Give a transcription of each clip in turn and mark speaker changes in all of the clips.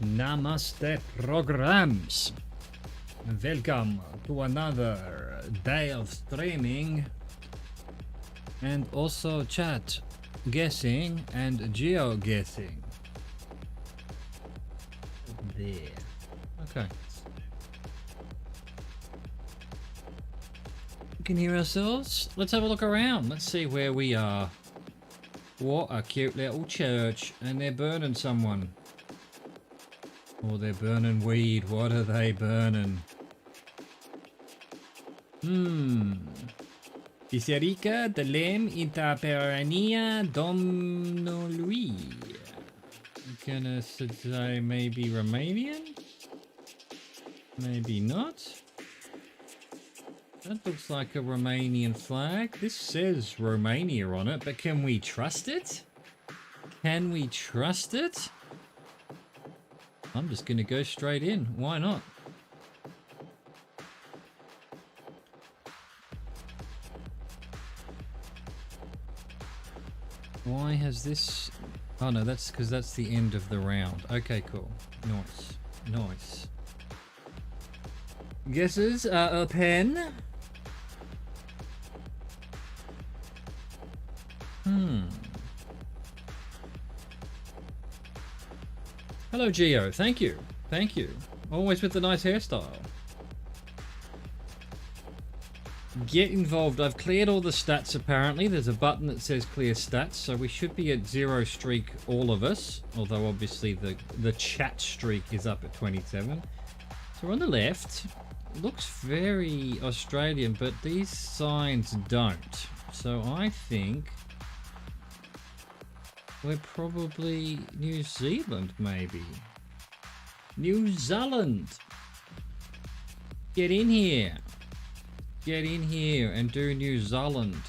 Speaker 1: Namaste programs. Welcome to another day of streaming and also chat guessing and geo guessing. There. Okay. We can hear ourselves. Let's have a look around. Let's see where we are. What a cute little church, and they're burning someone. Or they're burning weed. What are they burning? Biserica de lem interperania domnului. Gonna say maybe Romanian? Maybe not. That looks like a Romanian flag. This says Romania on it, but can we trust it? Can we trust it? I'm just gonna go straight in. Why not? Why has this... Oh no, that's because that's the end of the round. Okay, cool. Nice. Nice. Guesses? A pen? Hello, Geo. Thank you. Thank you. Always with the nice hairstyle. Get involved. I've cleared all the stats apparently. There's a button that says clear stats, so we should be at 0 streak, all of us. Although obviously the chat streak is up at 27. So we're on the left. Looks very Australian, but these signs don't. So I think we're probably New Zealand, maybe. New Zealand! Get in here! Get in here and do New Zealand.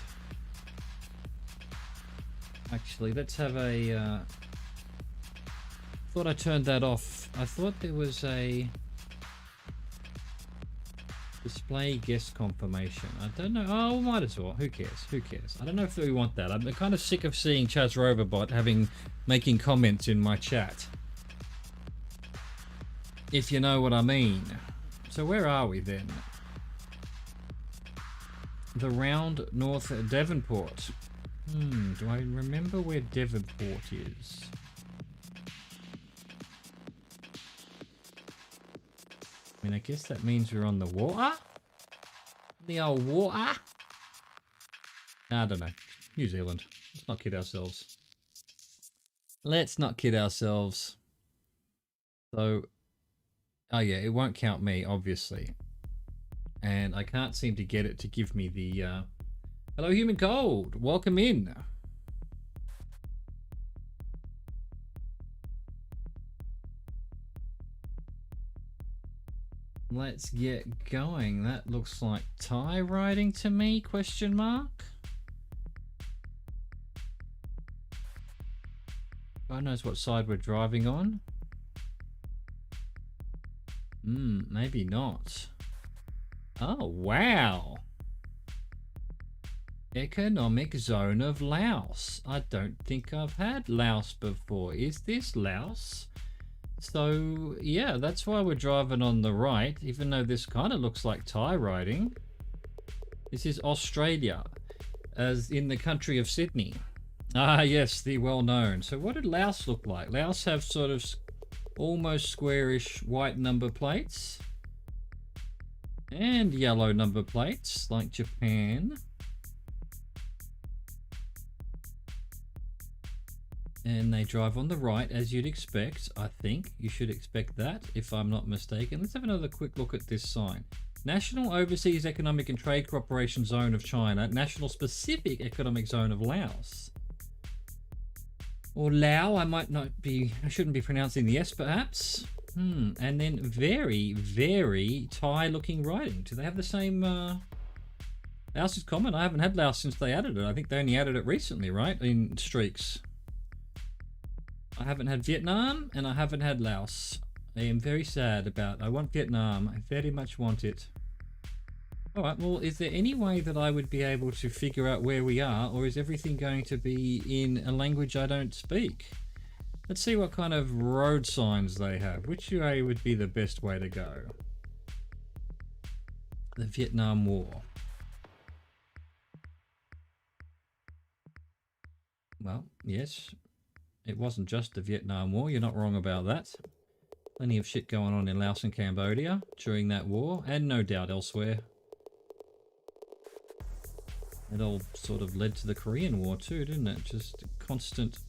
Speaker 1: Actually, let's have a... thought I turned that off. I thought there was a... display guest confirmation. I don't know. Oh, might as well. Who cares? Who cares? I don't know if we want that. I'm kind of sick of seeing Chaz Roverbot making comments in my chat. If you know what I mean. So where are we then? The round North Devonport. Do I remember where Devonport is? I mean, I guess that means we're on the water? The old water? I don't know. New Zealand. Let's not kid ourselves. Let's not kid ourselves. So, oh yeah, it won't count me, obviously. And I can't seem to get it to give me the... Hello, Human Cold. Welcome in. Let's get going. That looks like tie riding to me, question mark. God knows what side we're driving on. Maybe not. Oh, wow. Economic Zone of Laos. I don't think I've had Laos before. Is this Laos? So, yeah, that's why we're driving on the right, even though this kind of looks like tie riding. This is Australia, as in the country of Sydney. Ah, yes, the well-known. So what did Laos look like? Laos have sort of almost squarish white number plates. And yellow number plates, like Japan. And they drive on the right, as you'd expect. I think you should expect that, if I'm not mistaken. Let's have another quick look at this sign. National Overseas Economic and Trade Cooperation Zone of China. National Specific Economic Zone of Laos. Or Lao, I shouldn't be pronouncing the S perhaps. And then very, very Thai looking writing. Do they have the same... Laos is common. I haven't had Laos since they added it. I think they only added it recently, right? In streaks. I haven't had Vietnam and I haven't had Laos. I am very sad about... I want Vietnam. I very much want it. Alright, well, is there any way that I would be able to figure out where we are, or is everything going to be in a language I don't speak? Let's see what kind of road signs they have. Which way would be the best way to go? The Vietnam War. Well, yes, it wasn't just the Vietnam War. You're not wrong about that. Plenty of shit going on in Laos and Cambodia during that war, and no doubt elsewhere. It all sort of led to the Korean War too, didn't it? Just constant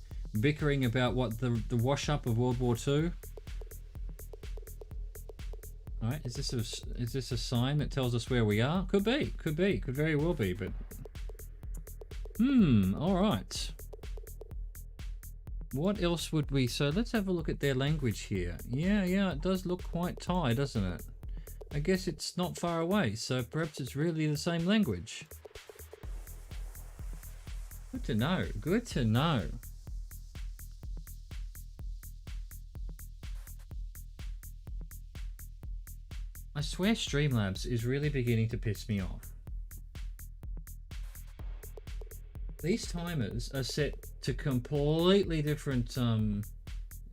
Speaker 1: bickering about what the wash-up of World War II. All right, is this a sign that tells us where we are? Could be, could very well be, but all right. What else would we... So let's have a look at their language here. Yeah, it does look quite Thai, doesn't it? I guess it's not far away, so perhaps it's really the same language. Good to know, good to know. I swear Streamlabs is really beginning to piss me off. These timers are set to completely different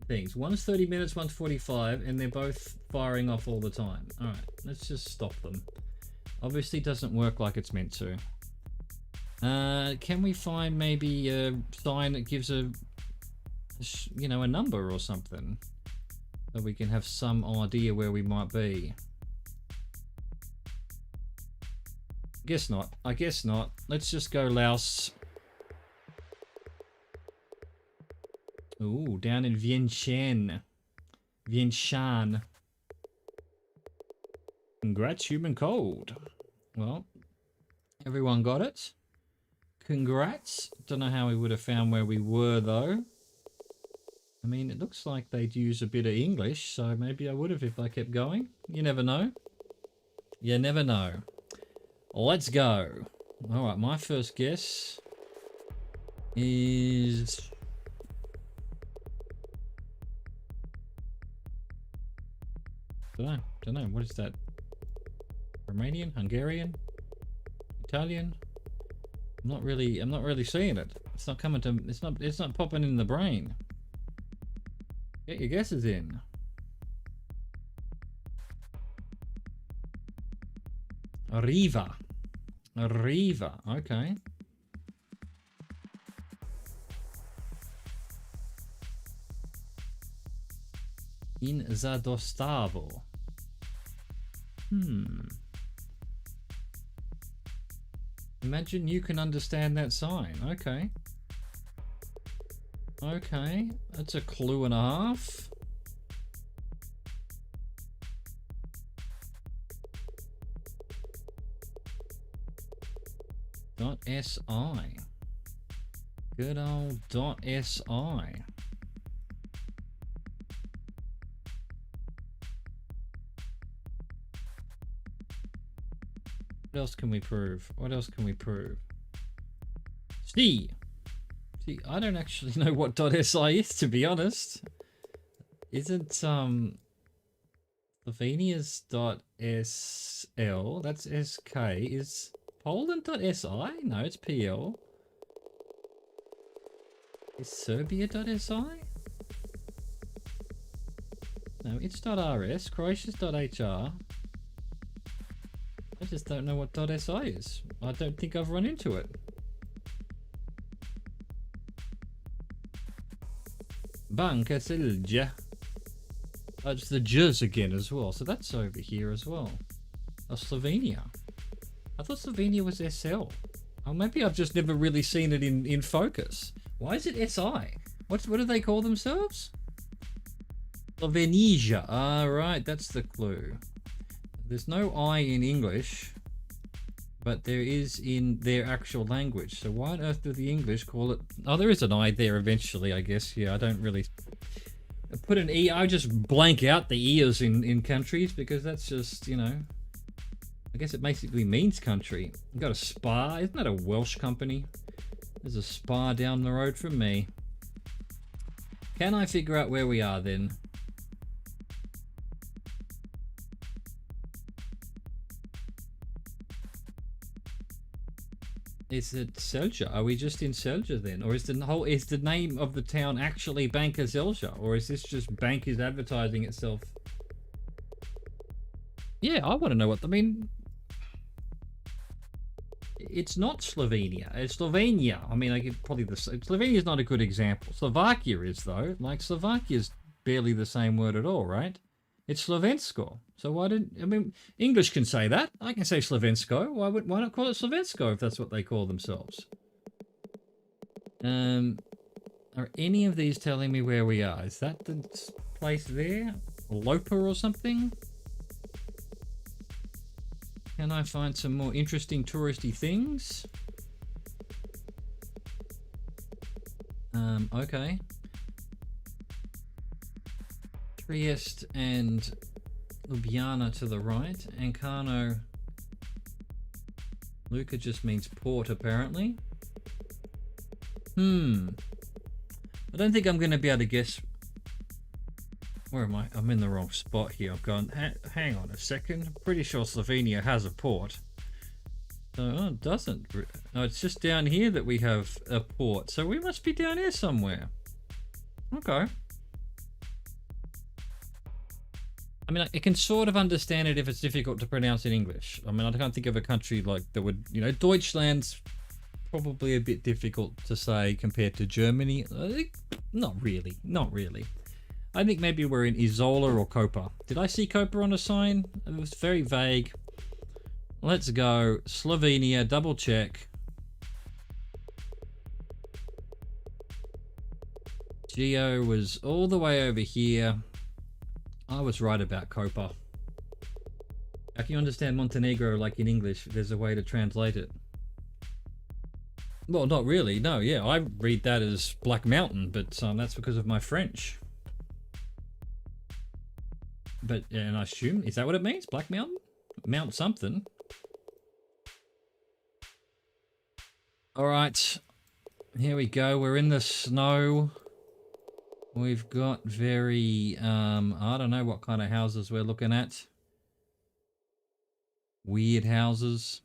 Speaker 1: things. One's 30 minutes, one's 45, and they're both firing off all the time. Alright, let's just stop them. Obviously doesn't work like it's meant to. Can we find maybe a sign that gives a number or something? So we can have some idea where we might be. I guess not. Let's just go Laos. Ooh, down in Vientiane. Congrats, human code. Well, everyone got it. Congrats. Don't know how we would have found where we were, though. I mean, it looks like they'd use a bit of English, so maybe I would have if I kept going. You never know. You never know. Let's go. Alright, my first guess is... Don't know. What is that? Romanian? Hungarian? Italian? I'm not really seeing it. It's not coming to... It's not popping in the brain. Get your guesses in. Riva. Okay. In Zadostavo. Imagine you can understand that sign. Okay. Okay, that's a clue and a half. .si. Good old .si. What else can we prove? See, I don't actually know what .si is, to be honest. Isn't Slovenia's .sl? That's SK. Is Poland.si? No, it's PL. Is Serbia.si? No, it's .rs. Croatia's .hr. I just don't know what .si is. I don't think I've run into it. Banca Silja. It's the J's again as well, so that's over here as well. Oh, Slovenia. I thought Slovenia was SL. Oh, maybe I've just never really seen it in focus. Why is it SI? What do they call themselves? Slovenesia. Ah, right, that's the clue. There's no I in English, but there is in their actual language. So why on earth do the English call it... Oh, there is an I there eventually, I guess. Yeah, I don't really... Put an E... I just blank out the ears in countries because that's just, you know... I guess it basically means country. We've got a spa. Isn't that a Welsh company? There's a spa down the road from me. Can I figure out where we are then? Is it Selja? Are we just in Selja then? Or is the name of the town actually Banka Selja? Or is this just Bank is advertising itself? Yeah, I want to know what, I mean, it's not Slovenia. It's Slovenia. I mean, I could probably Slovenia is not a good example. Slovakia is though. Like Slovakia is barely the same word at all, right? It's Slovensko. So why didn't I mean English can say that? I can say Slovensko. Why not call it Slovensko if that's what they call themselves? Are any of these telling me where we are? Is that the place there? Lopa or something? Can I find some more interesting touristy things? Okay. Trieste and Ljubljana to the right. Ancano. Luka just means port, apparently. I don't think I'm going to be able to guess. Where am I? I'm in the wrong spot here. I've gone, hang on a second. I'm pretty sure Slovenia has a port. So, it doesn't. Oh, it's just down here that we have a port. So we must be down here somewhere. Okay. I mean, I can sort of understand it if it's difficult to pronounce in English. I mean, I can't think of a country like that would, you know, Deutschland's probably a bit difficult to say compared to Germany. Not really. I think maybe we're in Isola or Koper. Did I see Koper on a sign? It was very vague. Let's go. Slovenia, double check. Geo was all the way over here. I was right about Koper. How can you understand Montenegro like in English? There's a way to translate it. Well, not really. No, yeah, I read that as Black Mountain, but that's because of my French. But, and I assume, is that what it means? Black Mountain? Mount something. All right, here we go. We're in the snow. We've got very, I don't know what kind of houses we're looking at. Weird houses.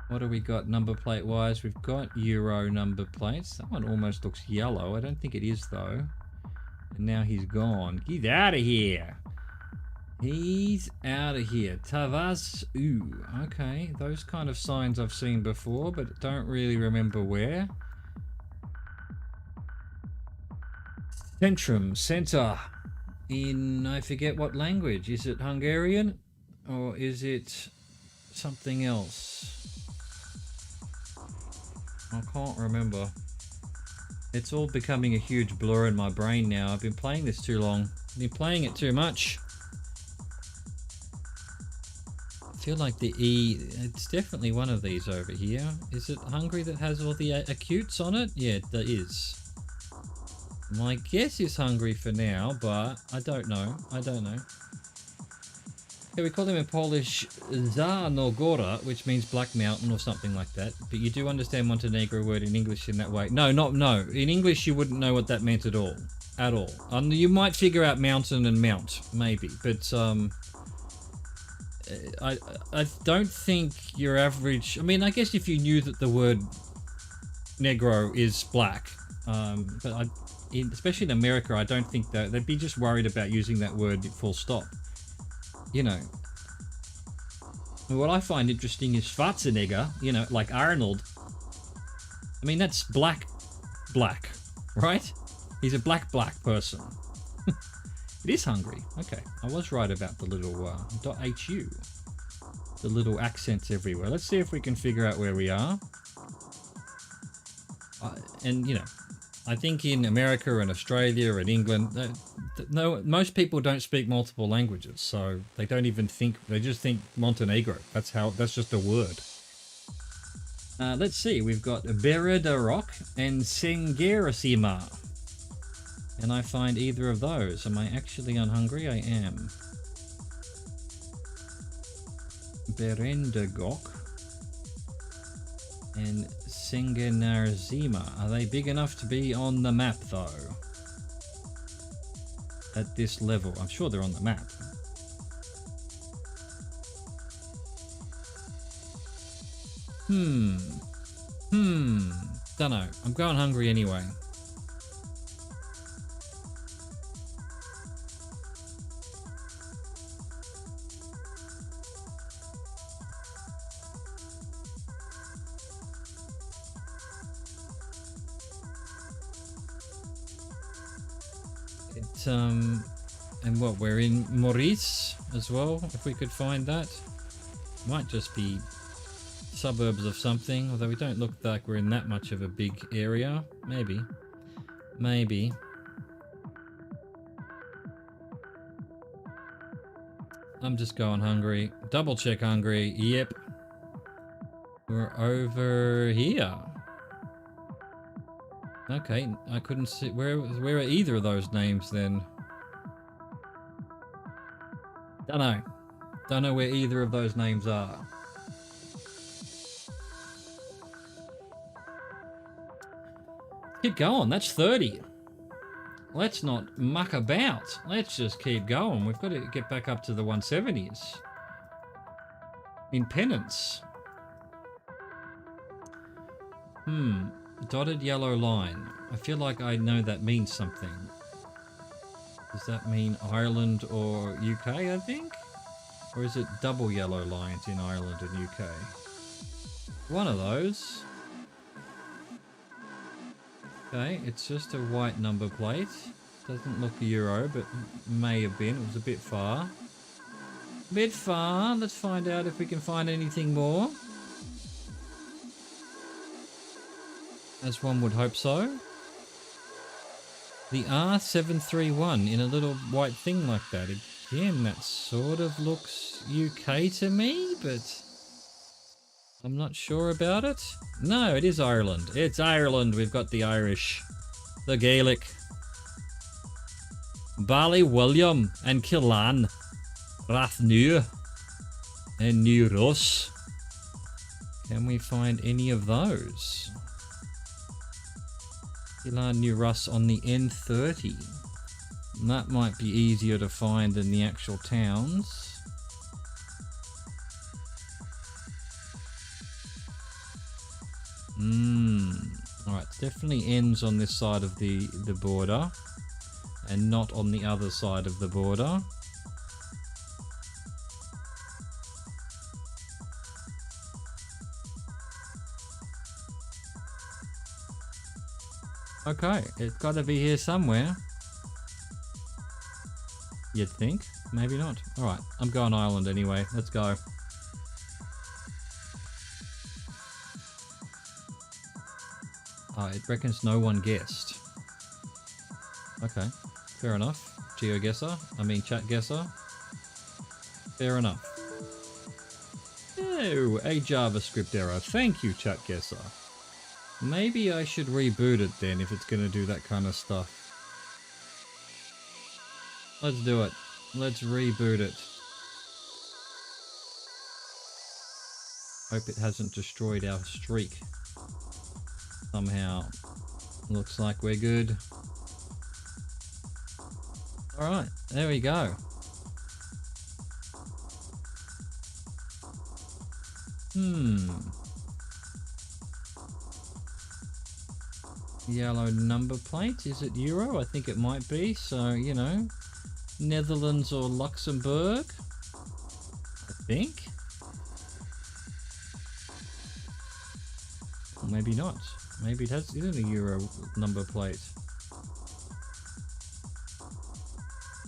Speaker 1: What do we got number plate wise? We've got Euro number plates. That one almost looks yellow. I don't think it is though. And now he's gone. He's out of here. He's out of here. Tavas. Ooh. Okay. Those kind of signs I've seen before, but don't really remember where. Centrum. Center. In, I forget what language. Is it Hungarian? Or is it something else? I can't remember. It's all becoming a huge blur in my brain now. I've been playing this too long. I've been playing it too much. I feel like the E, it's definitely one of these over here. Is it Hungary that has all the acutes on it? Yeah, there is. My guess is Hungary for now, but I don't know. Yeah, we call them in Polish Zarnogora, which means Black Mountain or something like that. But you do understand Montenegro word in English in that way. No. In English, you wouldn't know what that meant at all. You might figure out mountain and mount, maybe. But I don't think your average... I mean, I guess if you knew that the word negro is black, but especially in America, I don't think that... They'd be just worried about using that word full stop. You know, what I find interesting is Schwarzenegger, you know, like Arnold. I mean, that's black, right? He's a black person. It is Hungary. Okay, I was right about the little .hu. The little accents everywhere. Let's see if we can figure out where we are. And, you know, I think in America and Australia and England, no, most people don't speak multiple languages, so they don't even think, they just think Montenegro. That's just a word. Let's see, we've got Bereda Rock and Sengerisima. Can I find either of those? Am I actually on Hungary? I am. Berendagok and Sengenarzima. Are they big enough to be on the map though? At this level. I'm sure they're on the map. Hmm. Dunno. I'm going hungry anyway. And what, we're in Maurice as well, if we could find that. Might just be suburbs of something, although we don't look like we're in that much of a big area. Maybe. I'm just going hungry. Double check hungry. Yep. We're over here. Okay, I couldn't see. Where are either of those names then? Don't know where either of those names are. Keep going, that's 30. Let's not muck about. Let's just keep going. We've got to get back up to the 170s. In penance. Dotted yellow line. I feel like I know that means something. Does that mean Ireland or UK, I think? Or is it double yellow lines in Ireland and UK? One of those. Okay, it's just a white number plate. Doesn't look Euro, but may have been. It was a bit far. Let's find out if we can find anything more. As one would hope so. The R731 in a little white thing like that. Again, that sort of looks UK to me, but I'm not sure about it. No, it is Ireland. It's Ireland. We've got the Irish, the Gaelic, Ballywilliam and Killan, Rathnew and New Ross. Can we find any of those? Killan, New Ross on the N30. That might be easier to find than the actual towns. Alright, definitely ends on this side of the border and not on the other side of the border. Okay, it's got to be here somewhere. You'd think. Maybe not. Alright, I'm going Ireland anyway. Let's go. It reckons no one guessed. Okay, fair enough. GeoGuessr. I mean chat guesser. Fair enough. Oh, a JavaScript error. Thank you, chat guesser. Maybe I should reboot it then if it's going to do that kind of stuff. Let's do it. Let's reboot it. Hope it hasn't destroyed our streak. Somehow. Looks like we're good. Alright, there we go. Yellow number plate, is it Euro? I think it might be, so, you know, Netherlands or Luxembourg, I think. Or maybe not. Maybe it isn't a Euro number plate.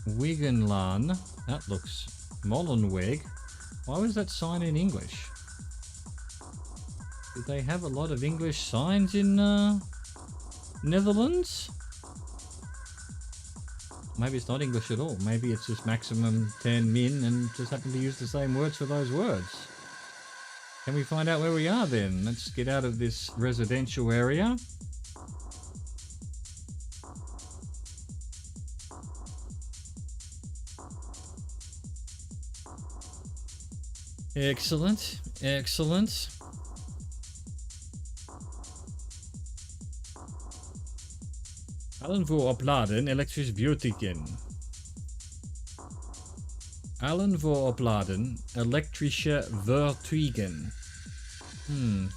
Speaker 1: Wiganlan, that looks Molenweg. Why was that sign in English? Did they have a lot of English signs in Netherlands? Maybe it's not English at all. Maybe it's just maximum 10 min and just happen to use the same words for those words. Can we find out where we are then? Let's get out of this residential area. Excellent, excellent. Allen voor opladen elektrisch butikken. Allen voor opladen elektrische voertuigen.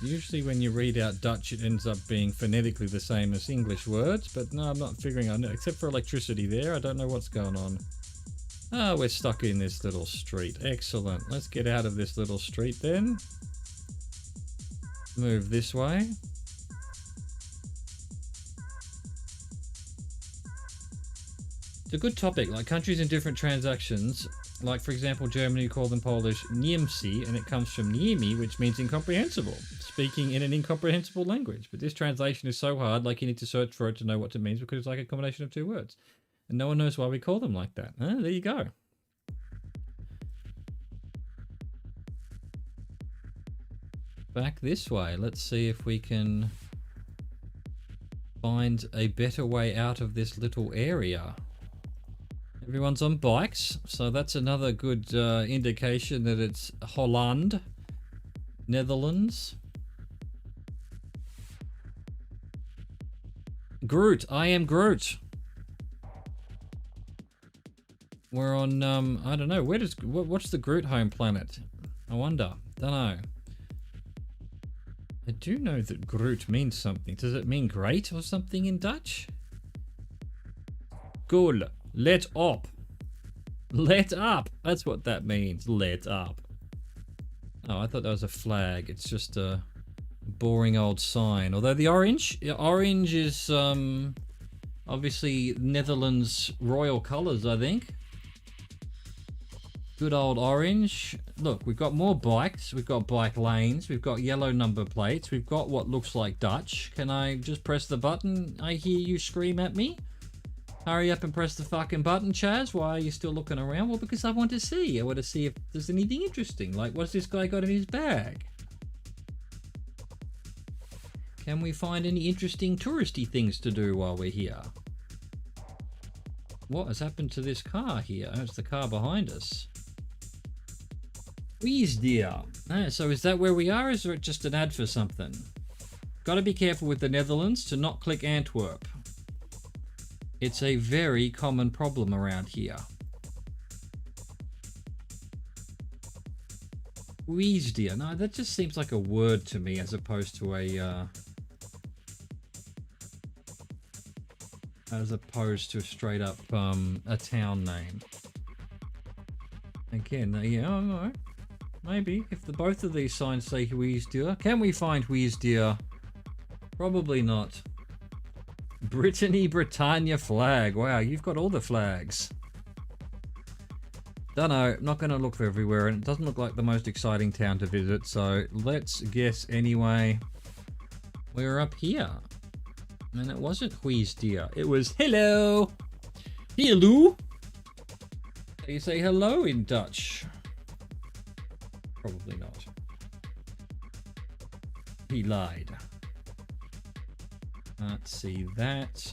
Speaker 1: Usually when you read out Dutch, it ends up being phonetically the same as English words, but no, I'm not figuring out, except for electricity there, I don't know what's going on. Ah, we're stuck in this little street. Excellent. Let's get out of this little street then. Move this way. It's a good topic, like countries in different transactions. Like, for example, Germany call them Polish Niemcy, and it comes from Niemi, which means incomprehensible, speaking in an incomprehensible language. But this translation is so hard, like you need to search for it to know what it means, because it's like a combination of two words. And no one knows why we call them like that. There you go. Back this way. Let's see if we can find a better way out of this little area. Everyone's on bikes, so that's another good indication that it's Holland, Netherlands. Groot, I am Groot. We're on, I don't know, what's the Groot home planet? I wonder, don't know. I do know that Groot means something. Does it mean great or something in Dutch? Cool. Let up. Let up. That's what that means. Let up. Oh, I thought that was a flag. It's just a boring old sign. Although the orange is obviously Netherlands royal colours, I think. Good old orange. Look, we've got more bikes. We've got bike lanes. We've got yellow number plates. We've got what looks like Dutch. Can I just press the button? I hear you scream at me. Hurry up and press the fucking button, Chaz. Why are you still looking around? Well, because I want to see. I want to see if there's anything interesting. Like, what's this guy got in his bag? Can we find any interesting touristy things to do while we're here? What has happened to this car here? Oh, it's the car behind us. Where's dear? So is that where we are, or is it just an ad for something? Got to be careful with the Netherlands to not click Antwerp. It's a very common problem around here. Weesdeer. No, that just seems like a word to me as opposed to a straight up a town name. Again, yeah, I don't know. Maybe if both of these signs say Weesdeer. Can we find Weesdeer? Probably not. Brittany Britannia flag. Wow, you've got all the flags. Don't know, not going to look for everywhere, and it doesn't look like the most exciting town to visit, so let's guess anyway. We're up here. And it wasn't Weesdeer, it was hello. Hello. Do you say hello in Dutch? Probably not. He lied. Let's see that.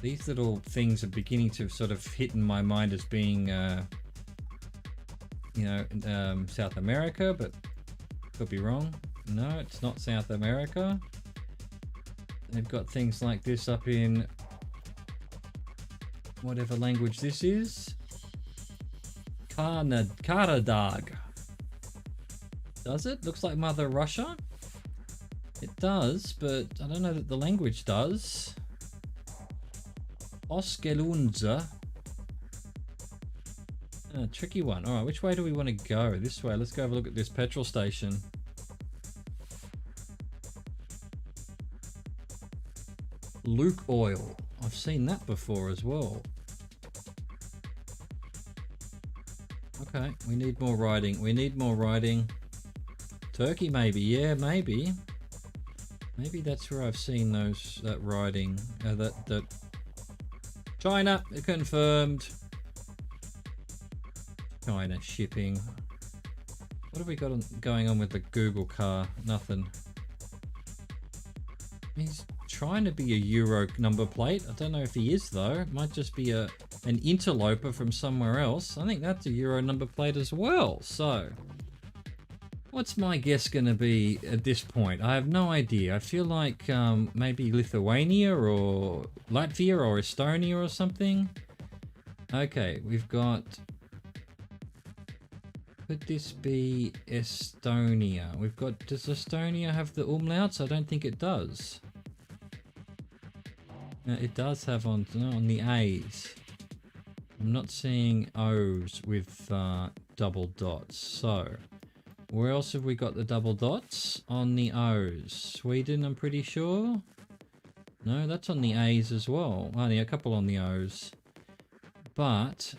Speaker 1: These little things are beginning to sort of hit in my mind as being, South America, but could be wrong. No, it's not South America. They've got things like this up in whatever language this is. Karadag. Does it? Looks like Mother Russia. It does, but I don't know that the language does. Oskelunza. Tricky one. Alright, which way do we want to go? This way. Let's go have a look at this petrol station. Luke Oil. I've seen that before as well. Okay, we need more riding. We need more riding. Turkey maybe, yeah, maybe. Maybe that's where I've seen that riding. That China, confirmed. China shipping. What have we got going on with the Google car? Nothing. He's trying to be a Euro number plate. I don't know if he is though. It might just be an interloper from somewhere else. I think that's a Euro number plate as well. So, what's my guess going to be at this point? I have no idea. I feel like maybe Lithuania or Latvia or Estonia or something. Okay, we've got Could this be Estonia? We've got, does Estonia have the umlauts? I don't think it does. It does have on the A's. I'm not seeing O's with double dots. So, where else have we got the double dots? On the O's. Sweden, I'm pretty sure. No, that's on the A's as well. Only a couple on the O's. But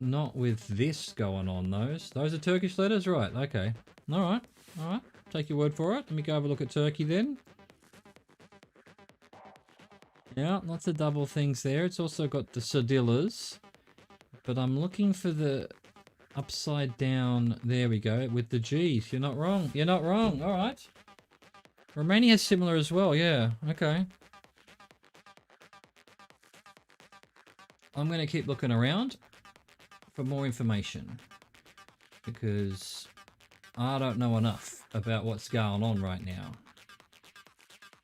Speaker 1: not with this going on, those. Those are Turkish letters? Right, okay. Alright, alright. Take your word for it. Let me go have a look at Turkey then. Yeah, lots of double things there. It's also got the cedillas. But I'm looking for the upside down. There we go, with the G's. You're not wrong. You're not wrong. Alright. Romania is similar as well, yeah. Okay. I'm going to keep looking around for more information. Because I don't know enough about what's going on right now.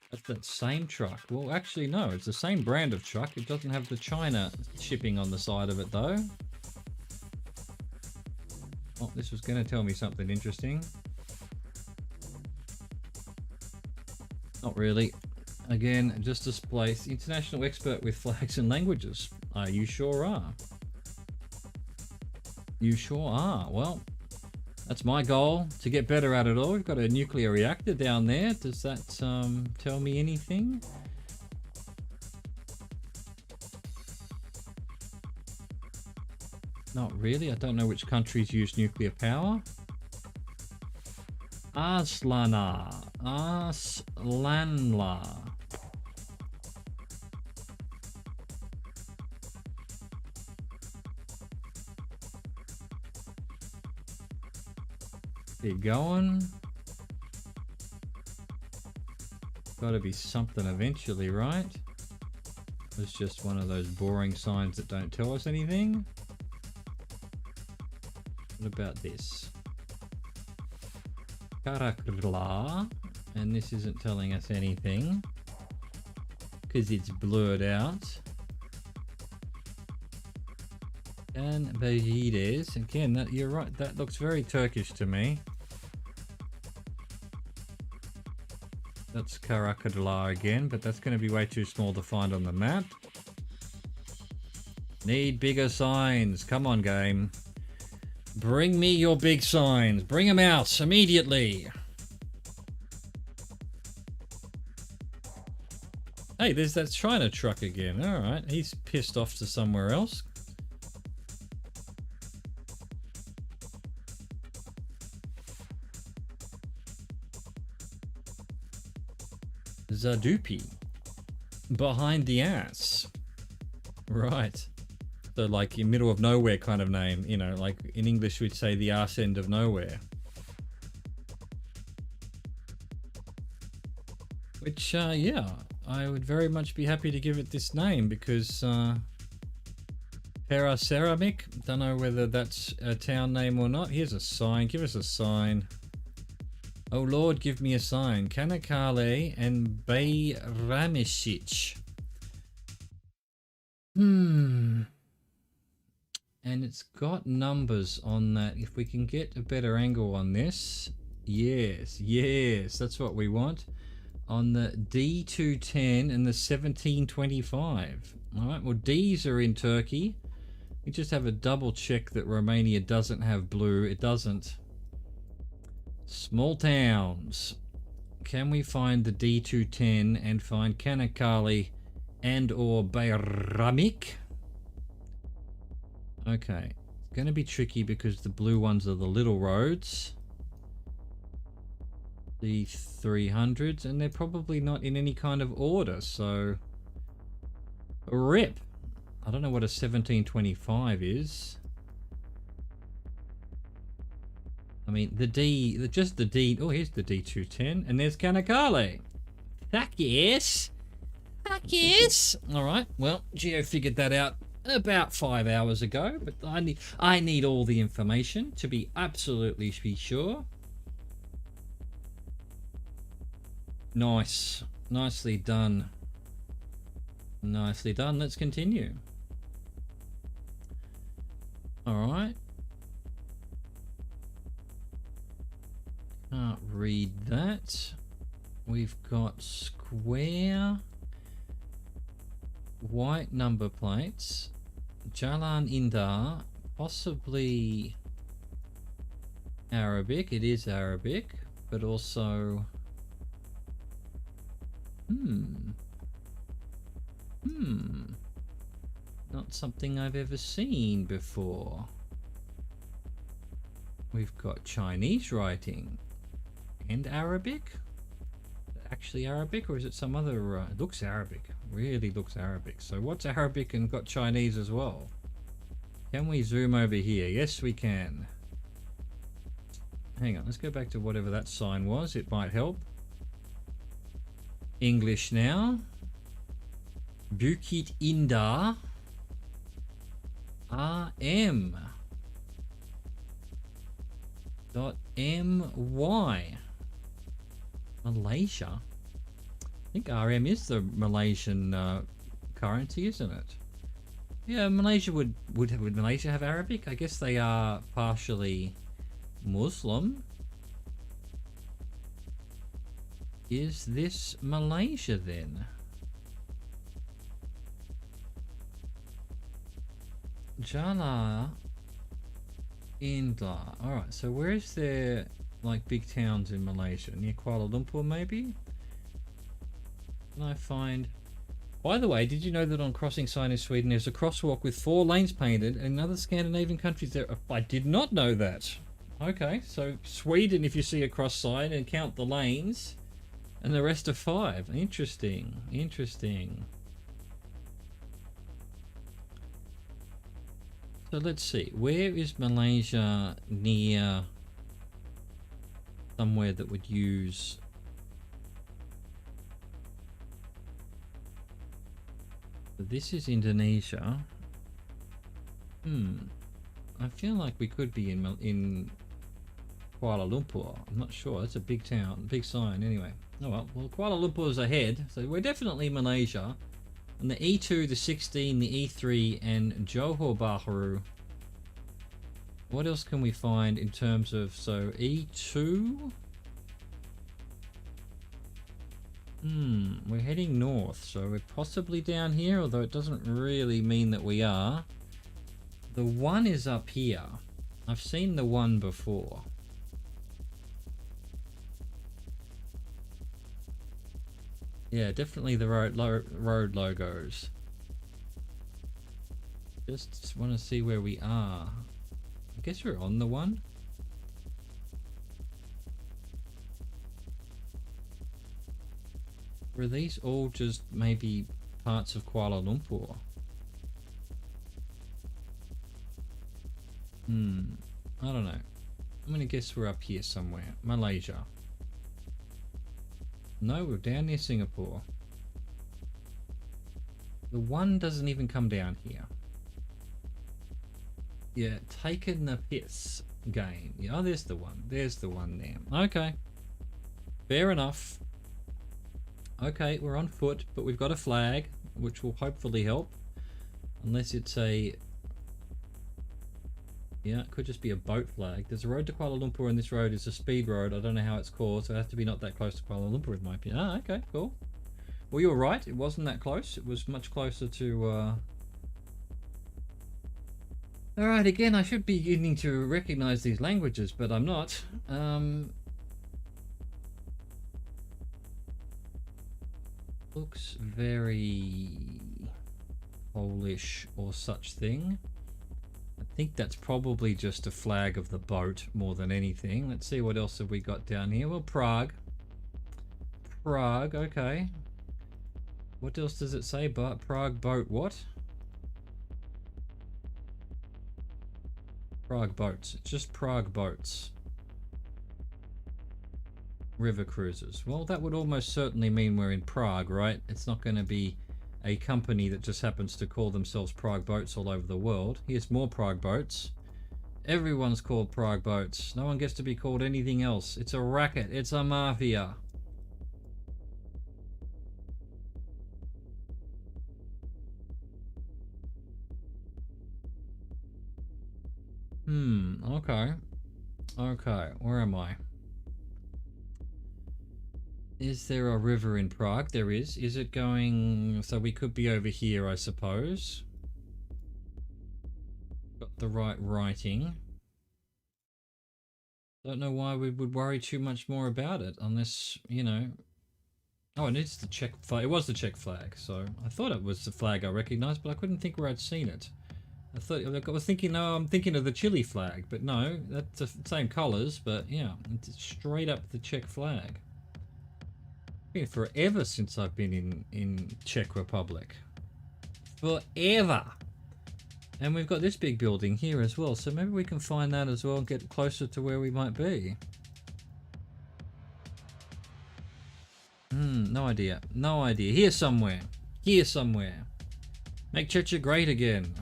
Speaker 1: That's that same truck. Well, actually, no. It's the same brand of truck. It doesn't have the China shipping on the side of it, though. Oh, this was going to tell me something interesting. Not really. Again, just displays. International expert with flags and languages. You sure are. You sure are. Well, that's my goal, to get better at it all. We've got a nuclear reactor down there. Does that tell me anything? Not really. I don't know which countries use nuclear power. Aslanla. Keep going. Gotta be something eventually, right? It's just one of those boring signs that don't tell us anything. What about this? Karakla. And this isn't telling us anything because it's blurred out. And Bejides. Again, that, you're right, that looks very Turkish to me. That's Karakadlar again, but that's going to be way too small to find on the map. Need bigger signs. Come on, game. Bring me your big signs. Bring them out immediately. Hey, there's that China truck again. Alright, he's pissed off to somewhere else. Zadupi. Behind the ass. Right. So like in middle of nowhere kind of name, you know, like in English we'd say the arse end of nowhere. Which, yeah, I would very much be happy to give it this name because Paraceramic, don't know whether that's a town name or not. Here's a sign, give us a sign. Oh Lord, give me a sign. Kanakale and Bayramisic. And it's got numbers on that. If we can get a better angle on this. Yes, yes, that's what we want. On the D210 and the 1725. Alright, well D's are in Turkey. We just have a double check that Romania doesn't have blue. It doesn't. Small towns. Can we find the D210 and find Kanakali and or Bayramik? Okay. It's going to be tricky because the blue ones are the little roads. The 300s, and they're probably not in any kind of order, so rip. I don't know what a 1725 is. I mean, the D, just the D. Oh, here's the D210, and there's Kanakale. Fuck yes. Fuck yes. All right. Well, Geo figured that out about 5 hours ago, but I need all the information to be absolutely sure. Nice. Nicely done. Nicely done. Let's continue. All right. Can't read that. We've got square, white number plates, Jalan Indah, possibly Arabic. It is Arabic, but also not something I've ever seen before. We've got Chinese writing and Arabic. Actually Arabic, or is it some other it looks Arabic, really looks Arabic. So what's Arabic and got Chinese as well? Can we zoom over here? Yes we can. Hang on, let's go back to whatever that sign was. It might help. English now. Bukit Indah RM .my. Malaysia. I think RM is the Malaysian currency, isn't it? Yeah, Malaysia would Malaysia have Arabic? I guess they are partially Muslim. Is this Malaysia then? Jala Indah. Alright, so where is there like big towns in Malaysia? Near Kuala Lumpur maybe? Can I find... By the way, did you know that on crossing sign in Sweden there's a crosswalk with 4 lanes painted, and in other Scandinavian countries there... I did not know that. Okay, so Sweden, if you see a cross sign and count the lanes, and the rest are 5. Interesting, interesting. So let's see, where is Malaysia near somewhere that would use... This is Indonesia. I feel like we could be in Kuala Lumpur. I'm not sure. It's a big town, big sign anyway. Oh well, Kuala Lumpur is ahead, so we're definitely Malaysia. And the E2, the 16, the E3, and Johor Bahru. What else can we find in terms of, so E2? We're heading north, so we're possibly down here, although it doesn't really mean that we are. The 1 is up here. I've seen the 1 before. Yeah, definitely the road logos. Just want to see where we are. I guess we're on the 1. Were these all just maybe parts of Kuala Lumpur? I don't know. I'm gonna guess we're up here somewhere. Malaysia. No, we're down near Singapore. The 1 doesn't even come down here. Yeah, taking the piss game. Yeah, oh, there's the 1. There's the 1 there. Okay. Fair enough. Okay, we're on foot, but we've got a flag, which will hopefully help. Unless it's a... Yeah, it could just be a boat flag. There's a road to Kuala Lumpur, and this road is a speed road. I don't know how it's called, so it has to be not that close to Kuala Lumpur, in my opinion. Ah, okay, cool. Well, you were right. It wasn't that close. It was much closer to... Alright, again, I should be beginning to recognize these languages, but I'm not. Looks very Polish or such thing. I think that's probably just a flag of the boat more than anything. Let's see, what else have we got down here? Well, Prague. Prague, okay. What else does it say? Prague boat, what? Prague boats. It's just Prague boats. River cruises. Well, that would almost certainly mean we're in Prague, right? It's not going to be a company that just happens to call themselves Prague Boats all over the world. Here's more Prague Boats. Everyone's called Prague Boats. No one gets to be called anything else. It's a racket. It's a mafia. Okay. Okay, where am I? Is there a river in Prague? There is. Is it going... So we could be over here, I suppose. Got the right writing. Don't know why we would worry too much more about it, unless, you know... Oh, and it's the Czech flag. It was the Czech flag, so I thought it was the flag I recognised, but I couldn't think where I'd seen it. I was thinking, no, I'm thinking of the Chile flag, but no, that's the same colours, but yeah, it's straight up the Czech flag. It's been forever since I've been in Czech Republic. Forever! And we've got this big building here as well, so maybe we can find that as well and get closer to where we might be. No idea. No idea. Here somewhere. Here somewhere. Make Chechnya great again.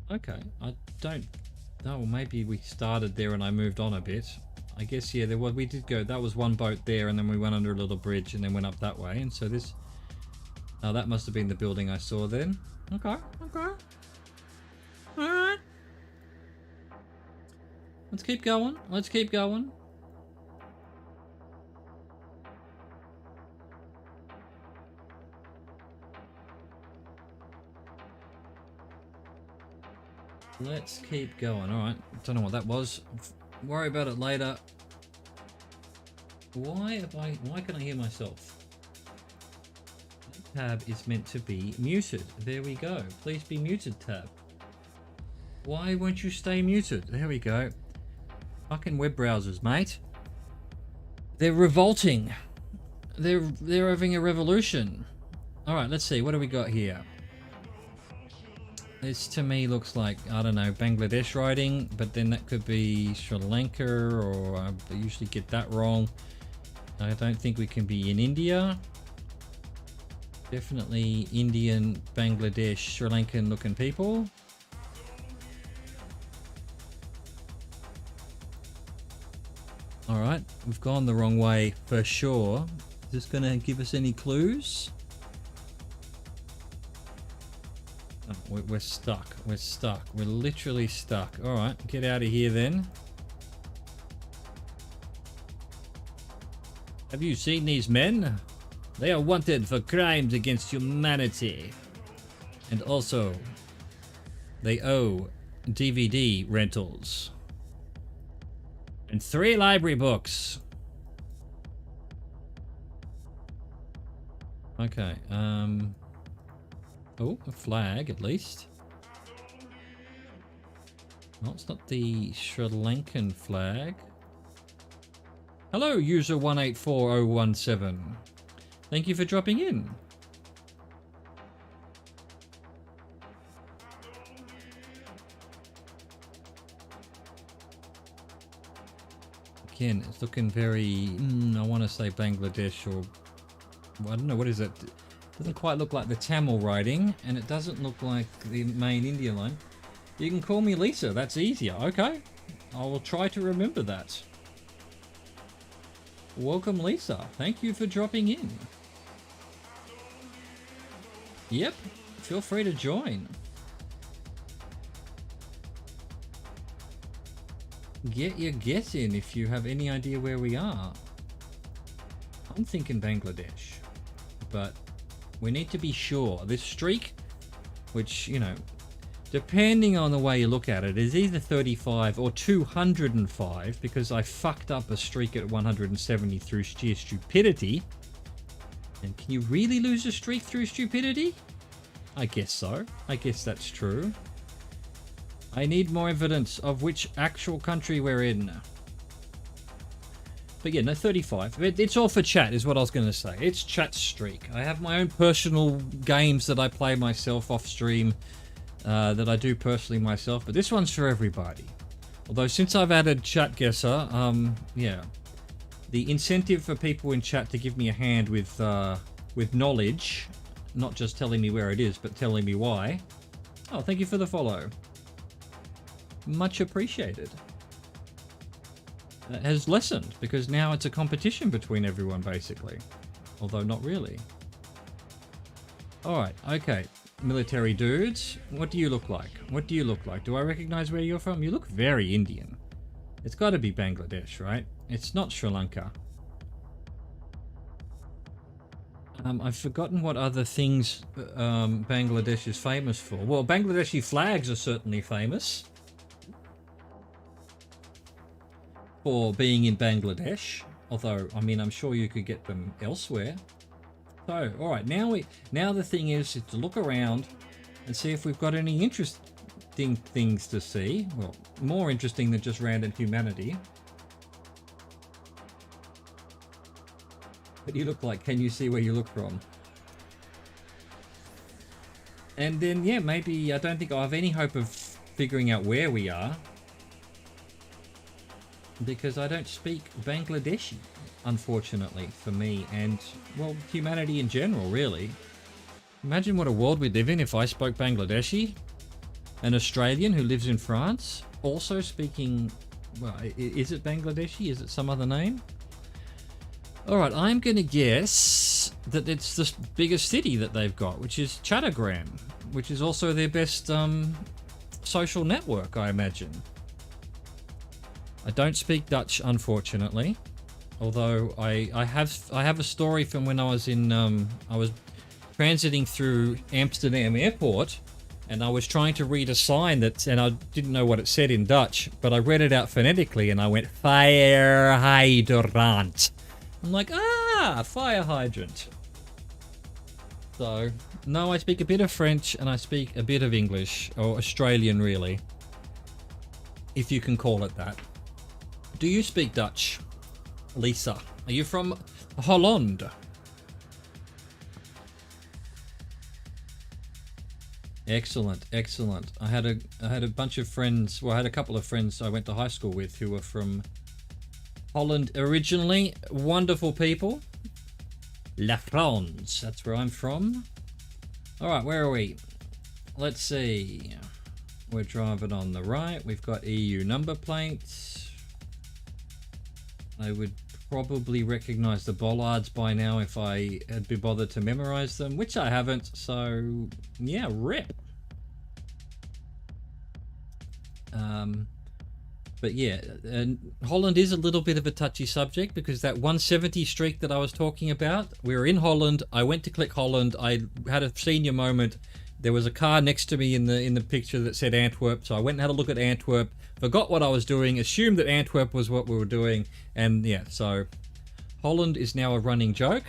Speaker 1: Okay, I don't... Oh, maybe we started there and I moved on a bit. I guess, yeah, there was... We did go... That was one boat there and then we went under a little bridge and then went up that way. And so this... Oh, that must have been the building I saw then. Okay, okay. Alright. Let's keep going. Let's keep going. Let's keep going. Alright. Don't know what that was. Worry about it later. Why can I hear myself? The tab is meant to be muted. There we go. Please be muted, tab. Why won't you stay muted? There we go. Fucking web browsers, mate. They're revolting. They're having a revolution. Alright, let's see. What do we got here? This to me looks like, I don't know, Bangladesh writing, but then that could be Sri Lanka, or I usually get that wrong. I don't think we can be in India. Definitely Indian, Bangladesh, Sri Lankan looking people. Alright, we've gone the wrong way for sure. Is this going to give us any clues? Oh, we're stuck. We're stuck. We're literally stuck. Alright, get out of here then. Have you seen these men? They are wanted for crimes against humanity. And also, they owe DVD rentals. And 3 library books. Okay, oh, a flag at least. No, it's not the Sri Lankan flag. Hello, user 184017. Thank you for dropping in. Again, it's looking very, I want to say Bangladesh, or I don't know, what is it? Doesn't quite look like the Tamil writing, and it doesn't look like the main India line. You can call me Lisa, that's easier. Okay, I will try to remember that. Welcome, Lisa. Thank you for dropping in. Yep, feel free to join. Get your guess in if you have any idea where we are. I'm thinking Bangladesh, but we need to be sure. This streak, which, you know, depending on the way you look at it, is either 35 or 205, because I fucked up a streak at 170 through sheer stupidity. And can you really lose a streak through stupidity? I guess so. I guess that's true. I need more evidence of which actual country we're in. But yeah, no, 35. It's all for chat is what I was going to say. It's chat streak. I have my own personal games that I play myself off stream, that I do personally myself, but this one's for everybody. Although since I've added chat guesser, yeah, the incentive for people in chat to give me a hand with knowledge, not just telling me where it is, but telling me why. Oh, thank you for the follow. Much appreciated. It has lessened because now it's a competition between everyone basically, although not really. All right, okay. military dudes. What do you look like? What do you look like? Do I recognize where you're from? You look very Indian. It's got to be Bangladesh, right? It's not Sri Lanka. I've forgotten what other things Bangladesh is famous for. Well, Bangladeshi flags are certainly famous for being in Bangladesh. Although, I mean, I'm sure you could get them elsewhere. So, all right, now the thing is to look around and see if we've got any interesting things to see. Well, more interesting than just random humanity. What do you look like? Can you see where you look from? And then, yeah, maybe I don't think I have any hope of figuring out where we are, because I don't speak Bangladeshi, unfortunately, for me, and, well, humanity in general, really. Imagine what a world we'd live in if I spoke Bangladeshi. An Australian who lives in France, also speaking, well, is it Bangladeshi? Is it some other name? Alright, I'm going to guess that it's the biggest city that they've got, which is Chattogram, which is also their best social network, I imagine. I don't speak Dutch, unfortunately, although I have a story from when I was in I was transiting through Amsterdam airport, and I was trying to read a sign and I didn't know what it said in Dutch, but I read it out phonetically and I went fire hydrant. I'm like, fire hydrant. So, no, I speak a bit of French and I speak a bit of English, or Australian really, if you can call it that. Do you speak Dutch, Lisa? Are you from Holland? Excellent, excellent. I had a bunch of friends, well, I had a couple of friends I went to high school with who were from Holland originally. Wonderful people. La France, that's where I'm from. Alright, where are we? Let's see. We're driving on the right. We've got EU number plates. I would probably recognize the bollards by now if I had been bothered to memorize them, which I haven't, so yeah, rip. But yeah, Holland is a little bit of a touchy subject because that 170 streak that I was talking about, we were in Holland. I went to click Holland. I had a senior moment. There was a car next to me in the picture that said Antwerp, so I went and had a look at Antwerp, forgot what I was doing, assumed that Antwerp was what we were doing, and yeah, so Holland is now a running joke,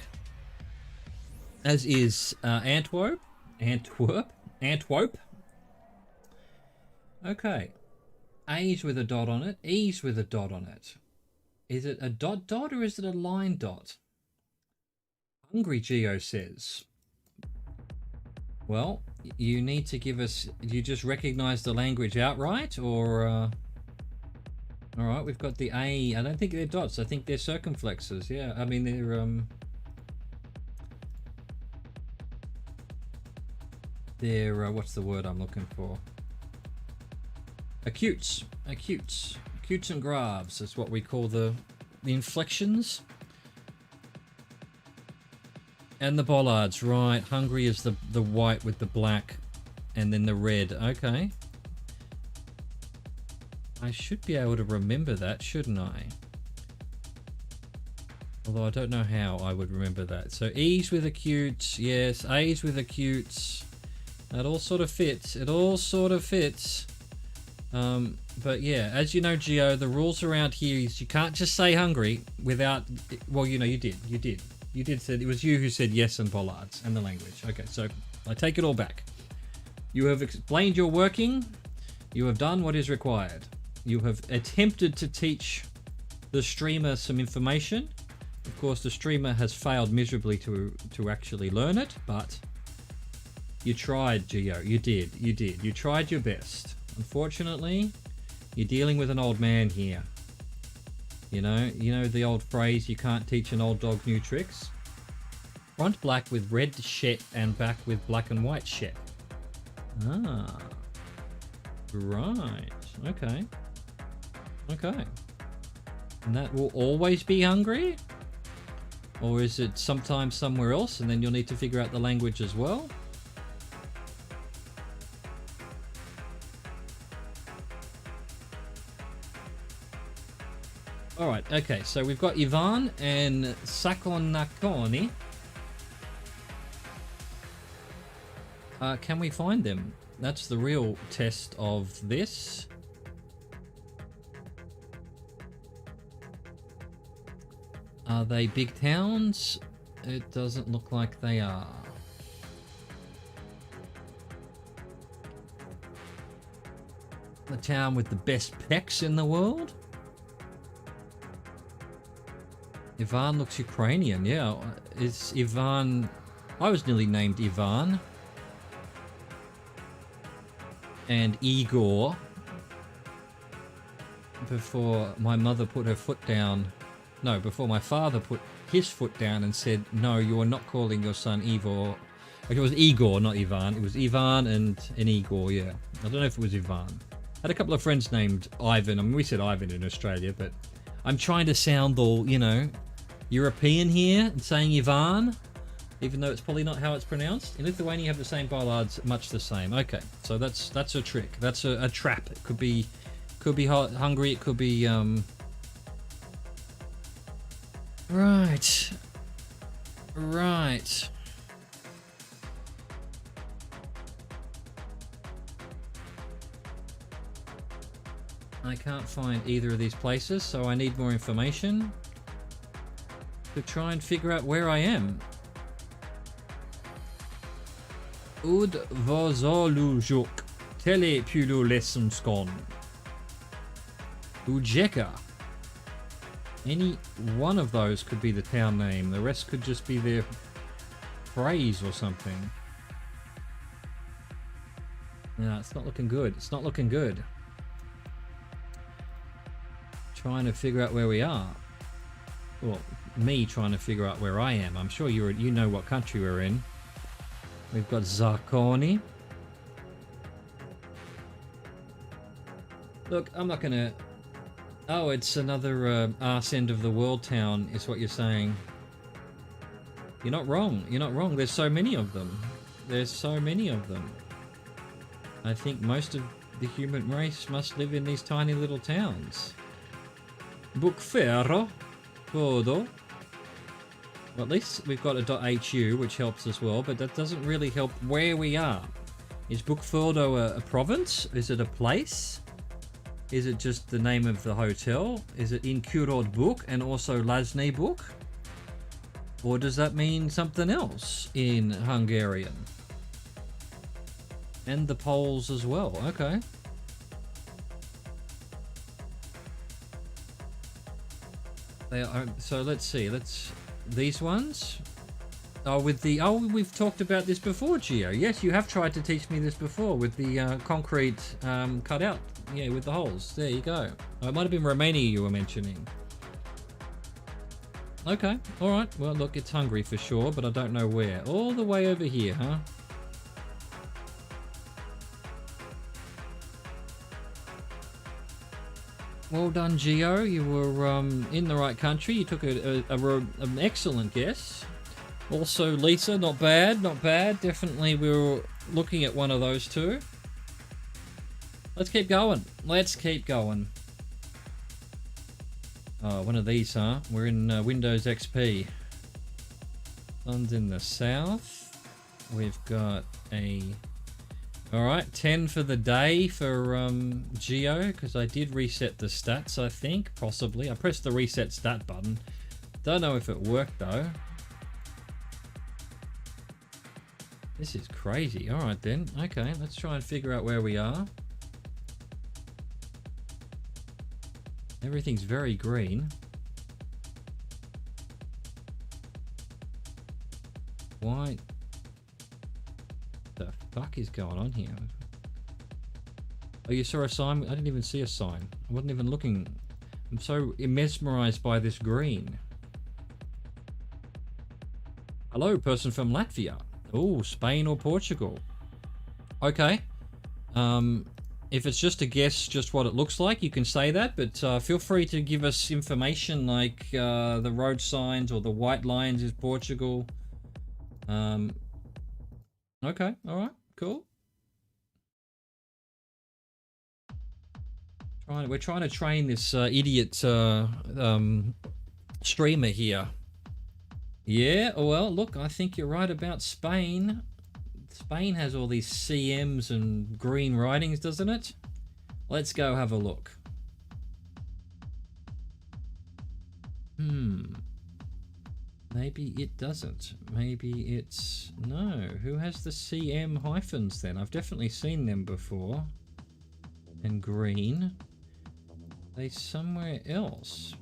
Speaker 1: as is Antwerp. Okay. A's with a dot on it, E's with a dot on it. Is it a dot dot or is it a line dot? Hungry Geo says. Well, you need to give us, you just recognize the language outright, or alright, we've got the A. I don't think they're dots, I think they're circumflexes. Yeah, I mean they're what's the word I'm looking for? Acutes and graves is what we call the inflections. And the bollards, right. Hungry is the white with the black and then the red. Okay. I should be able to remember that, shouldn't I? Although I don't know how I would remember that. So E's with acutes, yes. A's with acutes. That all sort of fits. It all sort of fits. But yeah, as you know, Geo, the rules around here is you can't just say hungry without, well, you know, you did say, it was you who said yes and bollards and the language. Okay, so I take it all back. You have explained your working. You have done what is required. You have attempted to teach the streamer some information. Of course, the streamer has failed miserably to actually learn it, but you tried, Geo. You did. You tried your best. Unfortunately, you're dealing with an old man here. You know the old phrase, you can't teach an old dog new tricks? Front black with red shet and back with black and white shet. Ah. Right. Okay. Okay. And that will always be hungry? Or is it sometimes somewhere else and then you'll need to figure out the language as well? All right, okay, so we've got Ivan and Sakonakoni. Can we find them? That's the real test of this. Are they big towns? It doesn't look like they are. The town with the best pecs in the world? Ivan looks Ukrainian, yeah. It's Ivan. I was nearly named Ivan. And Igor. Before my mother put her foot down. No, before my father put his foot down and said, no, you are not calling your son Igor. It was Igor, not Ivan. It was Ivan and Igor, yeah. I don't know if it was Ivan. I had a couple of friends named Ivan. I mean, we said Ivan in Australia, but I'm trying to sound all, you know, European here and saying Ivan, even though it's probably not how it's pronounced. In Lithuania, you have the same bollards, much the same. Okay, so that's a trick. That's a trap. It could be Hungary. It could be right. I can't find either of these places, so I need more information to try and figure out where I am. Udvozolujuk telepululesumskon. Ujeka. Any one of those could be the town name. The rest could just be their phrase or something. No, it's not looking good. It's not looking good. Trying to figure out where we are. Well, me trying to figure out where I am. I'm sure you know what country we're in. We've got Zarkoni. Look, I'm not gonna... Oh, it's another arse end of the world town, is what you're saying. You're not wrong. You're not wrong. There's so many of them. There's so many of them. I think most of the human race must live in these tiny little towns. Bukfero. Fodo. Well, at least we've got a .hu, which helps as well, but that doesn't really help where we are. Is Bukfodo a province? Is it a place? Is it just the name of the hotel? Is it in Kurod Buk and also Lazne Buk? Or does that mean something else in Hungarian? And the Poles as well, okay. They are, so let's see, these ones? Oh, we've talked about this before, Gio. Yes, you have tried to teach me this before with the concrete cutout. Yeah, with the holes. There you go. Oh, it might have been Romania you were mentioning. Okay, alright. Well, look, it's Hungary for sure, but I don't know where. All the way over here, huh? Well done, Gio. You were in the right country. You took an excellent guess. Also, Lisa, not bad, not bad. Definitely we were looking at one of those two. Let's keep going. Let's keep going. Oh, one of these, huh? We're in Windows XP. Sun's in the south. We've got a... Alright, 10 for the day for Geo, because I did reset the stats, I think. Possibly. I pressed the reset stat button. Don't know if it worked, though. This is crazy. Alright then. Okay, let's try and figure out where we are. Everything's very green. Why? The fuck is going on here? Oh, you saw a sign? I didn't even see a sign. I wasn't even looking. I'm so mesmerized by this green. Hello, person from Latvia. Oh, Spain or Portugal. Okay. If it's just a guess, just what it looks like, you can say that, but feel free to give us information like the road signs or the white lines is Portugal. Okay, alright, cool. We're trying to train this idiot streamer here. Yeah, well, look, I think you're right about Spain. Spain has all these CMs and green writings, doesn't it? Let's go have a look. Maybe it doesn't. Maybe it's... No. Who has the CM hyphens then? I've definitely seen them before. And green. They somewhere else.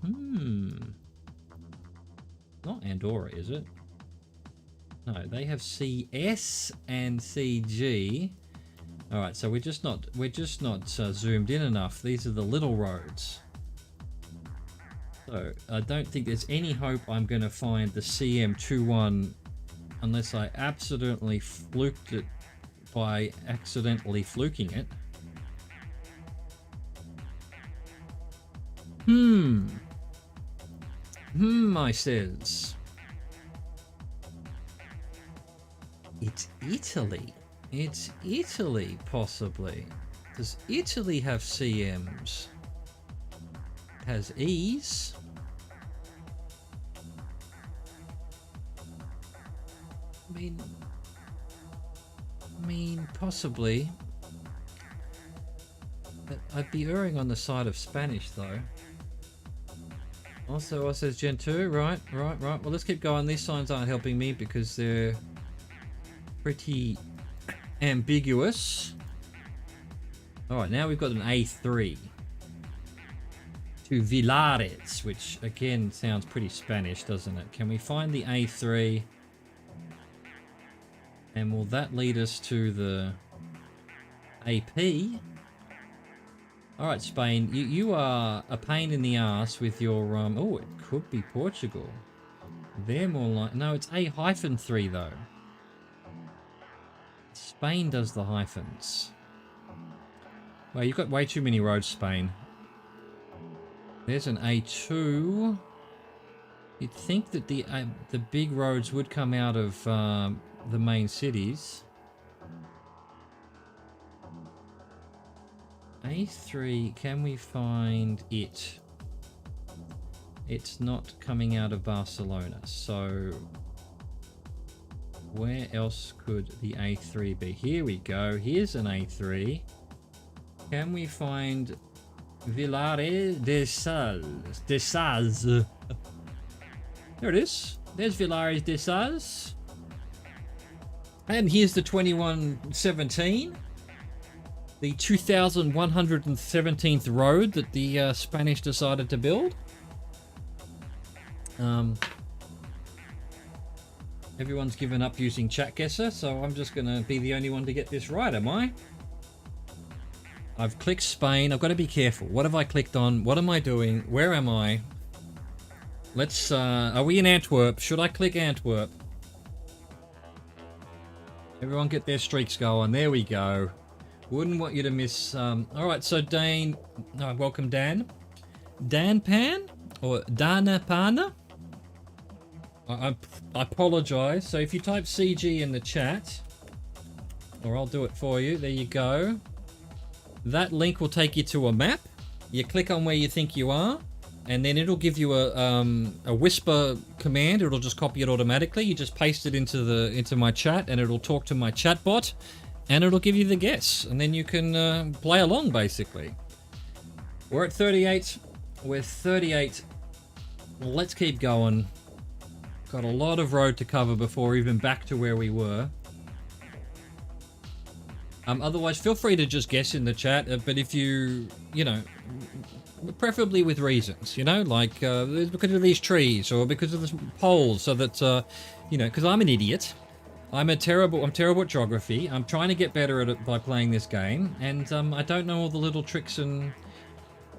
Speaker 1: Not Andorra, is it? No, they have CS and CG. All right, so we're just not zoomed in enough. These are the little roads. So I don't think there's any hope I'm going to find the CM21 unless I absolutely fluked it by accidentally fluking it. I says. It's Italy. It's Italy, possibly. Does Italy have CMs? It has E's. I mean, possibly. But I'd be erring on the side of Spanish, though. Also, says Gen 2. Right. Well, let's keep going. These signs aren't helping me because they're pretty ambiguous. Alright, now we've got an A3 to Villares, which again sounds pretty Spanish, doesn't it? Can we find the A3? And will that lead us to the AP? Alright, Spain, you are a pain in the ass with your... oh, it could be Portugal. They're more like... No, it's A-3 though. Spain does the hyphens. Well, you've got way too many roads, Spain. There's an A2. You'd think that the big roads would come out of the main cities. A3, can we find it? It's not coming out of Barcelona, so where else could the A3 be? Here we go. Here's an A3. Can we find Villares de Sales? There it is. There's Villares de Sales. And here's the 2117. The 2117th road that the Spanish decided to build. Everyone's given up using chat guesser, so I'm just going to be the only one to get this right, am I? I've clicked Spain. I've got to be careful. What have I clicked on? What am I doing? Where am I? Let's, are we in Antwerp? Should I click Antwerp? Everyone get their streaks going. There we go. Wouldn't want you to miss, alright, so Dane, no, welcome Dan. Dan Pan? Or Dana Pana? I apologize. So if you type CG in the chat, or I'll do it for you, there you go. That link will take you to a map. You click on where you think you are, and then it'll give you a whisper command. It'll just copy it automatically. You just paste it into my chat, and it'll talk to my chatbot, and it'll give you the guess, and then you can play along, basically. We're at 38. We're 38. Let's keep going. Got a lot of road to cover before even back to where we were. Otherwise, feel free to just guess in the chat, but if you know, preferably with reasons, you know, like because of these trees or because of the poles, so that, you know, because I'm an idiot. I'm terrible at geography. I'm trying to get better at it by playing this game, and I don't know all the little tricks and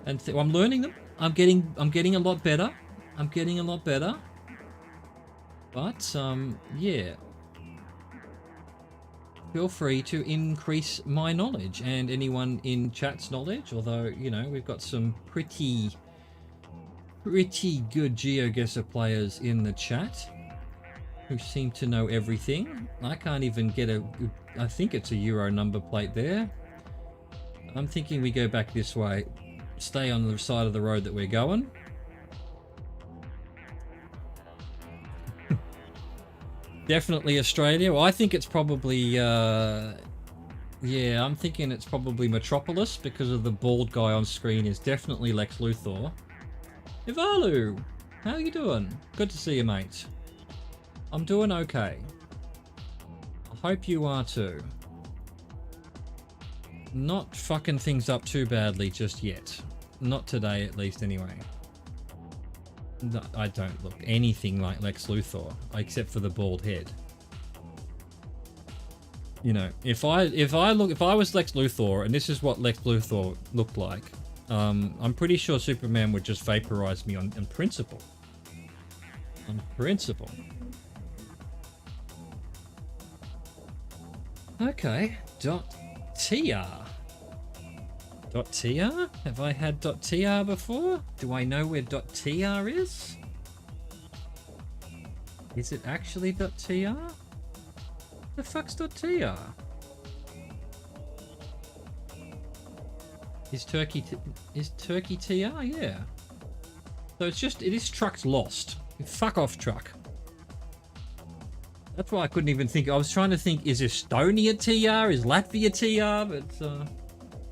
Speaker 1: I'm learning them. I'm getting a lot better. I'm getting a lot better. But yeah. Feel free to increase my knowledge and anyone in chat's knowledge, although, you know, we've got some pretty good GeoGuessr players in the chat who seem to know everything. I can't even get I think it's a Euro number plate there. I'm thinking we go back this way. Stay on the side of the road that we're going. Definitely Australia. Well, I think it's probably, yeah, I'm thinking it's probably Metropolis because of the bald guy on screen is definitely Lex Luthor. Ivalu, how you doing? Good to see you, mate. I'm doing okay. I hope you are too. Not fucking things up too badly just yet. Not today, at least, anyway. No, I don't look anything like Lex Luthor, except for the bald head. You know, if I was Lex Luthor, and this is what Lex Luthor looked like, I'm pretty sure Superman would just vaporize me on principle. On principle. Okay, .tr. .tr? Have I had .tr before? Do I know where .tr is? Is it actually .tr? The fuck's .tr? Is Turkey TR? Yeah. So it's just, it is trucks lost. Fuck off, truck. That's why I couldn't even think. I was trying to think, is Estonia TR? Is Latvia TR? But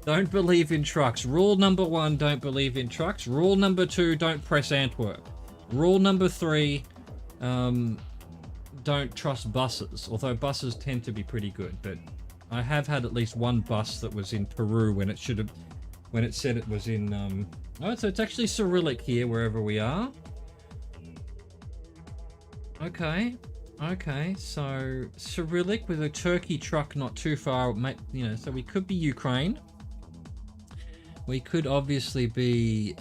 Speaker 1: don't believe in trucks. Rule number 1, don't believe in trucks. Rule number 2, don't press Antwerp. Rule number 3, don't trust buses. Although buses tend to be pretty good, but I have had at least one bus that was in Peru when it should have, when it said it was in, oh, so it's actually Cyrillic here, wherever we are. Okay. Okay, so Cyrillic with a Turkey truck not too far, you know, so we could be Ukraine. We could obviously be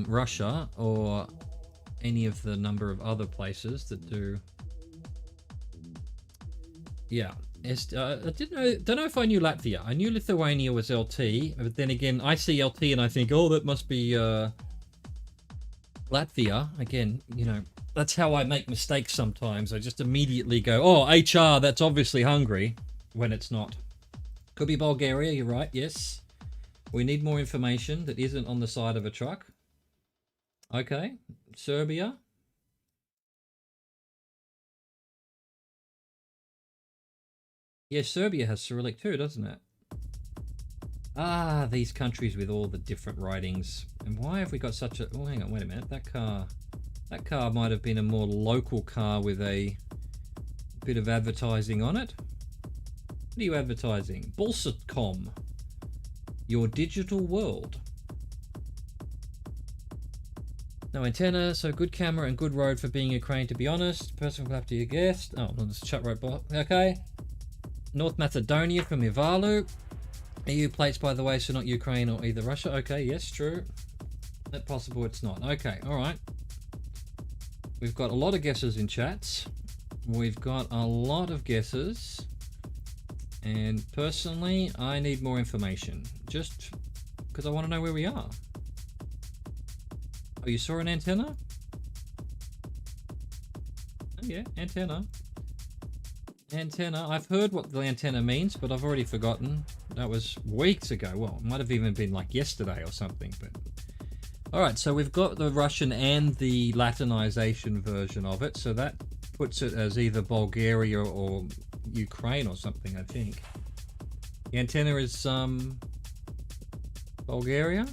Speaker 1: Russia or any of the number of other places that do. Yeah, I don't know if I knew Latvia. I knew Lithuania was LT, but then again, I see LT and I think, oh, that must be Latvia. Again, you know. That's how I make mistakes sometimes. I just immediately go, oh, HR, that's obviously Hungary, when it's not. Could be Bulgaria, you're right, yes. We need more information that isn't on the side of a truck. Okay, Serbia. Yes, Serbia has Cyrillic too, doesn't it? Ah, these countries with all the different writings. And why have we got such a... Oh, hang on, wait a minute. That car might have been a more local car with a bit of advertising on it. What are you advertising? Bullshitcom. Your digital world. No antenna, so good camera and good road for being Ukraine, to be honest. Person will have to your guest. Oh, no, this chat robot. Okay. North Macedonia from Ivalu. EU plates, by the way, so not Ukraine or either Russia. Okay, yes, true. Not possible it's not. Okay, alright. We've got a lot of guesses in chats. We've got a lot of guesses. And personally, I need more information. Just because I want to know where we are. Oh, you saw an antenna? Oh yeah, antenna. Antenna. I've heard what the antenna means, but I've already forgotten. That was weeks ago. Well, it might have even been like yesterday or something, but... Alright, so we've got the Russian and the Latinization version of it, so that puts it as either Bulgaria or Ukraine or something, I think. The antenna is Bulgaria?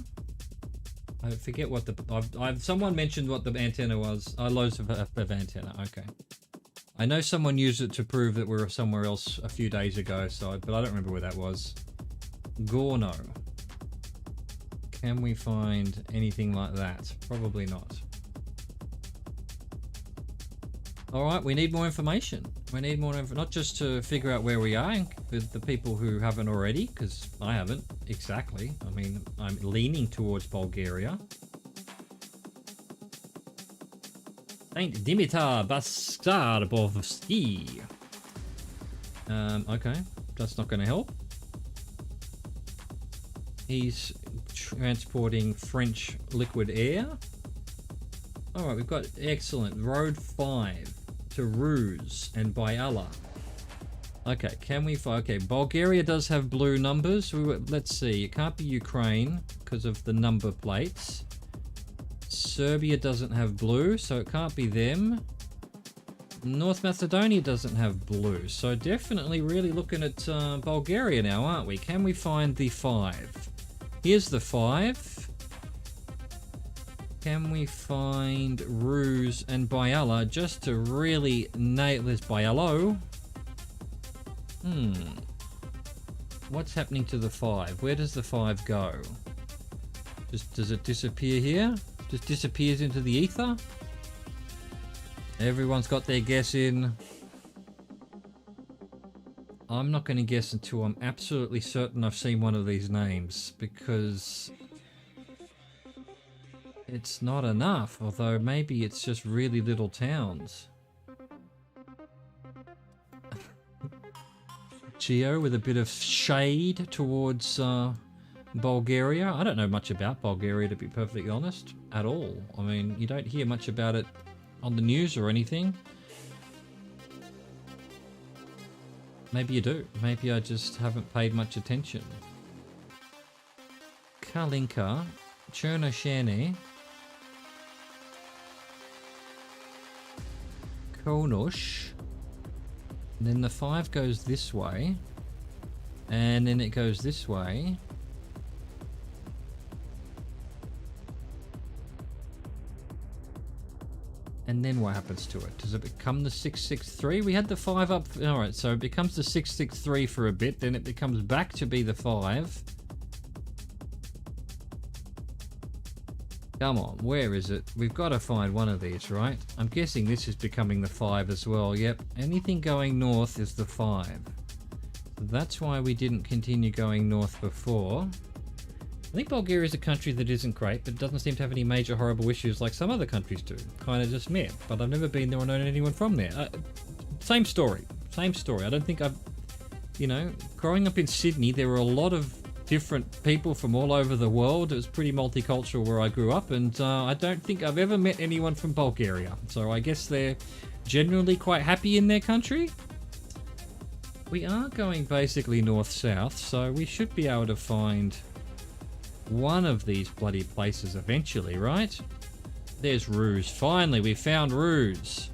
Speaker 1: I forget what the... someone mentioned what the antenna was. Loads of antenna, okay. I know someone used it to prove that we were somewhere else a few days ago, but I don't remember where that was. Gorno. Can we find anything like that? Probably not. Alright, we need more information. We need more info, not just to figure out where we are with the people who haven't already, because I haven't exactly. I mean, I'm leaning towards Bulgaria. Saint Dimitar Baskarbovsky. Okay, that's not going to help. He's transporting French liquid air. Alright, we've got excellent. Road 5 to Ruse and Byala. Okay, can we find... Okay, Bulgaria does have blue numbers. Let's see. It can't be Ukraine because of the number plates. Serbia doesn't have blue, so it can't be them. North Macedonia doesn't have blue, so definitely really looking at Bulgaria now, aren't we? Can we find the 5? Here's the 5. Can we find Ruse and Biala just to really nail this? Bialo? What's happening to the 5? Where does the 5 go? Does it disappear here? Just disappears into the ether? Everyone's got their guess in. I'm not going to guess until I'm absolutely certain I've seen one of these names, because it's not enough, although maybe it's just really little towns. Geo with a bit of shade towards Bulgaria. I don't know much about Bulgaria, to be perfectly honest, at all. I mean, you don't hear much about it on the news or anything. Maybe you do. Maybe I just haven't paid much attention. Kalinka, Chernoshane, Konush. And then the 5 goes this way. And then it goes this way. And then what happens to it? Does it become the 663? We had the 5 up. Alright, so it becomes the 663 for a bit. Then it becomes back to be the 5. Come on, where is it? We've got to find one of these, right? I'm guessing this is becoming the 5 as well. Yep, anything going north is the 5. So that's why we didn't continue going north before. I think Bulgaria is a country that isn't great, but it doesn't seem to have any major horrible issues like some other countries do. Kind of just meh. But I've never been there or known anyone from there. Same story. Same story. I don't think I've... You know, growing up in Sydney, there were a lot of different people from all over the world. It was pretty multicultural where I grew up, and I don't think I've ever met anyone from Bulgaria. So I guess they're generally quite happy in their country. We are going basically north-south, so we should be able to find one of these bloody places eventually, right? There's Ruse. Finally, we found Ruse.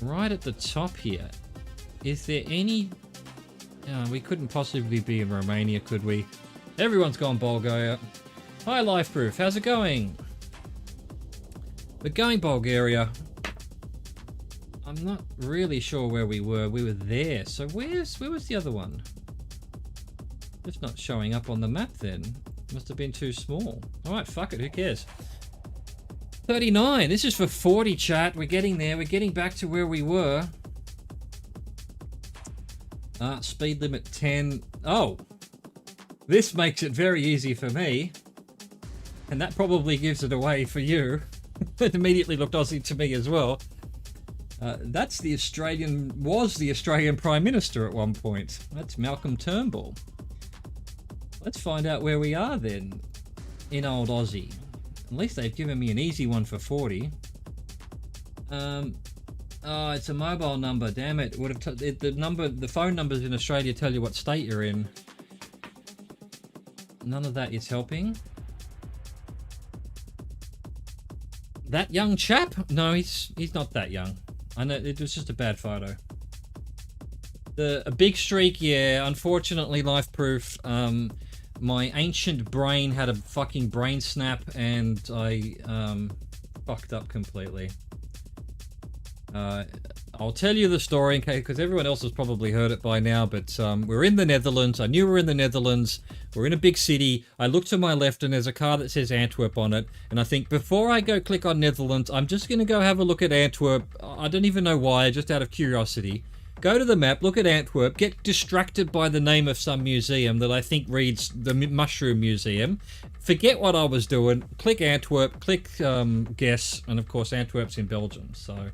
Speaker 1: Right at the top here. Is there any... we couldn't possibly be in Romania, could we? Everyone's gone Bulgaria. Hi, Lifeproof. How's it going? We're going Bulgaria. I'm not really sure where we were. We were there. So where was the other one? Just not showing up on the map then. Must have been too small. Alright, fuck it. Who cares? 39. This is for 40, chat. We're getting there. We're getting back to where we were. Speed limit 10. Oh, this makes it very easy for me, and that probably gives it away for you. It immediately looked Aussie to me as well. Was the Australian Prime Minister at one point. That's Malcolm Turnbull. Let's find out where we are then in old Aussie. At least they've given me an easy one for 40. Oh, it's a mobile number. Damn it! Would have the phone numbers in Australia tell you what state you're in. None of that is helping. That young chap? No, he's not that young. I know it was just a bad photo. A big streak, yeah. Unfortunately, Lifeproof. My ancient brain had a fucking brain snap, and I fucked up completely. I'll tell you the story, okay, because everyone else has probably heard it by now, but we're in the Netherlands. I knew we were in the Netherlands. We're in a big city. I look to my left and there's a car that says Antwerp on it, and I think before I go click on Netherlands, I'm just going to go have a look at Antwerp. I don't even know why, just out of curiosity. Go to the map, look at Antwerp, get distracted by the name of some museum that I think reads the Mushroom Museum. Forget what I was doing, click Antwerp, click guess, and of course Antwerp's in Belgium, so...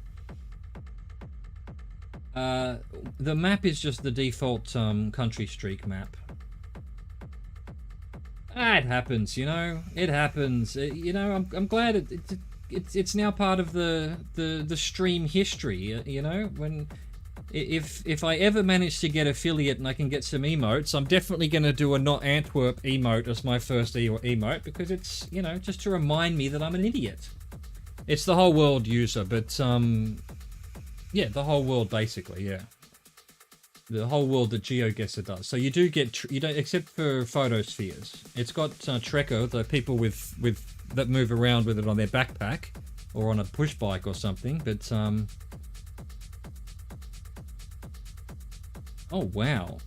Speaker 1: the map is just the default country streak map. It happens, you know. It happens. You know, I'm glad it's now part of the stream history. You know, when If I ever manage to get affiliate and I can get some emotes, I'm definitely going to do a not Antwerp emote as my first emote, because it's, you know, just to remind me that I'm an idiot. It's the whole world user, but yeah, the whole world basically, yeah. The whole world that GeoGuessr does. So you do get, you don't, except for photospheres. It's got Trekker, the people with that move around with it on their backpack or on a push bike or something, but oh wow,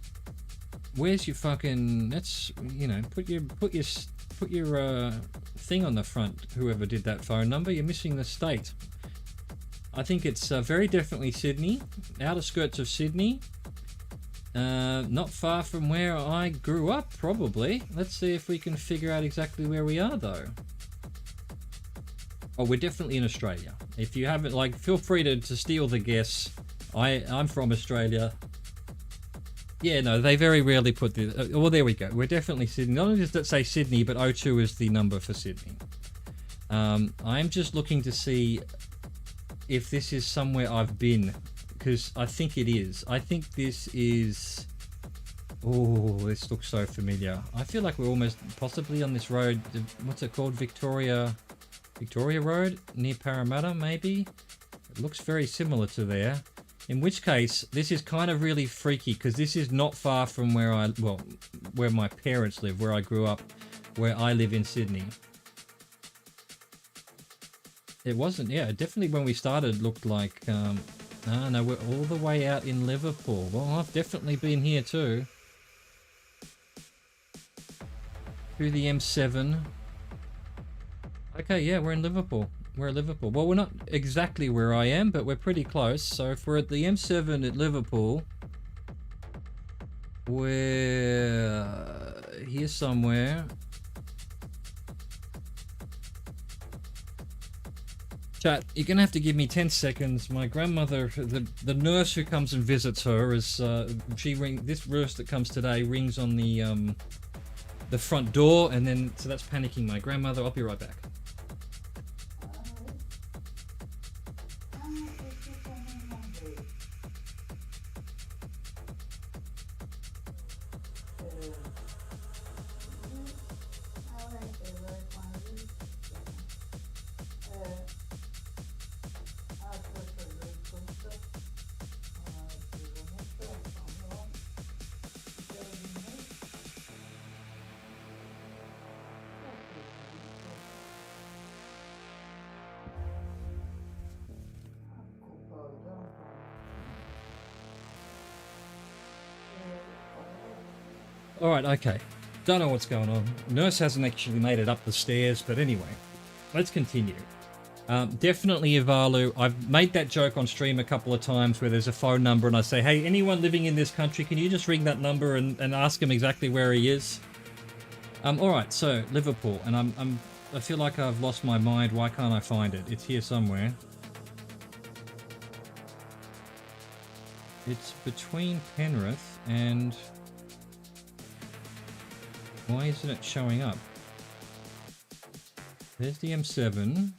Speaker 1: where's your fucking? That's, you know, put your thing on the front. Whoever did that phone number, you're missing the state. I think it's very definitely Sydney, outer skirts of Sydney. Not far from where I grew up, probably. Let's see if we can figure out exactly where we are, though. Oh, we're definitely in Australia. If you haven't, like, feel free to steal the guess. I'm from Australia. Yeah, no, they very rarely put the... well, there we go. We're definitely Sydney. Not only does that say Sydney, but 02 is the number for Sydney. I'm just looking to see if this is somewhere I've been, because I think it is. I think this is... oh, this looks so familiar. I feel like we're almost possibly on this road. What's it called? Victoria Road? Near Parramatta, maybe? It looks very similar to there. In which case, this is kind of really freaky, because this is not far from where where my parents live, where I grew up, where I live in Sydney. It wasn't, yeah, definitely when we started looked like, no, we're all the way out in Liverpool. Well, I've definitely been here too. Through the M7. Okay, yeah, we're in Liverpool. We're at Liverpool. Well, we're not exactly where I am, but we're pretty close. So if we're at the M7 at Liverpool, we're here somewhere. Chat, you're going to have to give me 10 seconds. My grandmother, the nurse who comes and visits her, is this nurse that comes today rings on the front door, and then, so that's panicking my grandmother. I'll be right back. Alright, okay. Don't know what's going on. Nurse hasn't actually made it up the stairs, but anyway. Let's continue. Definitely Ivalu. I've made that joke on stream a couple of times where there's a phone number and I say, hey, anyone living in this country, can you just ring that number and ask him exactly where he is? Alright, so Liverpool, and I feel like I've lost my mind. Why can't I find it? It's here somewhere. It's between Penrith and... why isn't it showing up? There's the M7.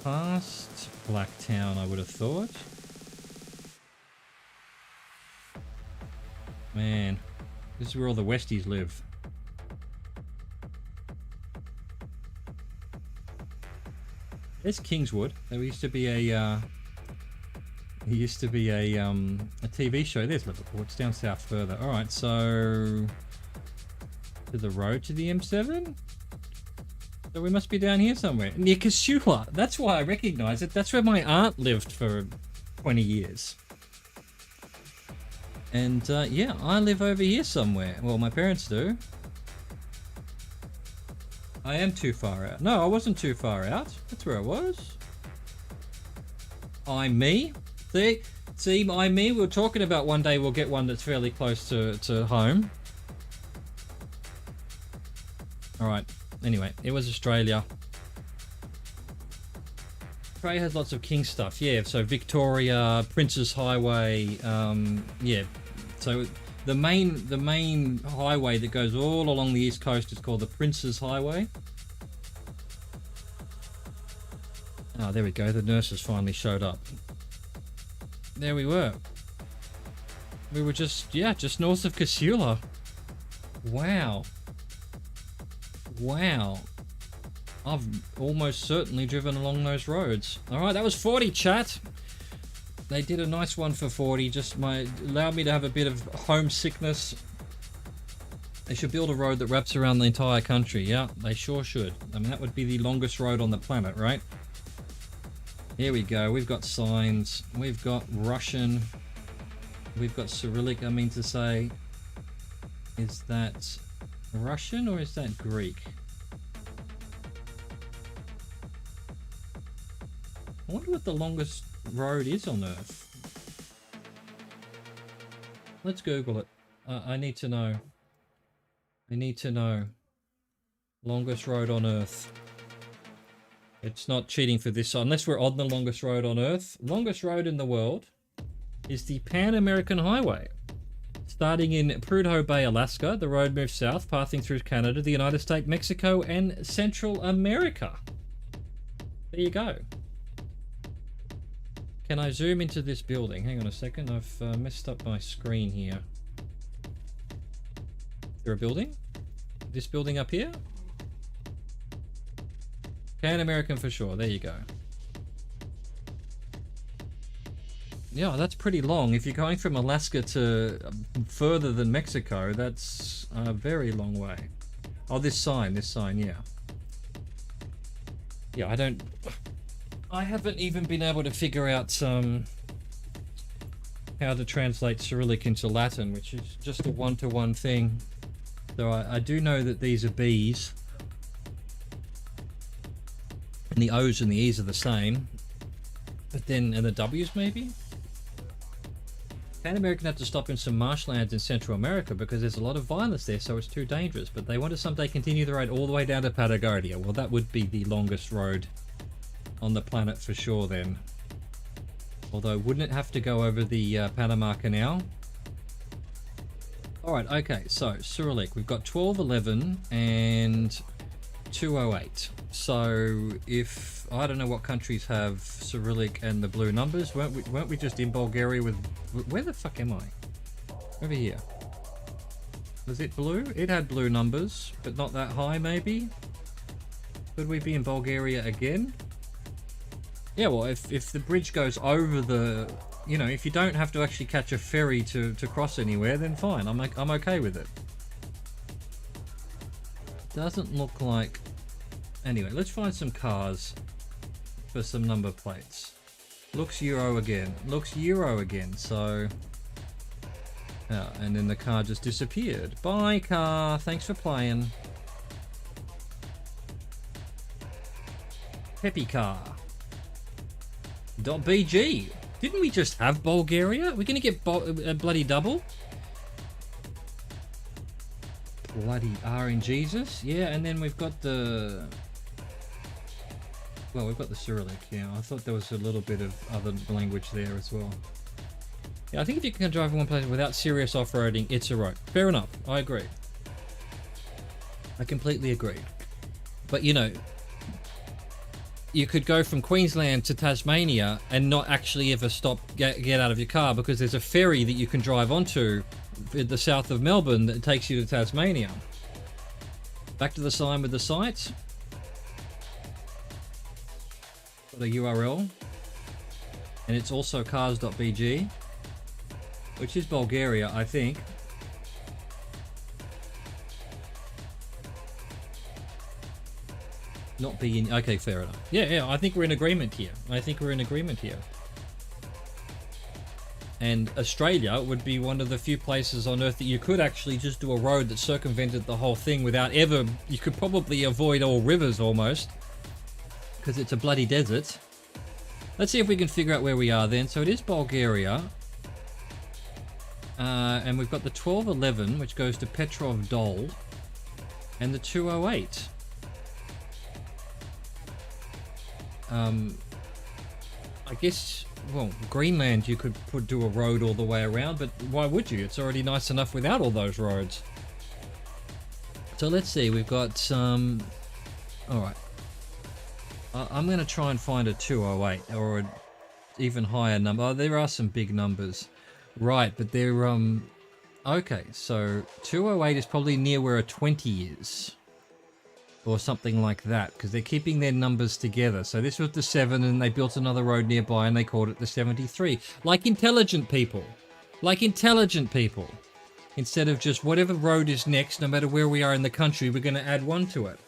Speaker 1: Past Blacktown, I would have thought. Man, this is where all the Westies live. There's Kingswood. There used to be a a TV show. There's Liverpool. It's down south further. All right, so to the road to the M7. So we must be down here somewhere near Casula. That's why I recognise it. That's where my aunt lived for 20 years. And yeah, I live over here somewhere. Well, my parents do. I am too far out. No, I wasn't too far out. That's where I was. I'm me. See, I'm me. We were talking about one day we'll get one that's fairly close to home. Alright, anyway, it was Australia. Australia has lots of king stuff, yeah, so Victoria, Princes Highway, yeah. So the main highway that goes all along the east coast is called the Princes Highway. Oh, there we go, the nurse has finally showed up. there we were. We were just, yeah, just north of Casula. Wow. Wow. I've almost certainly driven along those roads. Alright, that was 40, chat. They did a nice one for 40. Just allowed me to have a bit of homesickness. They should build a road that wraps around the entire country. Yeah, they sure should. I mean, that would be the longest road on the planet, right? Here we go. We've got signs. We've got Russian. We've got Cyrillic, I mean to say. Is that Russian or is that Greek? I wonder what the longest road is on Earth. Let's Google it. I need to know. I need to know. Longest road on Earth. It's not cheating for this, unless we're on the longest road on Earth. Longest road in the world is the Pan American Highway. Starting in Prudhoe Bay, Alaska, the road moves south, passing through Canada, the United States, Mexico, and Central America. There you go. Can I zoom into this building? Hang on a second, I've messed up my screen here. Is there a building? This building up here? Pan American for sure, there you go. Yeah, that's pretty long. If you're going from Alaska to further than Mexico, that's a very long way. Oh, this sign, yeah. Yeah, I haven't even been able to figure out how to translate Cyrillic into Latin, which is just a one-to-one thing. So I do know that these are B's. And the O's and the E's are the same. But then, and the W's maybe? Pan American had to stop in some marshlands in Central America because there's a lot of violence there, so it's too dangerous. But they want to someday continue the road all the way down to Patagonia. Well, that would be the longest road on the planet for sure then. Although, wouldn't it have to go over the Panama Canal? Alright, okay, so Cyrillic. We've got 1211 and 208. So if I don't know what countries have Cyrillic and the blue numbers, weren't we just in Bulgaria with, where the fuck am I? Over here. Was it blue? It had blue numbers, but not that high maybe. Could we be in Bulgaria again? Yeah, well, if the bridge goes over the, you know, if you don't have to actually catch a ferry to cross anywhere, then fine. I'm okay with it. Doesn't look like. Anyway, let's find some cars for some number plates. Looks Euro again. Looks Euro again. So, and then the car just disappeared. Bye, car. Thanks for playing. Peppy car. .bg. Didn't we just have Bulgaria? We're gonna get a bloody double. Bloody RNGesus. Yeah, and then we've got the. Well, we've got the Cyrillic. Yeah, I thought there was a little bit of other language there as well. Yeah, I think if you can drive in one place without serious off-roading, it's a road. Fair enough. I agree. I completely agree. But you know, you could go from Queensland to Tasmania and not actually ever stop, get out of your car, because there's a ferry that you can drive onto in the south of Melbourne that takes you to Tasmania. Back to the sign with the sites. The URL. And it's also cars.bg, which is Bulgaria, I think. Not being okay, fair enough. Yeah, I think we're in agreement here. And Australia would be one of the few places on Earth that you could actually just do a road that circumvented the whole thing without ever. You could probably avoid all rivers almost, because it's a bloody desert. Let's see if we can figure out where we are then. So it is Bulgaria. And we've got the 1211, which goes to Petrov Dol, and the 208. I guess, well, Greenland you could do a road all the way around, but why would you? It's already nice enough without all those roads. So let's see, we've got some. Alright. I'm going to try and find a 208, or even higher number. Oh, there are some big numbers. Right, but they're, okay, so 208 is probably near where a 20 is. Or something like that, because they're keeping their numbers together. So this was the 7, and they built another road nearby, and they called it the 73. Like intelligent people. Like intelligent people. Instead of just whatever road is next, no matter where we are in the country, we're going to add one to it.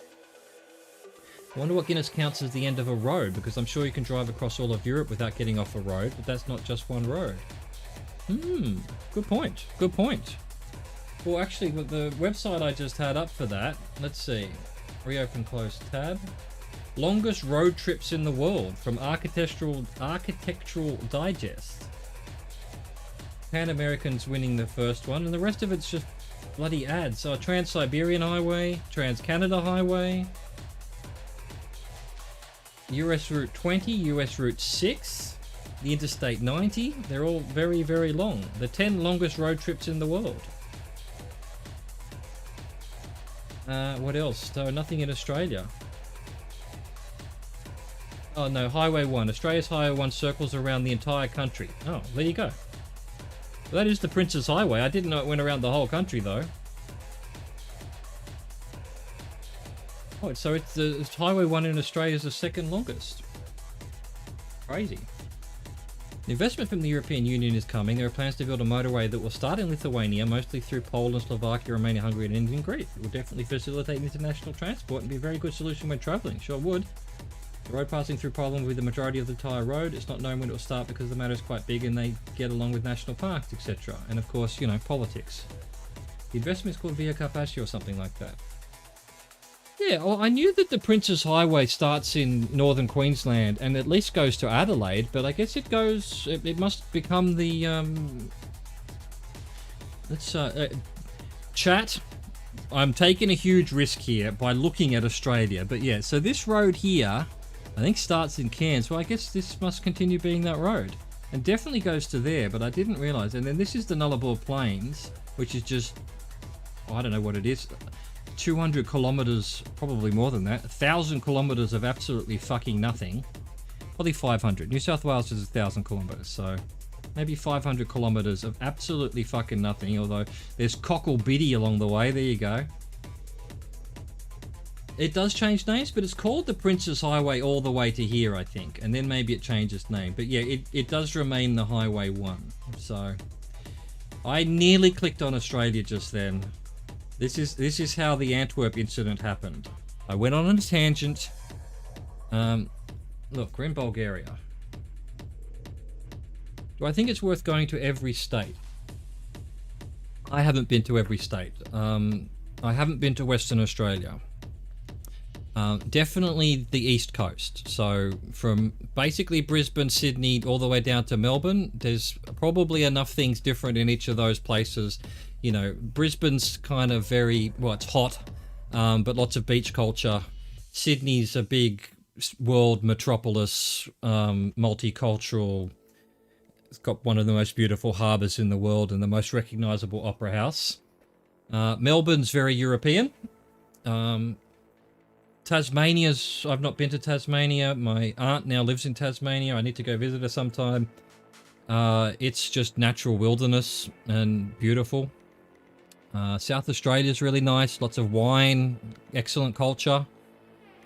Speaker 1: I wonder what Guinness counts as the end of a road, because I'm sure you can drive across all of Europe without getting off a road, but that's not just one road. Good point. Good point. Well, actually, with the website I just had up for that, let's see. Reopen close tab. Longest road trips in the world from Architectural Digest. Pan American's winning the first one, and the rest of it's just bloody ads. So Trans-Siberian Highway, Trans-Canada Highway, US Route 20, US Route 6, the Interstate 90. They're all very, very long. The 10 longest road trips in the world. What else? So nothing in Australia. Oh no, Highway 1. Australia's Highway 1 circles around the entire country. Oh, there you go. Well, that is the Prince's Highway. I didn't know it went around the whole country though. Oh, so it's Highway 1 in Australia is the second longest. Crazy. The investment from the European Union is coming. There are plans to build a motorway that will start in Lithuania, mostly through Poland, Slovakia, Romania, Hungary, and Indian Greece. It will definitely facilitate international transport and be a very good solution when travelling. Sure would. The road passing through Poland will be the majority of the entire road. It's not known when it will start because the matter is quite big and they get along with national parks, etc. And of course, you know, politics. The investment is called Via Carpathia or something like that. Yeah, well, I knew that the Prince's Highway starts in northern Queensland and at least goes to Adelaide, but I guess it goes, it must become the, chat, I'm taking a huge risk here by looking at Australia, but yeah, so this road here, I think starts in Cairns, well I guess this must continue being that road, and definitely goes to there, but I didn't realise, and then this is the Nullarbor Plains, which is just, I don't know what it is, 200 kilometers, probably more than that, 1,000 kilometers of absolutely fucking nothing, probably 500. New South Wales is 1,000 kilometers, so maybe 500 kilometers of absolutely fucking nothing, although there's Cockle Biddy along the way. There you go. It does change names, but it's called the Prince's Highway all the way to here, I think, and then maybe it changes name, but yeah, it does remain the Highway 1. So I nearly clicked on Australia just then. This is how the Antwerp incident happened. I went on a tangent. Look, we're in Bulgaria. Do I think it's worth going to every state? I haven't been to every state. I haven't been to Western Australia. Definitely the East Coast. So from basically Brisbane, Sydney, all the way down to Melbourne, there's probably enough things different in each of those places. You know, Brisbane's kind of very, well, it's hot, but lots of beach culture. Sydney's a big world metropolis, multicultural. It's got one of the most beautiful harbours in the world and the most recognisable opera house. Melbourne's very European. Tasmania's, I've not been to Tasmania. My aunt now lives in Tasmania. I need to go visit her sometime. It's just natural wilderness and beautiful. South Australia's really nice, lots of wine, excellent culture.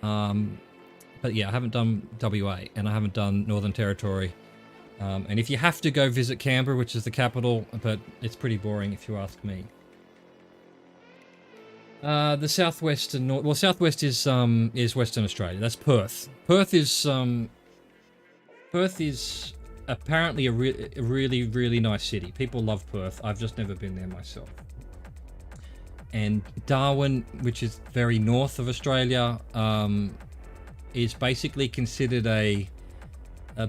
Speaker 1: But yeah, I haven't done WA and I haven't done Northern Territory. And if you have to go visit Canberra, which is the capital, but it's pretty boring if you ask me. The southwest and north, well, southwest is Western Australia. That's Perth. Perth is apparently a really, really nice city. People love Perth. I've just never been there myself. And Darwin, which is very north of Australia, is basically considered a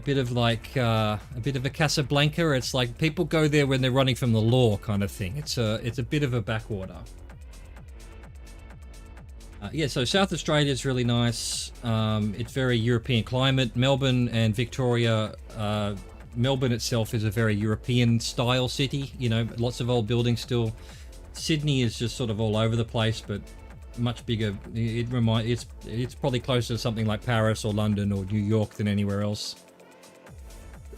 Speaker 1: bit of like a bit of a Casablanca. It's like people go there when they're running from the law, kind of thing. It's a bit of a backwater. Yeah, so South Australia is really nice. It's very European climate. Melbourne and Victoria. Melbourne itself is a very European style city. You know, lots of old buildings still. Sydney is just sort of all over the place, but much bigger. It's probably closer to something like Paris or London or New York than anywhere else.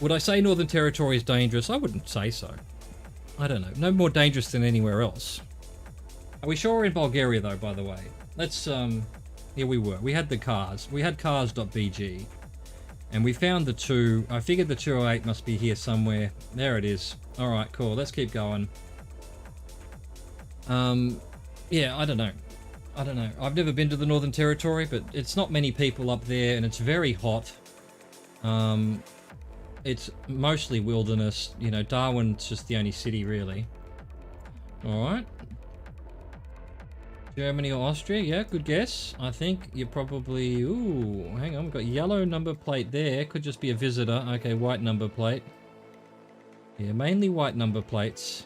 Speaker 1: Would I say Northern Territory is dangerous? I wouldn't say so. I don't know. No more dangerous than anywhere else. Are we sure we're in Bulgaria though, by the way? Let's, here we were. We had the cars. We had cars.bg. And we found the two. I figured the 208 must be here somewhere. There it is. Alright, cool. Let's keep going. Yeah, I don't know. I don't know. I've never been to the Northern Territory, but it's not many people up there and it's very hot. It's mostly wilderness. You know, Darwin's just the only city, really. Alright. Germany or Austria? Yeah, good guess. I think you're probably... Ooh, hang on. We've got yellow number plate there. Could just be a visitor. Okay, white number plate. Yeah, mainly white number plates.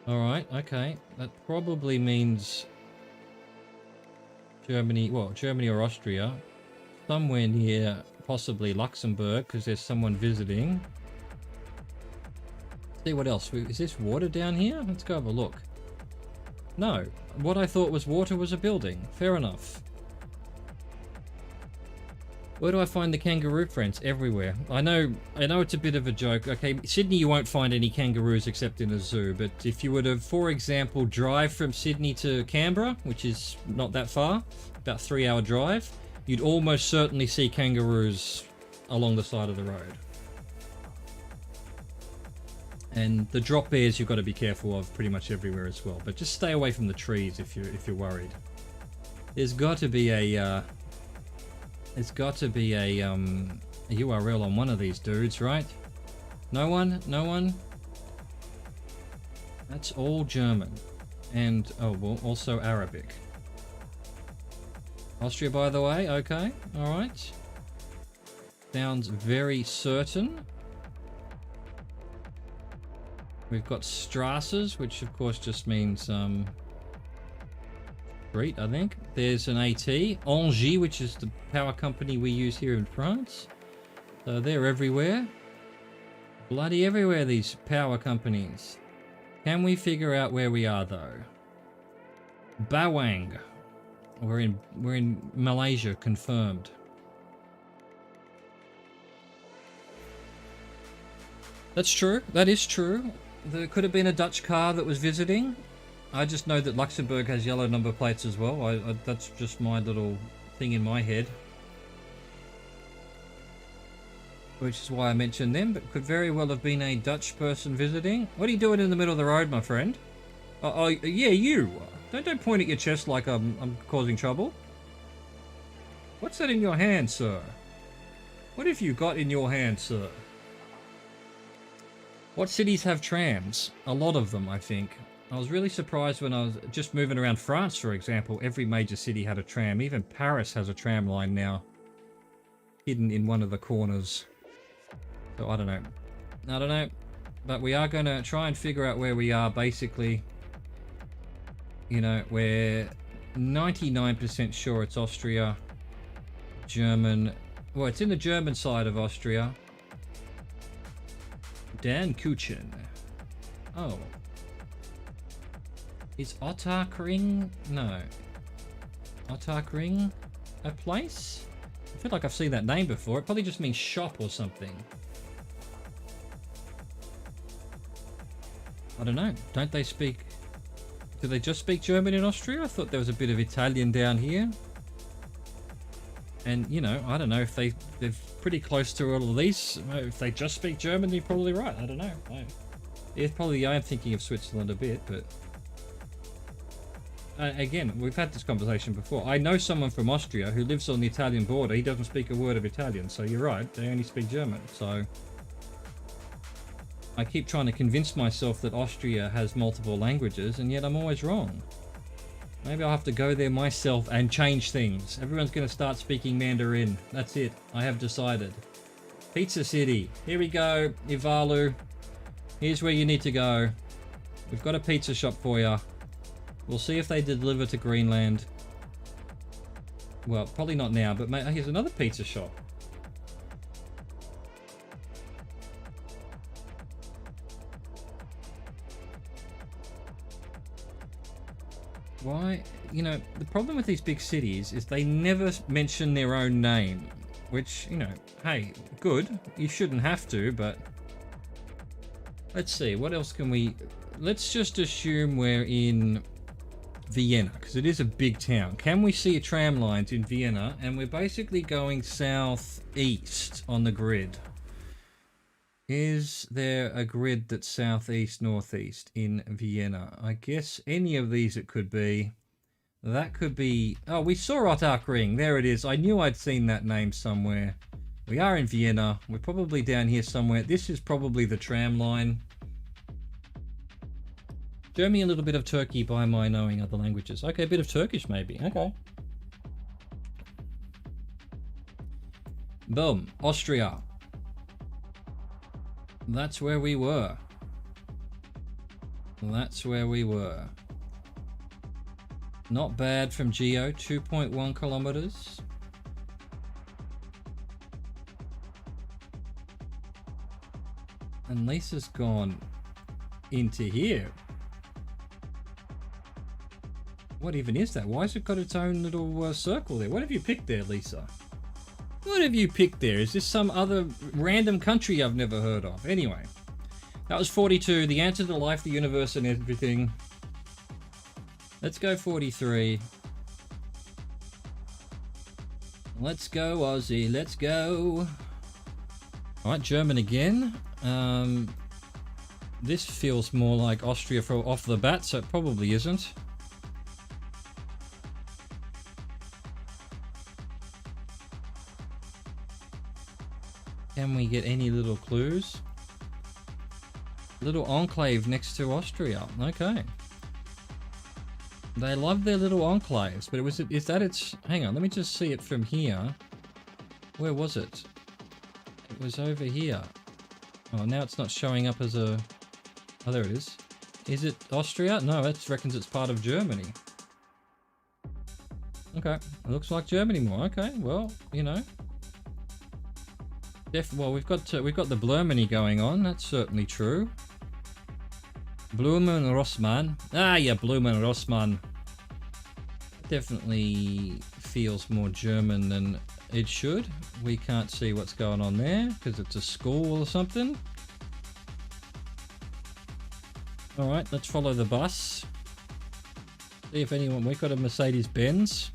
Speaker 1: Alright, okay. That probably means... Germany, well, Germany or Austria. Somewhere near... possibly Luxembourg, because there's someone visiting. Let's see what else. Is this water down here? Let's go have a look. No. What I thought was water was a building. Fair enough. Where do I find the kangaroo friends? Everywhere. I know it's a bit of a joke. Okay, Sydney you won't find any kangaroos except in a zoo, but if you were to, for example, drive from Sydney to Canberra, which is not that far, about 3-hour drive, you'd almost certainly see kangaroos along the side of the road. And the drop bears you've got to be careful of pretty much everywhere as well. But just stay away from the trees if you're worried. There's got to be a URL on one of these dudes, right? No one? No one? That's all German. And, oh, well, also Arabic. Austria, by the way. Okay. Alright. Sounds very certain. We've got Strasses, which of course just means street, I think. There's an AT. Engie, which is the power company we use here in France. So they're everywhere. Bloody everywhere, these power companies. Can we figure out where we are though? Bawang. We're in Malaysia, confirmed. That's true. That is true. There could have been a Dutch car that was visiting. I just know that Luxembourg has yellow number plates as well. That's just my little thing in my head. Which is why I mentioned them, but could very well have been a Dutch person visiting. What are you doing in the middle of the road, my friend? Oh, yeah, you. Don't point at your chest like I'm causing trouble. What's that in your hand, sir? What have you got in your hand, sir? What cities have trams? A lot of them, I think. I was really surprised when I was just moving around France, for example. Every major city had a tram. Even Paris has a tram line now. Hidden in one of the corners. So I don't know. I don't know. But we are going to try and figure out where we are, basically. You know, we're 99% sure it's Austria. German. Well, it's in the German side of Austria. Dan Kuchen. Oh. Is Ottakring? No. Ottakring a place? I feel like I've seen that name before. It probably just means shop or something. I don't know. Don't they speak... Do they just speak German in Austria? I thought there was a bit of Italian down here. And, you know, I don't know if they're pretty close to all of these. If they just speak German, you're probably right. I don't know. It's probably, I am thinking of Switzerland a bit, but... again, we've had this conversation before. I know someone from Austria who lives on the Italian border. He doesn't speak a word of Italian, so you're right. They only speak German, so... I keep trying to convince myself that Austria has multiple languages, and yet I'm always wrong. Maybe I'll have to go there myself and change things. Everyone's going to start speaking Mandarin. That's it. I have decided. Pizza City. Here we go. Ivalu. Here's where you need to go. We've got a pizza shop for you. We'll see if they deliver to Greenland. Well, probably not now, but here's another pizza shop. Why? You know, the problem with these big cities is they never mention their own name. which, you know, hey, good. You shouldn't have to, but let's see, what else can we... Let's just assume we're in Vienna, because it is a big town. Can we see a tram lines in Vienna? And we're basically going southeast on the grid. Is there a grid that's southeast, northeast in Vienna? I guess any of these it could be. That could be... Oh, we saw Ottakring. There it is. I knew I'd seen that name somewhere. We are in Vienna. We're probably down here somewhere. This is probably the tram line. Show me a little bit of Turkey by my knowing other languages. Okay, a bit of Turkish maybe. Okay. Boom. Austria. That's where we were. That's where we were. Not bad from Geo. 2.1 kilometers. And Lisa's gone into here. What even is that? Why has it got its own little circle there? What have you picked there, Lisa? What have you picked there? Is this some other random country I've never heard of? Anyway, that was 42. The answer to life, the universe, and everything. Let's go 43. Let's go, Aussie. Let's go. All right, German again. This feels more like Austria off the bat, so it probably isn't. Can we get any little clues? Little enclave next to Austria. Okay. They love their little enclaves, but is that its... Hang on, let me just see it from here. Where was it? It was over here. Oh, now it's not showing up as a... Oh, there it is. Is it Austria? No, it reckons it's part of Germany. Okay, it looks like Germany more. Okay, well, you know. Well, we've got the Blumenau going on. That's certainly true. Blumenrossmann. Ah, yeah, Blumenrossmann. Definitely feels more German than it should. We can't see what's going on there because it's a school or something. All right, let's follow the bus. See if anyone... We've got a Mercedes-Benz.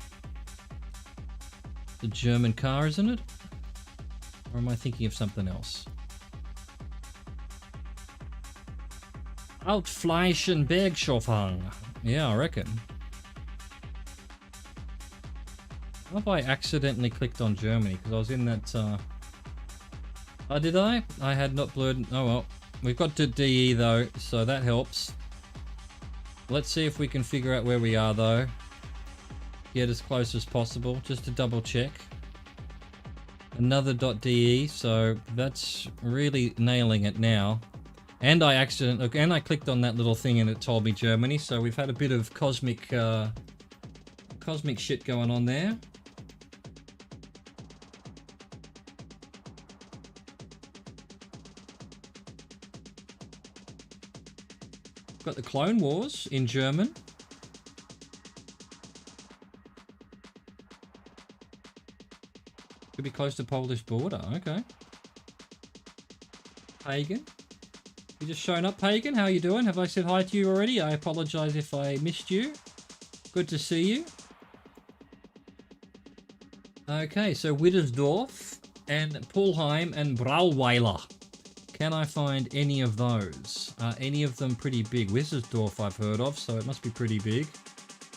Speaker 1: The German car, isn't it? Or am I thinking of something else? Altfleisch Bergschofhang. Yeah, I reckon. Have I accidentally clicked on Germany? Because I was in that... Oh, did I? I had not blurred... Oh, well. We've got to DE, though, so that helps. Let's see if we can figure out where we are, though. Get as close as possible, just to double check. Another .de, so that's really nailing it now. And I clicked on that little thing and it told me Germany, so we've had a bit of cosmic shit going on there. Got the Clone Wars in German. Could be close to Polish border. Okay. Pagan. You just shown up, Pagan. How you doing? Have I said hi to you already? I apologize if I missed you. Good to see you. Okay, so Widdersdorf and Pulheim and Brauweiler. Can I find any of those? Are any of them pretty big? Widdersdorf I've heard of, so it must be pretty big.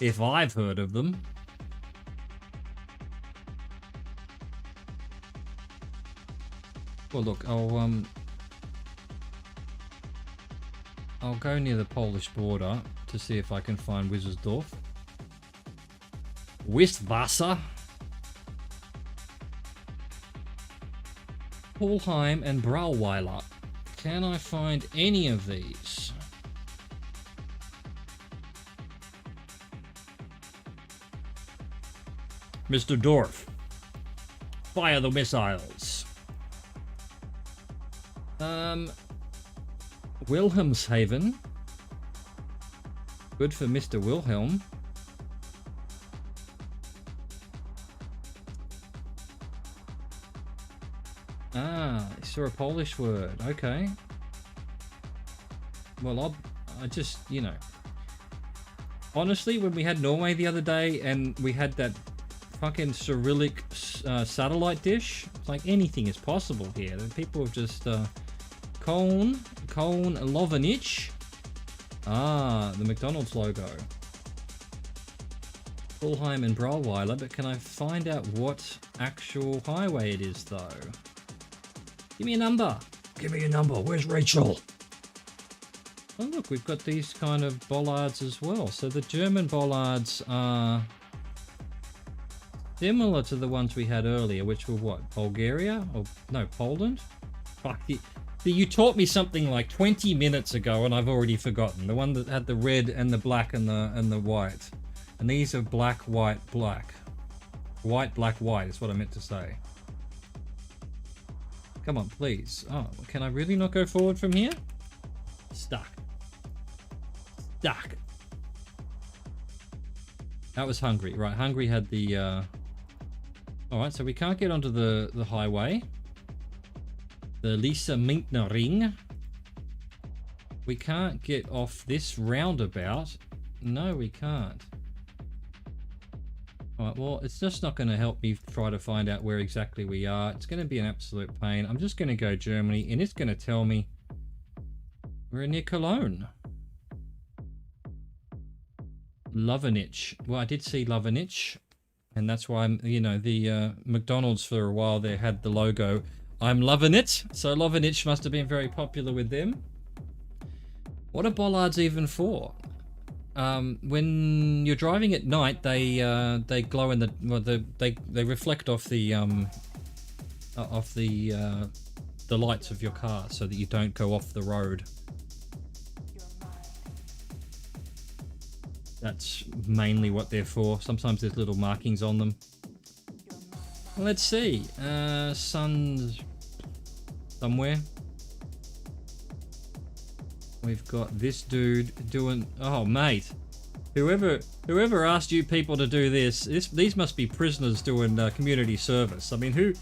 Speaker 1: If I've heard of them. Well, look, I'll go near the Polish border to see if I can find Widdersdorf. Wistwasser. Pulheim and Brauweiler. Can I find any of these? Mr. Dorf, fire the missiles. Wilhelmshaven. Good for Mr. Wilhelm. saw a Polish word. Okay. Well, I just, you know. Honestly, when we had Norway the other day and we had that fucking Cyrillic satellite dish, it's like anything is possible here. People have just Cone Lovenich. Ah, the McDonald's logo. Fulheim and Brauweiler, but can I find out what actual highway it is though? Give me a number. Give me a number. Where's Rachel? Oh look, we've got these kind of bollards as well. So the German bollards are similar to the ones we had earlier, which were what? Bulgaria? Or no, Poland? Fuck, you taught me something like 20 minutes ago and I've already forgotten. The one that had the red and the black and the white. And these are black, white, black. White, black, white is what I meant to say. Come on, please. Oh, can I really not go forward from here? Stuck. Stuck. That was Hungary. Right, Hungary had the... Alright, so we can't get onto the highway. The Lisa Minkner Ring. We can't get off this roundabout. No, we can't. Alright, well, it's just not going to help me try to find out where exactly we are. It's going to be an absolute pain. I'm just going to go Germany, and it's going to tell me we're near Cologne. Lovenich. Well, I did see Lovenich, and that's why I'm, you know, the McDonald's for a while there had the logo, I'm loving it. So Lovenich must have been very popular with them. What are bollards even for? When you're driving at night, they glow in the, well, they reflect off the lights of your car so that you don't go off the road. That's mainly what they're for. Sometimes there's little markings on them. Let's see. Sun's somewhere. We've got this dude doing... Oh, mate. Whoever asked you people to do these must be prisoners doing community service. I mean, who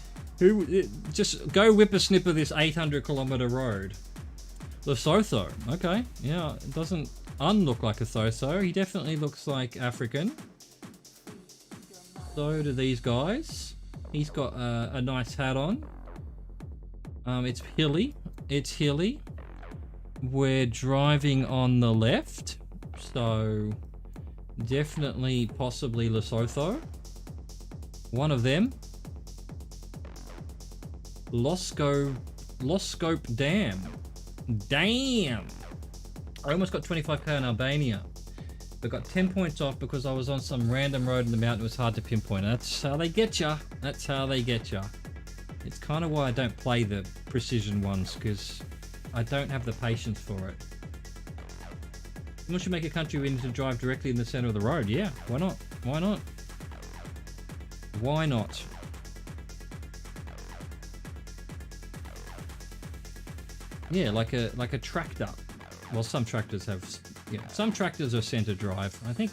Speaker 1: just go whippersnipper this 800-kilometer road. Lesotho. Okay. Yeah, it doesn't unlook like a Thotho. He definitely looks like African. So do these guys. He's got a nice hat on. It's hilly. It's hilly. We're driving on the left, so definitely possibly Lesotho. One of them. Loskope Dam. Damn! I almost got 25k in Albania, but got 10 points off because I was on some random road in the mountain. It was hard to pinpoint. That's how they get ya. That's how they get ya. It's kind of why I don't play the precision ones, because I don't have the patience for it. Someone should make a country we need to drive directly in the center of the road. Yeah, why not? Why not? Why not? Yeah, like a tractor. Well, some tractors have, yeah, some tractors are center drive. I think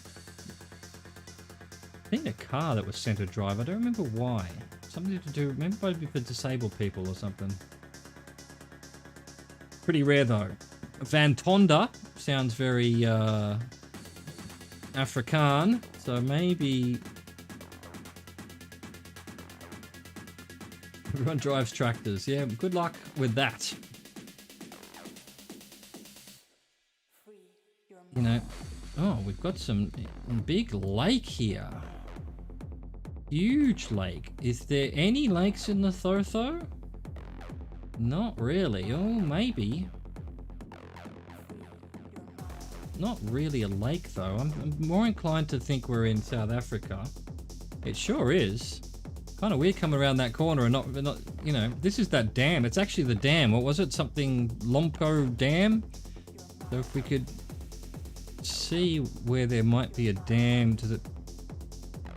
Speaker 1: a car that was center drive. I don't remember why. Something to do, maybe probably for disabled people or something. Pretty rare though. Van Tonda sounds very Afrikaan, so maybe everyone drives tractors. Yeah, good luck with that. You know, oh, we've got some big lake here. Huge lake. Is there any lakes in the Thotho? Not really. Oh, maybe. Not really a lake, though. I'm more inclined to think we're in South Africa. It sure is. Kind of weird coming around that corner and not, you know, this is that dam. It's actually the dam. What was it? Something Lomco Dam? So if we could see where there might be a dam, does it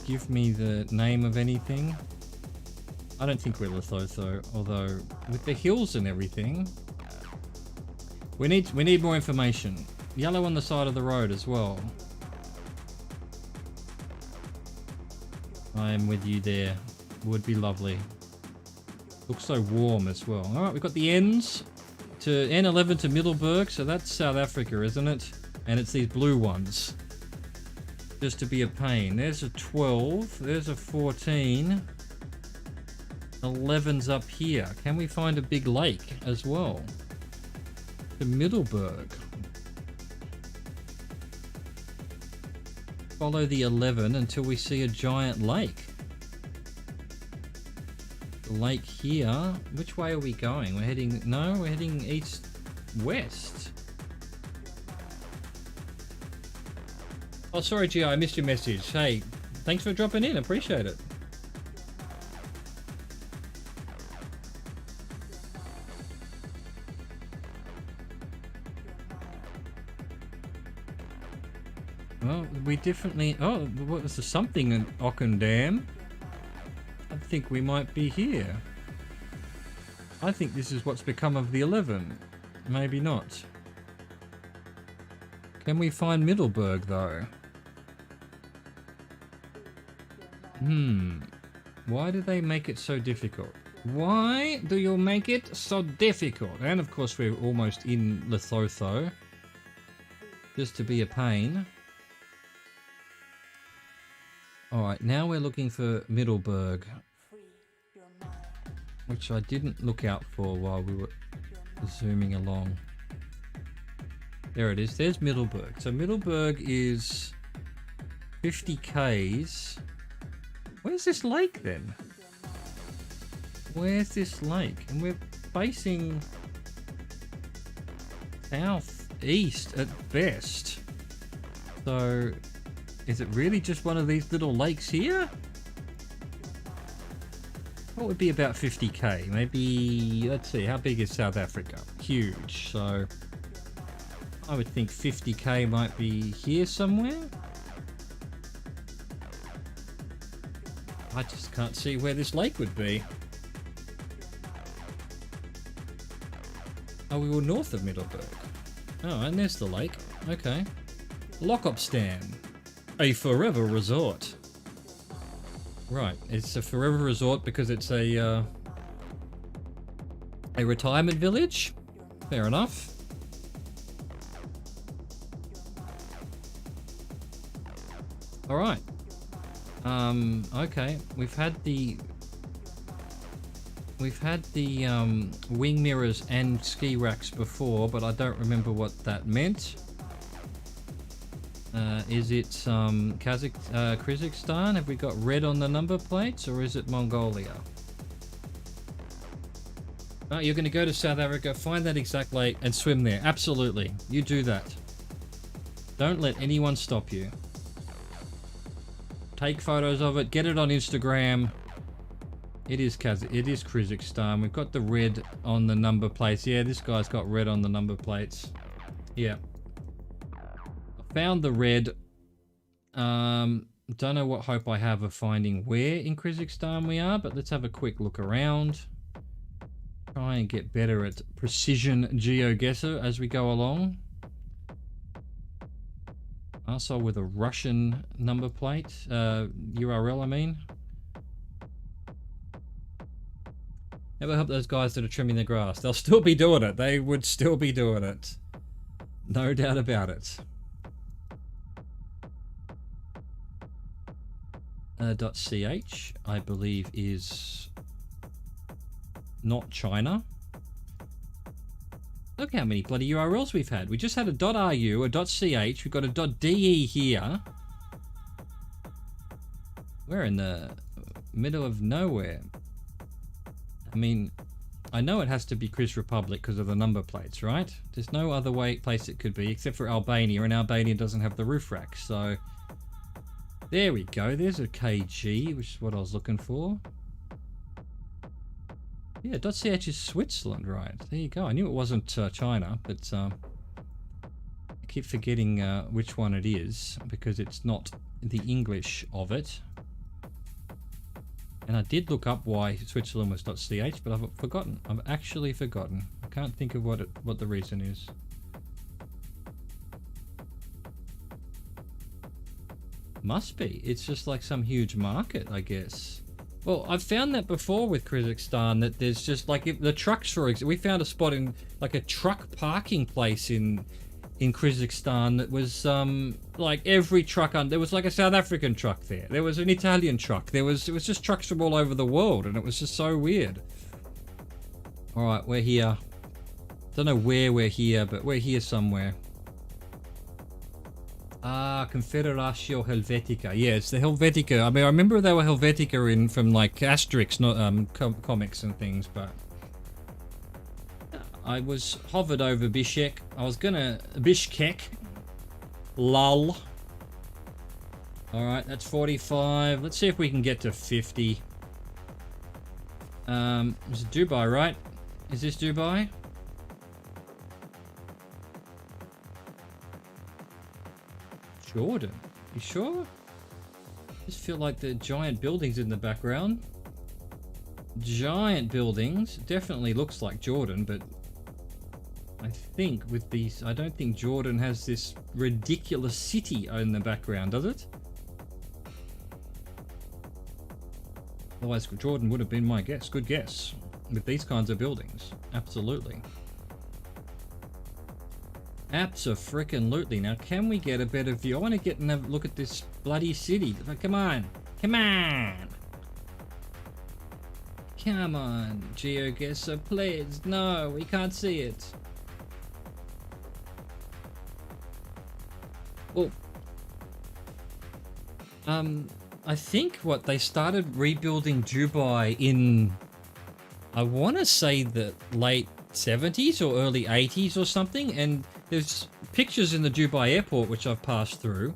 Speaker 1: give me the name of anything? I don't think we're Lesotho, although with the hills and everything, we need more information. Yellow on the side of the road as well. I am with you there. Would be lovely. Looks so warm as well. All right, we've got the ends to N11 to Middelburg, so that's South Africa, isn't it? And it's these blue ones. Just to be a pain. There's a 12. There's a 14. 11's up here. Can we find a big lake as well? To Middelburg. Follow the 11 until we see a giant lake. The lake here. Which way are we going? We're heading... No, we're heading east-west. Oh, sorry, Gio, I missed your message. Hey, thanks for dropping in. Appreciate it. Well, we definitely... Oh, what was the something in Ockendam? I think we might be here. I think this is what's become of the 11. Maybe not. Can we find Middelburg, though? Why do they make it so difficult? Why do you make it so difficult? And of course we're almost in Lesotho. Just to be a pain. Alright, now we're looking for Middelburg. Which I didn't look out for while we were zooming along. There it is, there's Middelburg. So Middelburg is 50 Ks. Where's this lake then? Where's this lake? And we're facing southeast at best. So, is it really just one of these little lakes here? What would be about 50k? Maybe, let's see, how big is South Africa? Huge, so I would think 50k might be here somewhere. I just can't see where this lake would be. Oh, we were north of Middelburg. Oh, and there's the lake. Okay. Lockopstan. A forever resort. Right, it's a forever resort because it's a retirement village. Fair enough. All right. Okay, we've had the wing mirrors and ski racks before, but I don't remember what that meant. Is it Kazakhstan? Have we got red on the number plates, or is it Mongolia? Oh, you're going to go to South Africa, find that exact lake, and swim there. Absolutely, you do that. Don't let anyone stop you. Take photos of it, get it on Instagram. It is Kazakhstan. We've got the red on the number plates. Yeah, this guy's got red on the number plates. Yeah. Found the red. Don't know what hope I have of finding where in Kazakhstan we are, but let's have a quick look around. Try and get better at precision GeoGuessr as we go along. Also with a Russian number plate, URL I mean. Never help those guys that are trimming the grass. They'll still be doing it. They would still be doing it. No doubt about it. .ch, I believe, is not China. Look how many bloody URLs we've had. We just had a .ru, a .ch, we've got a .de here. We're in the middle of nowhere. I mean, I know it has to be Chris Republic because of the number plates, right? There's no other place it could be except for Albania, and Albania doesn't have the roof rack, so... There we go, there's a KG, which is what I was looking for. Yeah, .ch is Switzerland, right? There you go. I knew it wasn't China, but I keep forgetting which one it is because it's not the English of it. And I did look up why Switzerland was .ch, but I've forgotten. I've actually forgotten. I can't think of what the reason is. Must be. It's just like some huge market, I guess. Well, I've found that before with Kazakhstan, that there's just like if the trucks, for example, we found a spot in like a truck parking place in Kazakhstan that was like every truck on. There was like a South African truck there. There was an Italian truck. It was just trucks from all over the world, and it was just so weird. All right, we're here. Don't know where we're here, but we're here somewhere. Ah, Confederatio Helvetica. Yeah, it's the Helvetica. I mean, I remember they were Helvetica from like Asterix, not comics and things, but I was hovered over Bishkek. I was gonna Bishkek. Lol. All right, that's 45. Let's see if we can get to 50. Is it Dubai, right? Is this Dubai? Jordan. You sure? I just feel like the giant buildings in the background. Giant buildings. Definitely looks like Jordan, but I think with these, I don't think Jordan has this ridiculous city in the background, does it? Otherwise, Jordan would have been my guess. Good guess. With these kinds of buildings. Absolutely. Abso-frickin-lutely. Now, can we get a better view? I want to get and have a look at this bloody city. Come on. Come on. Come on, GeoGuessr, please. No, we can't see it. Well, I think what they started rebuilding Dubai in, I want to say the late 70s or early 80s or something, and there's pictures in the Dubai airport which I've passed through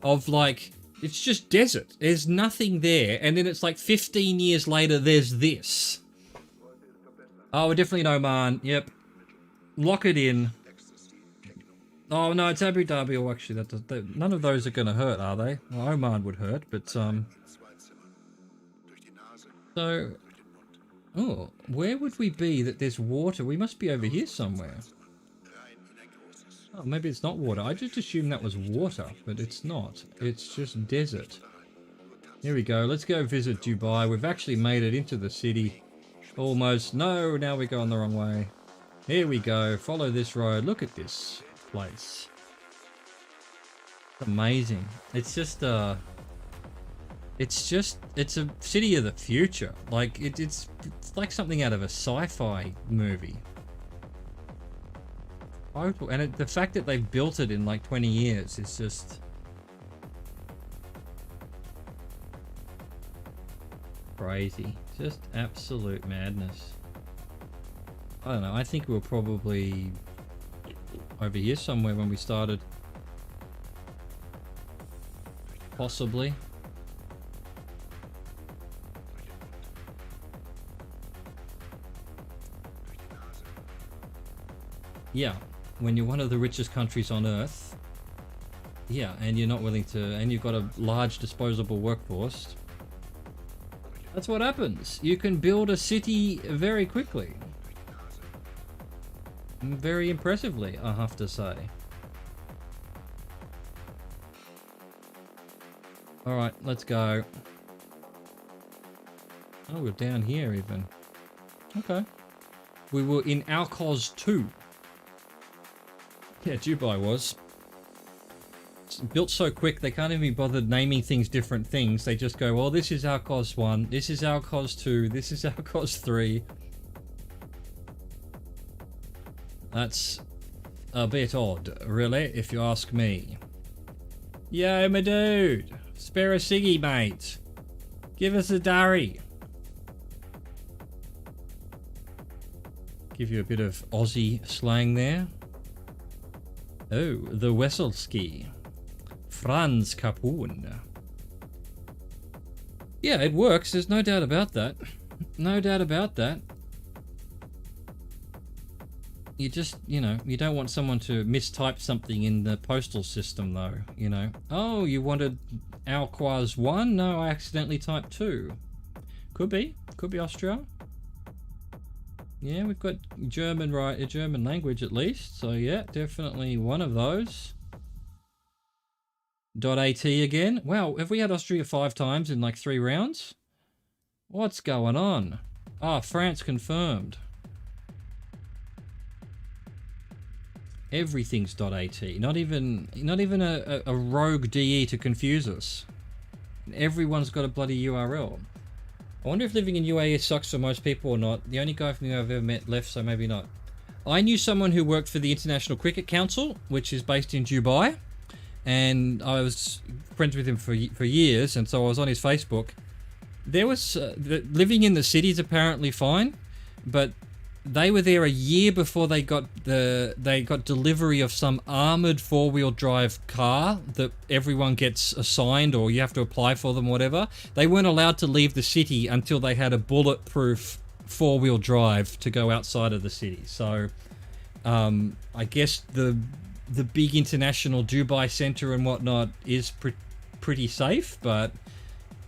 Speaker 1: of like, it's just desert. There's nothing there, and then it's like 15 years later there's this. Oh, we're definitely in Oman. Yep. Lock it in. Oh no, it's Abu Dhabi. Oh, actually, none of those are going to hurt, are they? Well, Oman would hurt, but so, oh, where would we be that there's water? We must be over here somewhere. Oh, maybe it's not water. I just assumed that was water, but it's not. It's just desert. Here we go. Let's go visit Dubai. We've actually made it into the city. Almost. No, now we're going the wrong way. Here we go. Follow this road. Look at this place. It's amazing. It's a city of the future. Like it's like something out of a sci-fi movie. And the fact that they've built it in like 20 years is just crazy. Just absolute madness. I don't know. I think we were probably over here somewhere when we started. Possibly. Yeah. When you're one of the richest countries on earth, yeah, and you're not willing to, and you've got a large disposable workforce, that's what happens. You can build a city very quickly. Very impressively, I have to say. Alright, let's go. Oh, we're down here even. Okay. We were in Alcos 2. Yeah, Dubai was. It's built so quick they can't even be bothered naming things different things. They just go, well, this is Alcos 1, this is Alcos 2, this is Alcos 3. That's a bit odd, really, if you ask me. Yo, my dude. Spare a ciggy, mate. Give us a durry. Give you a bit of Aussie slang there. Oh, the Wesselski. Franz Kapoon. Yeah, it works. There's no doubt about that. No doubt about that. You just, you know, you don't want someone to mistype something in the postal system, though, you know. Oh, you wanted Alquaz 1? No, I accidentally typed 2. Could be. Could be Austria. Yeah, we've got German, right? A German language at least. So yeah, definitely one of those. .at again. Wow, have we had Austria 5 times in like 3 rounds? What's going on? Ah, France confirmed. Everything's .at. Not even a rogue DE to confuse us. Everyone's got a bloody URL. I wonder if living in UAE sucks for most people or not. The only guy from who I've ever met left, so maybe not. I knew someone who worked for the International Cricket Council, which is based in Dubai, and I was friends with him for years, and so I was on his Facebook. There was living in the city's apparently fine, but they were there a year before they got delivery of some armored four-wheel drive car that everyone gets assigned, or you have to apply for them, whatever. They weren't allowed to leave the city until they had a bulletproof four-wheel drive to go outside of the city. So I guess the big international Dubai center and whatnot is pretty safe, but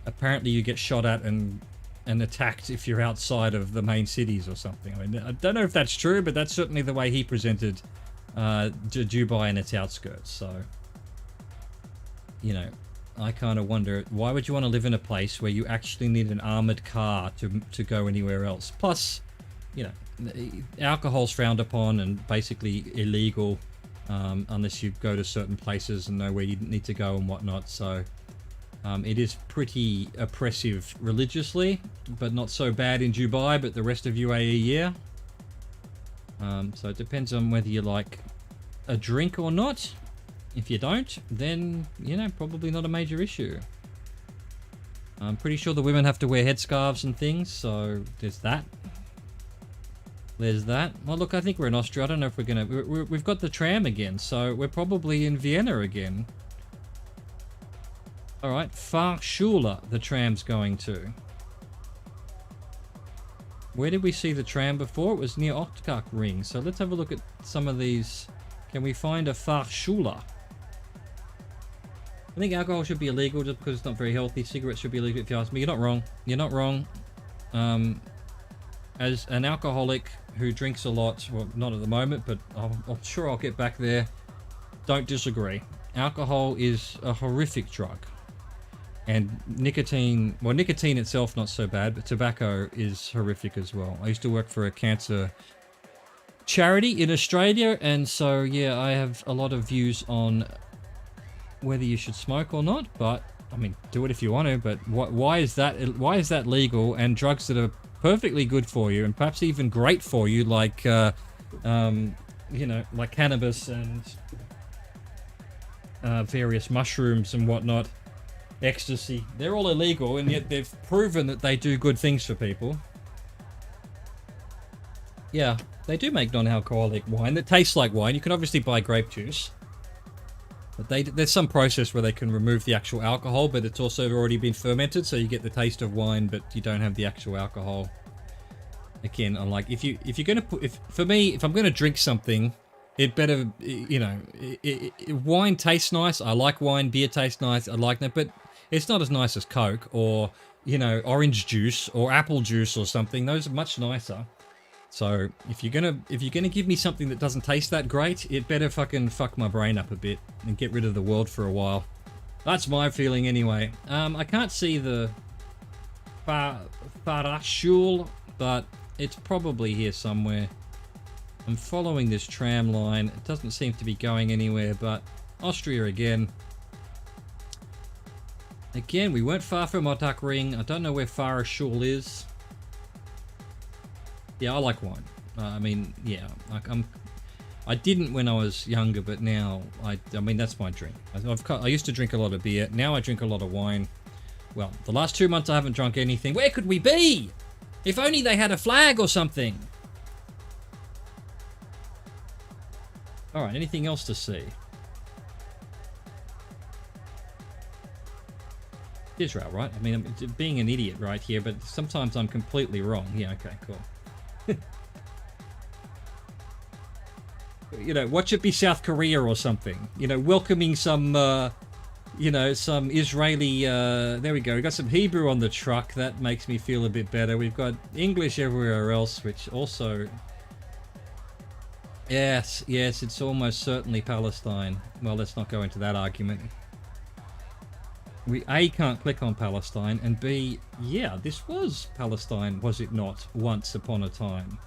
Speaker 1: apparently you get shot at and attacked if you're outside of the main cities or something. I mean, I don't know if that's true, but that's certainly the way he presented Dubai and its outskirts. So, you know, I kind of wonder, why would you want to live in a place where you actually need an armored car to go anywhere else? Plus, you know, alcohol's frowned upon and basically illegal unless you go to certain places and know where you need to go and whatnot. So it is pretty oppressive religiously, but not so bad in Dubai, but the rest of UAE, yeah. So it depends on whether you like a drink or not. If you don't, then, you know, probably not a major issue. I'm pretty sure the women have to wear headscarves and things, so there's that. There's that. Well, look, I think we're in Austria. I don't know if we're gonna... We've got the tram again, so we're probably in Vienna again. Alright, Fahrschule, the tram's going to. Where did we see the tram before? It was near Ochtkak Ring, so let's have a look at some of these. Can we find a Fahrschule? I think alcohol should be illegal just because it's not very healthy. Cigarettes should be illegal if you ask me. You're not wrong. You're not wrong. As an alcoholic who drinks a lot, well, not at the moment, but I'm sure I'll get back there. Don't disagree. Alcohol is a horrific drug. And nicotine, well, nicotine itself not so bad, but tobacco is horrific as well. I used to work for a cancer charity in Australia, and so, yeah, I have a lot of views on whether you should smoke or not, but, I mean, do it if you want to, but why is that legal? And drugs that are perfectly good for you, and perhaps even great for you, like, you know, like cannabis and various mushrooms and whatnot, ecstasy, they're all illegal, and yet they've proven that they do good things for people. Yeah, they do make non-alcoholic wine that tastes like wine. You can obviously buy grape juice, but there's some process where they can remove the actual alcohol, but it's also already been fermented, so you get the taste of wine, but you don't have the actual alcohol. Again, I'm like, if you're gonna put, for me, if I'm gonna drink something, it better, you know, wine tastes nice. I like wine. Beer tastes nice. I like that, but it's not as nice as Coke or, you know, orange juice or apple juice or something. Those are much nicer. So if you're gonna give me something that doesn't taste that great, it better fucking fuck my brain up a bit and get rid of the world for a while. That's my feeling anyway. I can't see the Fahrschule, but it's probably here somewhere. I'm following this tram line. It doesn't seem to be going anywhere, but Austria again. Again, we weren't far from Ochtkak Ring. I don't know where Fahrschule is. Yeah, I like wine. I mean, yeah, I didn't when I was younger, but now I mean that's my drink. I used to drink a lot of beer. Now I drink a lot of wine. Well, the last 2 months I haven't drunk anything. Where could we be? If only they had a flag or something. All right, anything else to see? Israel, right? I mean, I'm being an idiot right here, but sometimes I'm completely wrong. Yeah, okay, cool. You know, watch it be South Korea or something. You know, welcoming some, you know, some Israeli, there we go. We got some Hebrew on the truck. That makes me feel a bit better. We've got English everywhere else, which also... Yes, it's almost certainly Palestine. Well, let's not go into that argument. we A, can't click on Palestine, and B, yeah, this was Palestine, was it not, once upon a time?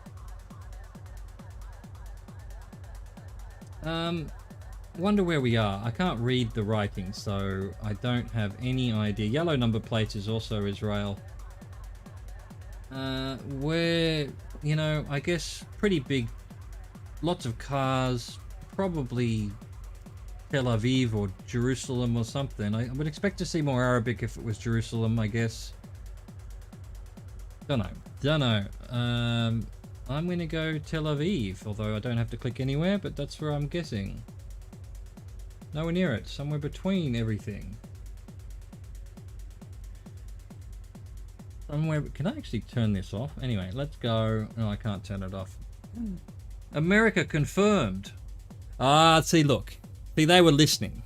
Speaker 1: Wonder where we are. I can't read the writing, so I don't have any idea. Yellow number plate is also Israel. Where, you know, I guess pretty big, lots of cars, probably Tel Aviv or Jerusalem or something. I would expect to see more Arabic if it was Jerusalem, I guess. Don't know. I'm gonna go Tel Aviv, although I don't have to click anywhere, but that's where I'm guessing. Nowhere near it, somewhere between everything. Somewhere, can I actually turn this off? Anyway, let's go. No, I can't turn it off. America confirmed. See, look. See, they were listening.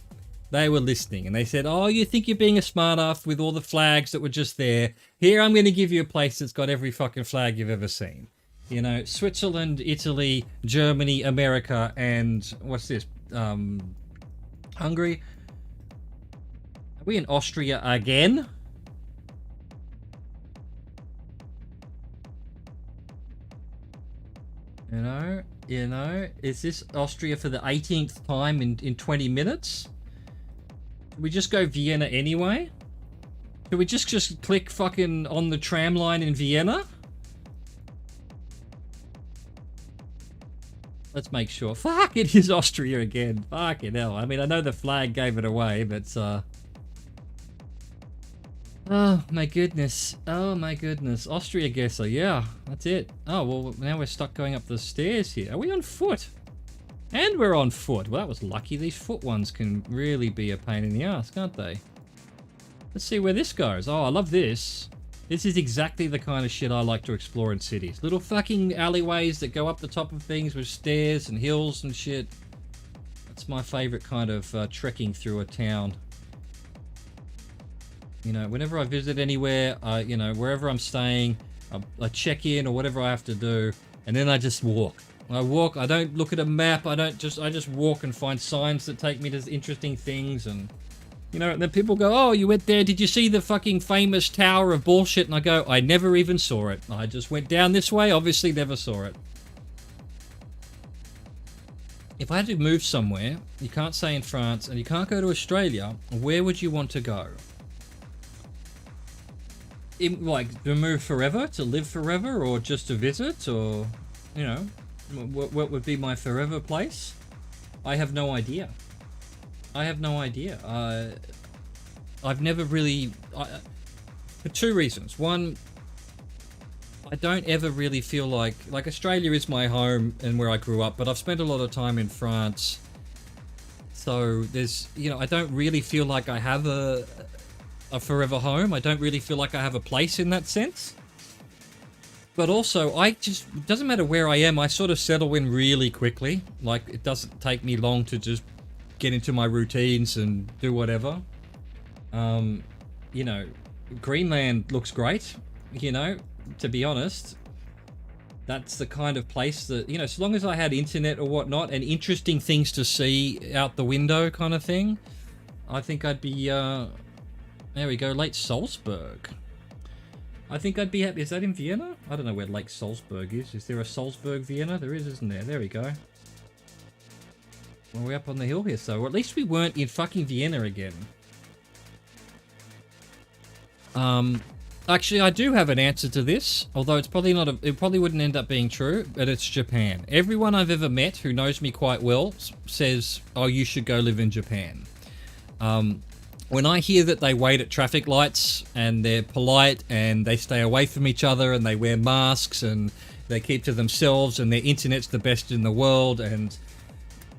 Speaker 1: They were listening, and they said, oh, you think you're being a smart ass with all the flags that were just there. Here, I'm going to give you a place that's got every fucking flag you've ever seen. You know, Switzerland, Italy, Germany, America, and what's this? Hungary. Are we in Austria again? You know, is this Austria for the 18th time in 20 minutes? Should we just go Vienna anyway? Should we just click fucking on the tram line in Vienna? Let's make sure. Fuck, it is Austria again. Fucking hell. I mean, I know the flag gave it away, but oh my goodness. Oh my goodness. Austria guesser. Yeah, that's it. Oh, well, now we're stuck going up the stairs here. Are we on foot? And we're on foot. Well, that was lucky. These foot ones can really be a pain in the ass, can't they? Let's see where this goes. Oh, I love this. This is exactly the kind of shit I like to explore in cities. Little fucking alleyways that go up the top of things with stairs and hills and shit. That's my favorite kind of trekking through a town. You know, whenever I visit anywhere, you know, wherever I'm staying, I check in or whatever I have to do, and then I just walk. I walk, I don't look at a map, I just walk and find signs that take me to interesting things, and, you know, and then people go, oh, you went there, did you see the fucking famous tower of bullshit? And I go, I never even saw it. I just went down this way, obviously never saw it. If I had to move somewhere, you can't say in France, and you can't go to Australia, where would you want to go? Like, to move forever, to live forever, or just to visit, or, you know, what would be my forever place? I have no idea. I have no idea. I've never really... for two reasons. One, I don't ever really feel like Australia is my home and where I grew up, but I've spent a lot of time in France. So there's, you know, I don't really feel like I have a forever home. I don't really feel like I have a place in that sense. But also, it doesn't matter where I am, I sort of settle in really quickly. Like, it doesn't take me long to just get into my routines and do whatever. You know, Greenland looks great, you know, to be honest. That's the kind of place that, you know, so long as I had internet or whatnot and interesting things to see out the window kind of thing, I think I'd be, there we go, Lake Salzburg. I think I'd be happy. Is that in Vienna? I don't know where Lake Salzburg is. Is there a Salzburg, Vienna? There is, isn't there? There we go. Well, we're up on the hill here, so at least we weren't in fucking Vienna again. Actually, I do have an answer to this, although it's probably not it probably wouldn't end up being true, but it's Japan. Everyone I've ever met who knows me quite well says, oh, you should go live in Japan. When I hear that they wait at traffic lights and they're polite and they stay away from each other and they wear masks and they keep to themselves and their internet's the best in the world, and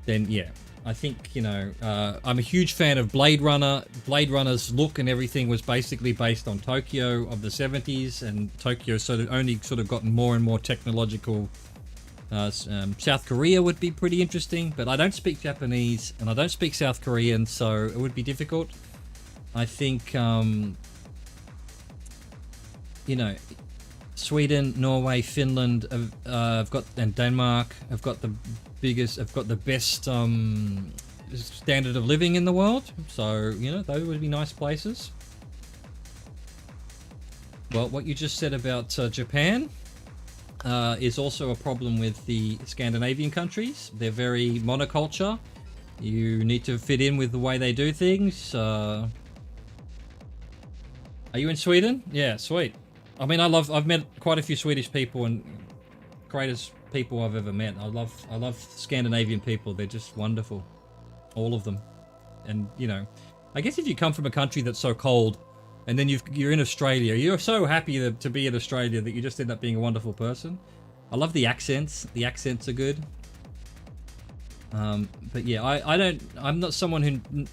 Speaker 1: then, yeah, I think, you know, I'm a huge fan of Blade Runner. Blade Runner's look and everything was basically based on Tokyo of the 70s, and Tokyo only gotten more and more technological. South Korea would be pretty interesting, but I don't speak Japanese and I don't speak South Korean, so it would be difficult. I think, you know, Sweden, Norway, Finland, and Denmark have got the best standard of living in the world. So, you know, those would be nice places. Well, what you just said about Japan is also a problem with the Scandinavian countries. They're very monoculture. You need to fit in with the way they do things. Are you in Sweden? Yeah, sweet. I mean, I've met quite a few Swedish people, and greatest people I've ever met. I love Scandinavian people. They're just wonderful, all of them. And you know, I guess if you come from a country that's so cold, and then you're in Australia, you're so happy to be in Australia that you just end up being a wonderful person. I love the accents. The accents are good. But yeah, I'm not someone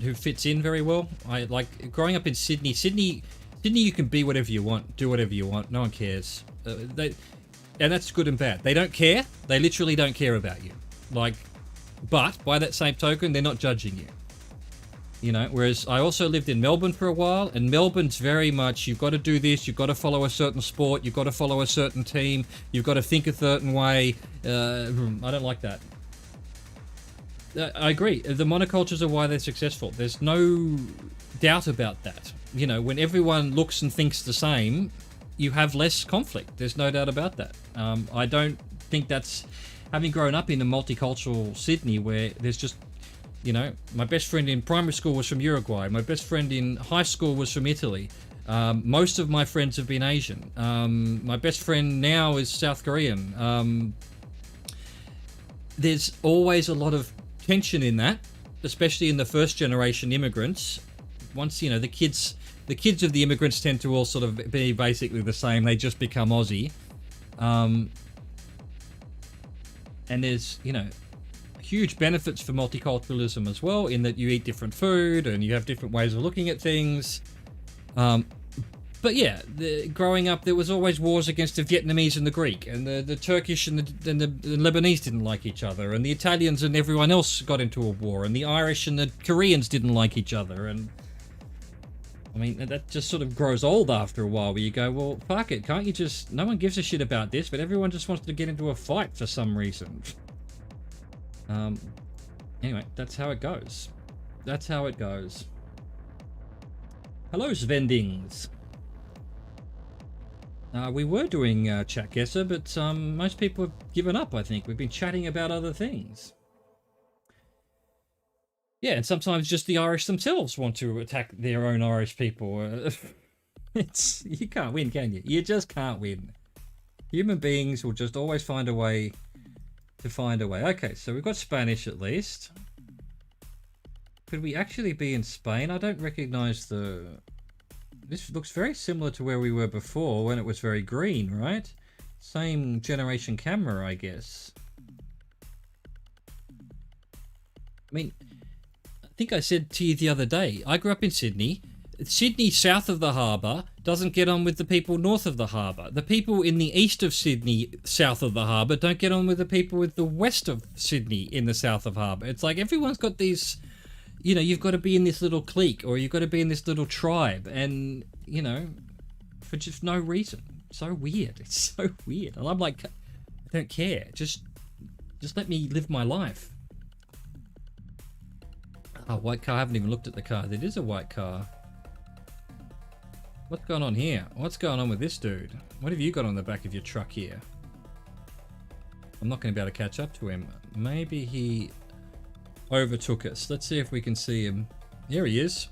Speaker 1: who fits in very well. I like growing up in Sydney. Sydney, you can be whatever you want, do whatever you want. No one cares. And that's good and bad. They don't care. They literally don't care about you. Like, but by that same token, they're not judging you. You know, whereas I also lived in Melbourne for a while, and Melbourne's very much, you've got to do this, you've got to follow a certain sport, you've got to follow a certain team, you've got to think a certain way. I don't like that. I agree. The monocultures are why they're successful. There's no doubt about that. You know, when everyone looks and thinks the same, you have less conflict. There's no doubt about that. I don't think that's... Having grown up in a multicultural Sydney where there's just... You know, my best friend in primary school was from Uruguay. My best friend in high school was from Italy. Most of my friends have been Asian. My best friend now is South Korean. There's always a lot of tension in that, especially in the first generation immigrants. Once, you know, the kids of the immigrants tend to all sort of be basically the same. They just become Aussie. And there's, you know, huge benefits for multiculturalism as well, in that you eat different food and you have different ways of looking at things. But yeah, growing up, there was always wars against the Vietnamese and the Greek, and the Turkish and the Lebanese didn't like each other, and the Italians and everyone else got into a war, and the Irish and the Koreans didn't like each other. And I mean, that just sort of grows old after a while, where you go, well, fuck it, can't you just... No one gives a shit about this, but everyone just wants to get into a fight for some reason. Anyway, that's how it goes. That's how it goes. Hello, Svendings. We were doing chat guesser, but most people have given up, I think. We've been chatting about other things. Yeah, and sometimes just the Irish themselves want to attack their own Irish people. You can't win, can you? You just can't win. Human beings will just always find a way to find a way. Okay, so we've got Spanish at least. Could we actually be in Spain? I don't recognize the... This looks very similar to where we were before when it was very green, right? Same generation camera, I guess. I mean, I think I said to you the other day, I grew up in Sydney. Sydney south of the harbour doesn't get on with the people north of the harbour. The people in the east of Sydney south of the harbour don't get on with the people with the west of Sydney in the south of harbour. It's like everyone's got these... You know, you've got to be in this little clique, or you've got to be in this little tribe, and, you know, for just no reason. So weird. It's so weird. And I'm like, I don't care. Just let me live my life. Oh, white car. I haven't even looked at the car. It is a white car. What's going on here? What's going on with this dude? What have you got on the back of your truck here? I'm not going to be able to catch up to him. Maybe he... overtook us. Let's see if we can see him. Here he is.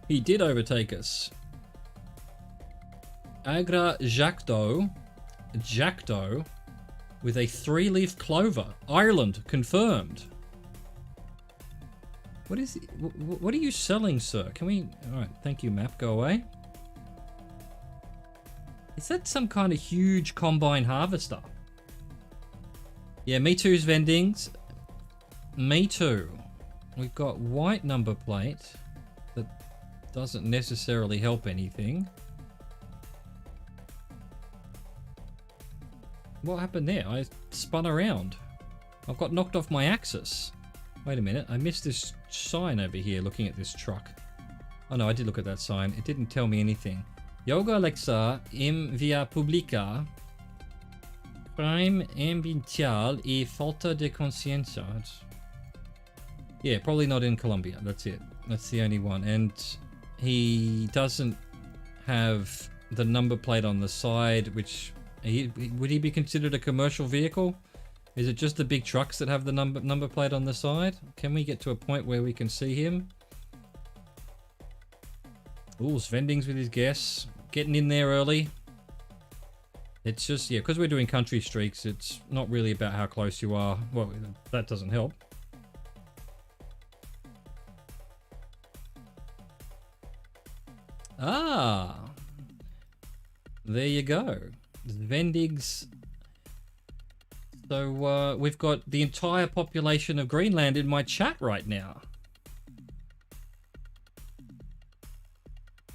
Speaker 1: He did overtake us. Agra Jacto with a 3-leaf clover. Ireland confirmed. What is it? What are you selling, sir? Can we... Alright, thank you, map. Go away. Is that some kind of huge combine harvester? Yeah, me too's vendings. Me too. We've got white number plate that doesn't necessarily help anything. What happened there? I spun around. I've got knocked off my axis. Wait a minute, I missed this sign over here looking at this truck. Oh no, I did look at that sign. It didn't tell me anything. Yoga Alexa, em via publica, crime ambiental e falta de consciência. Yeah, probably not in Colombia. That's it. That's the only one. And he doesn't have the number plate on the side, which would he be considered a commercial vehicle? Is it just the big trucks that have the number plate on the side? Can we get to a point where we can see him? Ooh, Svending's with his guess. Getting in there early. It's just, yeah, because we're doing country streaks, it's not really about how close you are. Well, that doesn't help. Ah, there you go. Vendig's. So we've got the entire population of Greenland in my chat right now.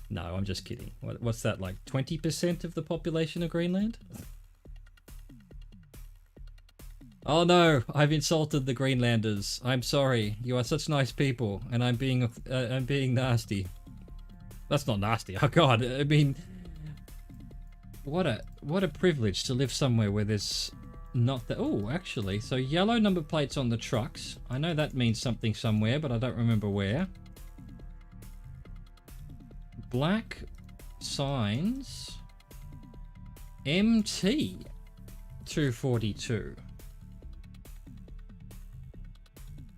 Speaker 1: No, I'm just kidding. What's that, like 20% of the population of Greenland? Oh no, I've insulted the Greenlanders. I'm sorry. You are such nice people, and I'm being nasty. That's not nasty. Oh god, I mean, what a privilege to live somewhere where there's not that. Oh, actually, so yellow number plates on the trucks. I know that means something somewhere, but I don't remember where. Black signs. MT 242.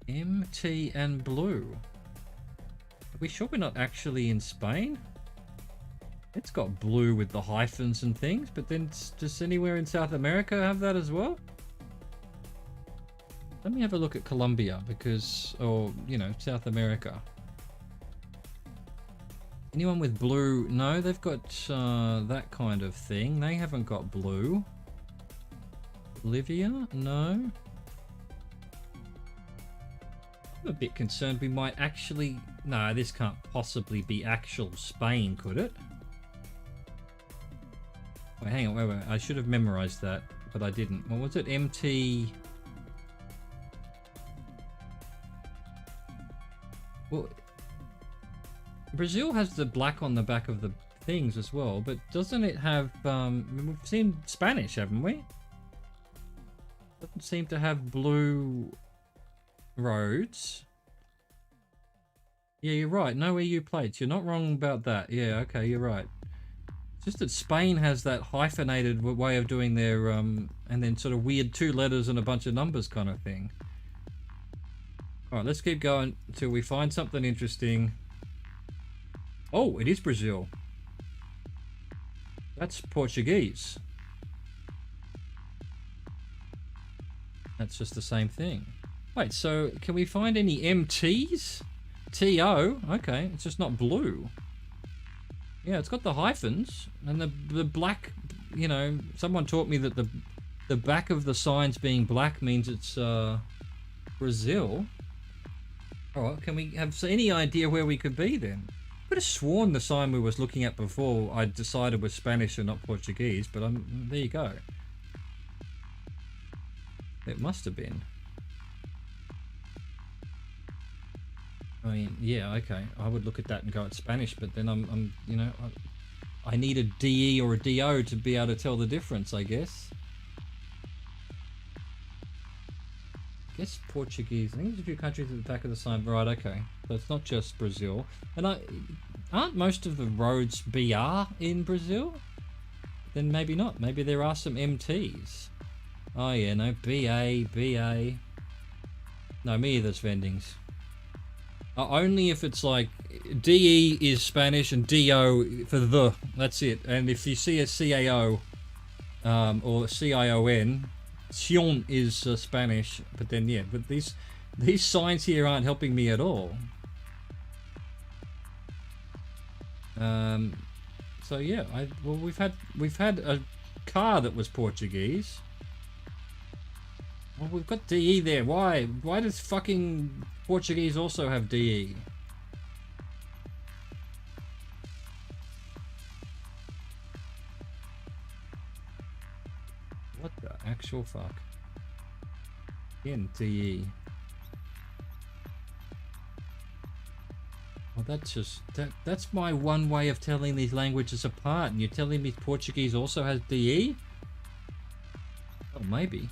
Speaker 1: MT and blue. Are we sure we're not actually in Spain? It's got blue with the hyphens and things, but then does anywhere in South America have that as well? Let me have a look at Colombia, because, or, you know, South America. Anyone with blue? No, they've got that kind of thing. They haven't got blue. Bolivia? No. I'm a bit concerned we might actually... No, this can't possibly be actual Spain, could it? Wait, hang on, wait. I should have memorized that, but I didn't. What was it? MT... Well, Brazil has the black on the back of the things as well, but doesn't it have... we've seen Spanish, haven't we? Doesn't seem to have blue roads. Yeah, you're right. No EU plates. You're not wrong about that. Yeah, okay, you're right. It's just that Spain has that hyphenated way of doing their, and then sort of weird 2 letters and a bunch of numbers kind of thing. Alright, let's keep going until we find something interesting. Oh, it is Brazil. That's Portuguese. That's just the same thing. Wait, so can we find any MTs? TO? Okay, it's just not blue. Yeah, it's got the hyphens and the black, you know, someone taught me that the back of the signs being black means it's Brazil. Alright, can we have any idea where we could be then? I could have sworn the sign we was looking at before I decided was Spanish and not Portuguese, but there you go. It must have been. I mean, yeah, okay. I would look at that and go, it's Spanish, but then I'm you know, I need a DE or a DO to be able to tell the difference, I guess. I guess Portuguese. I think there's a few countries at the back of the sign. Right, okay. So it's not just Brazil. And aren't most of the roads BR in Brazil? Then maybe not. Maybe there are some MTs. Oh yeah, no, BA. No, me either, Svendings. Only if it's like DE is Spanish and DO for the. That's it. And if you see a CAO or CION, Sion is Spanish. But then yeah, but these signs here aren't helping me at all. So yeah, well we've had a car that was Portuguese. Well, we've got DE there. Why? Why does fucking Portuguese also have DE? What the actual fuck? Again, DE. Well, that's my one way of telling these languages apart, and you're telling me Portuguese also has DE? Oh, maybe.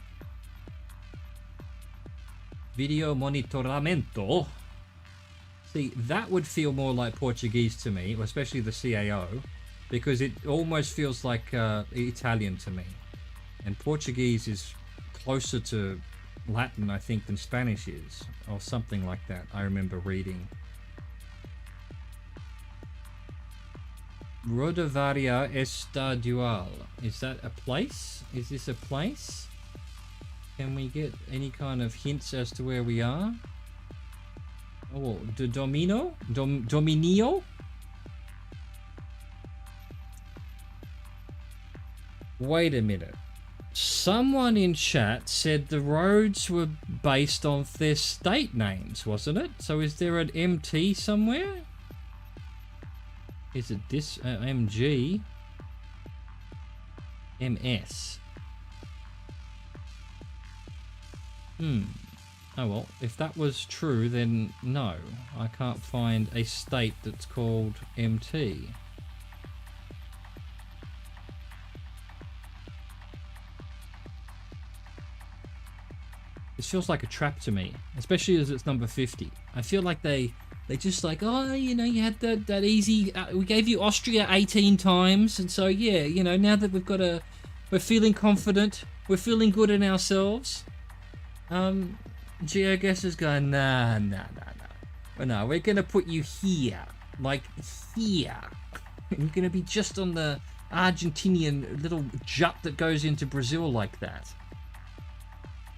Speaker 1: Video monitoramento. See, that would feel more like Portuguese to me, especially the CAO, because it almost feels like Italian to me. And Portuguese is closer to Latin, I think, than Spanish is, or something like that. I remember reading. Rodovaria Estadual. Is that a place? Is this a place? Can we get any kind of hints as to where we are? Oh, Dominio? Wait a minute. Someone in chat said the roads were based on their state names, wasn't it? So is there an MT somewhere? Is it this MG? MS. Oh well, if that was true, then no. I can't find a state that's called MT. This feels like a trap to me, especially as it's number 50. I feel like they just like, oh, you know, you had that easy, we gave you Austria 18 times, and so yeah, you know, now that we're feeling confident, we're feeling good in ourselves. GeoGuess is going, nah. Well, no, we're gonna put you here, like here. And you're gonna be just on the Argentinian little jut that goes into Brazil like that.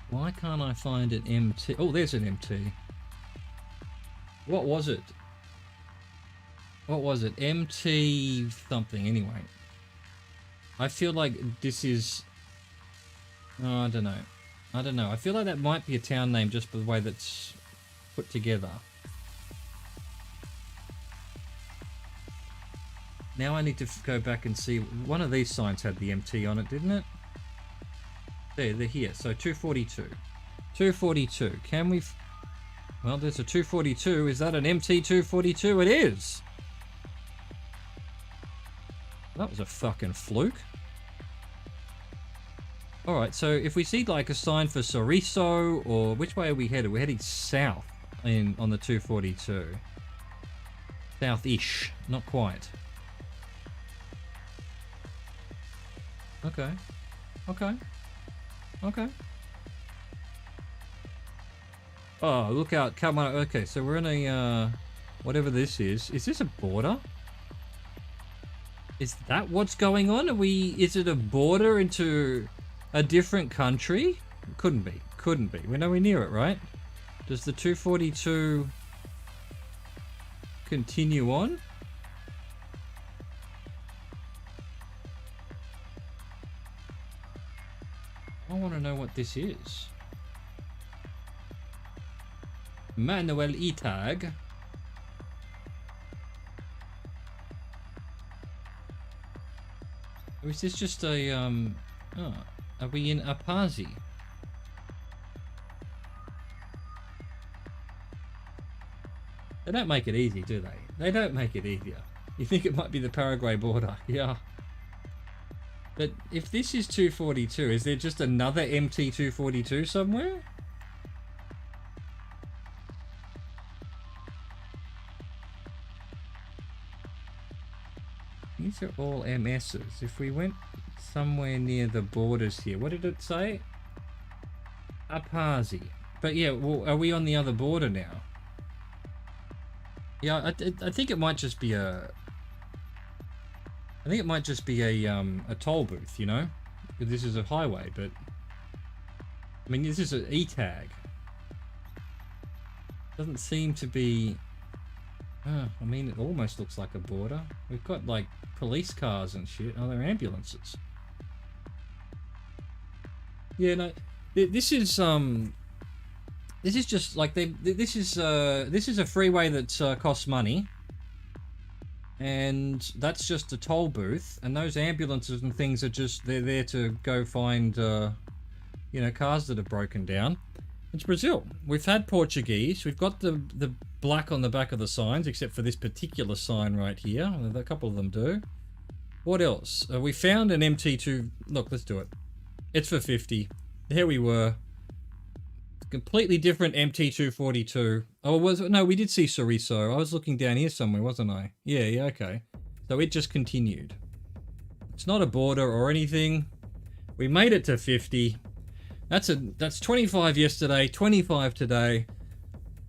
Speaker 1: Why can't I find an MT? Oh, there's an MT. What was it? MT something, anyway. I feel like this is... Oh, I don't know. I feel like that might be a town name just by the way that's put together. Now I need to go back and see. One of these signs had the MT on it, didn't it? There, they're here. So 242. 242. Can we... Well, there's a 242. Is that an MT 242? It is. That was a fucking fluke. Alright, so if we see like a sign for Sorriso, or which way are we headed? We're heading south on the 242. South-ish, not quite. Okay. Oh, look out, come on. Okay, so we're in a, whatever this is. Is this a border? Is that what's going on? Is it a border into a different country? Couldn't be. We're nowhere near it, right? Does the 242 continue on? I want to know what this is. Manuel E-tag. Or is this just a, oh, are we in Apazi? They don't make it easy, do they? They don't make it easier. You think it might be the Paraguay border? Yeah. But if this is 242, is there just another MT 242 somewhere? These are all MSs. If we went somewhere near the borders here, what did it say? Apazi. But yeah, well, are we on the other border now? Yeah, I think it might just be a... I think it might just be a toll booth, you know? This is a highway, but... I mean, this is an E-tag. Doesn't seem to be... I mean, it almost looks like a border. We've got, like, police cars and shit. Oh, they're ambulances. Yeah, no... This is just, like, this is a freeway that costs money. And that's just a toll booth, and those ambulances and things are just, they're there to go find, you know, cars that are broken down. It's Brazil. We've had Portuguese. We've got the black on the back of the signs, except for this particular sign right here. A couple of them do. What else? We found an MT2. Look, let's do it. It's for 50. There we were. Completely different MT242. Oh, no, we did see Soriso. I was looking down here somewhere, wasn't I? Yeah, okay. So it just continued. It's not a border or anything. We made it to 50. That's 25 yesterday, 25 today.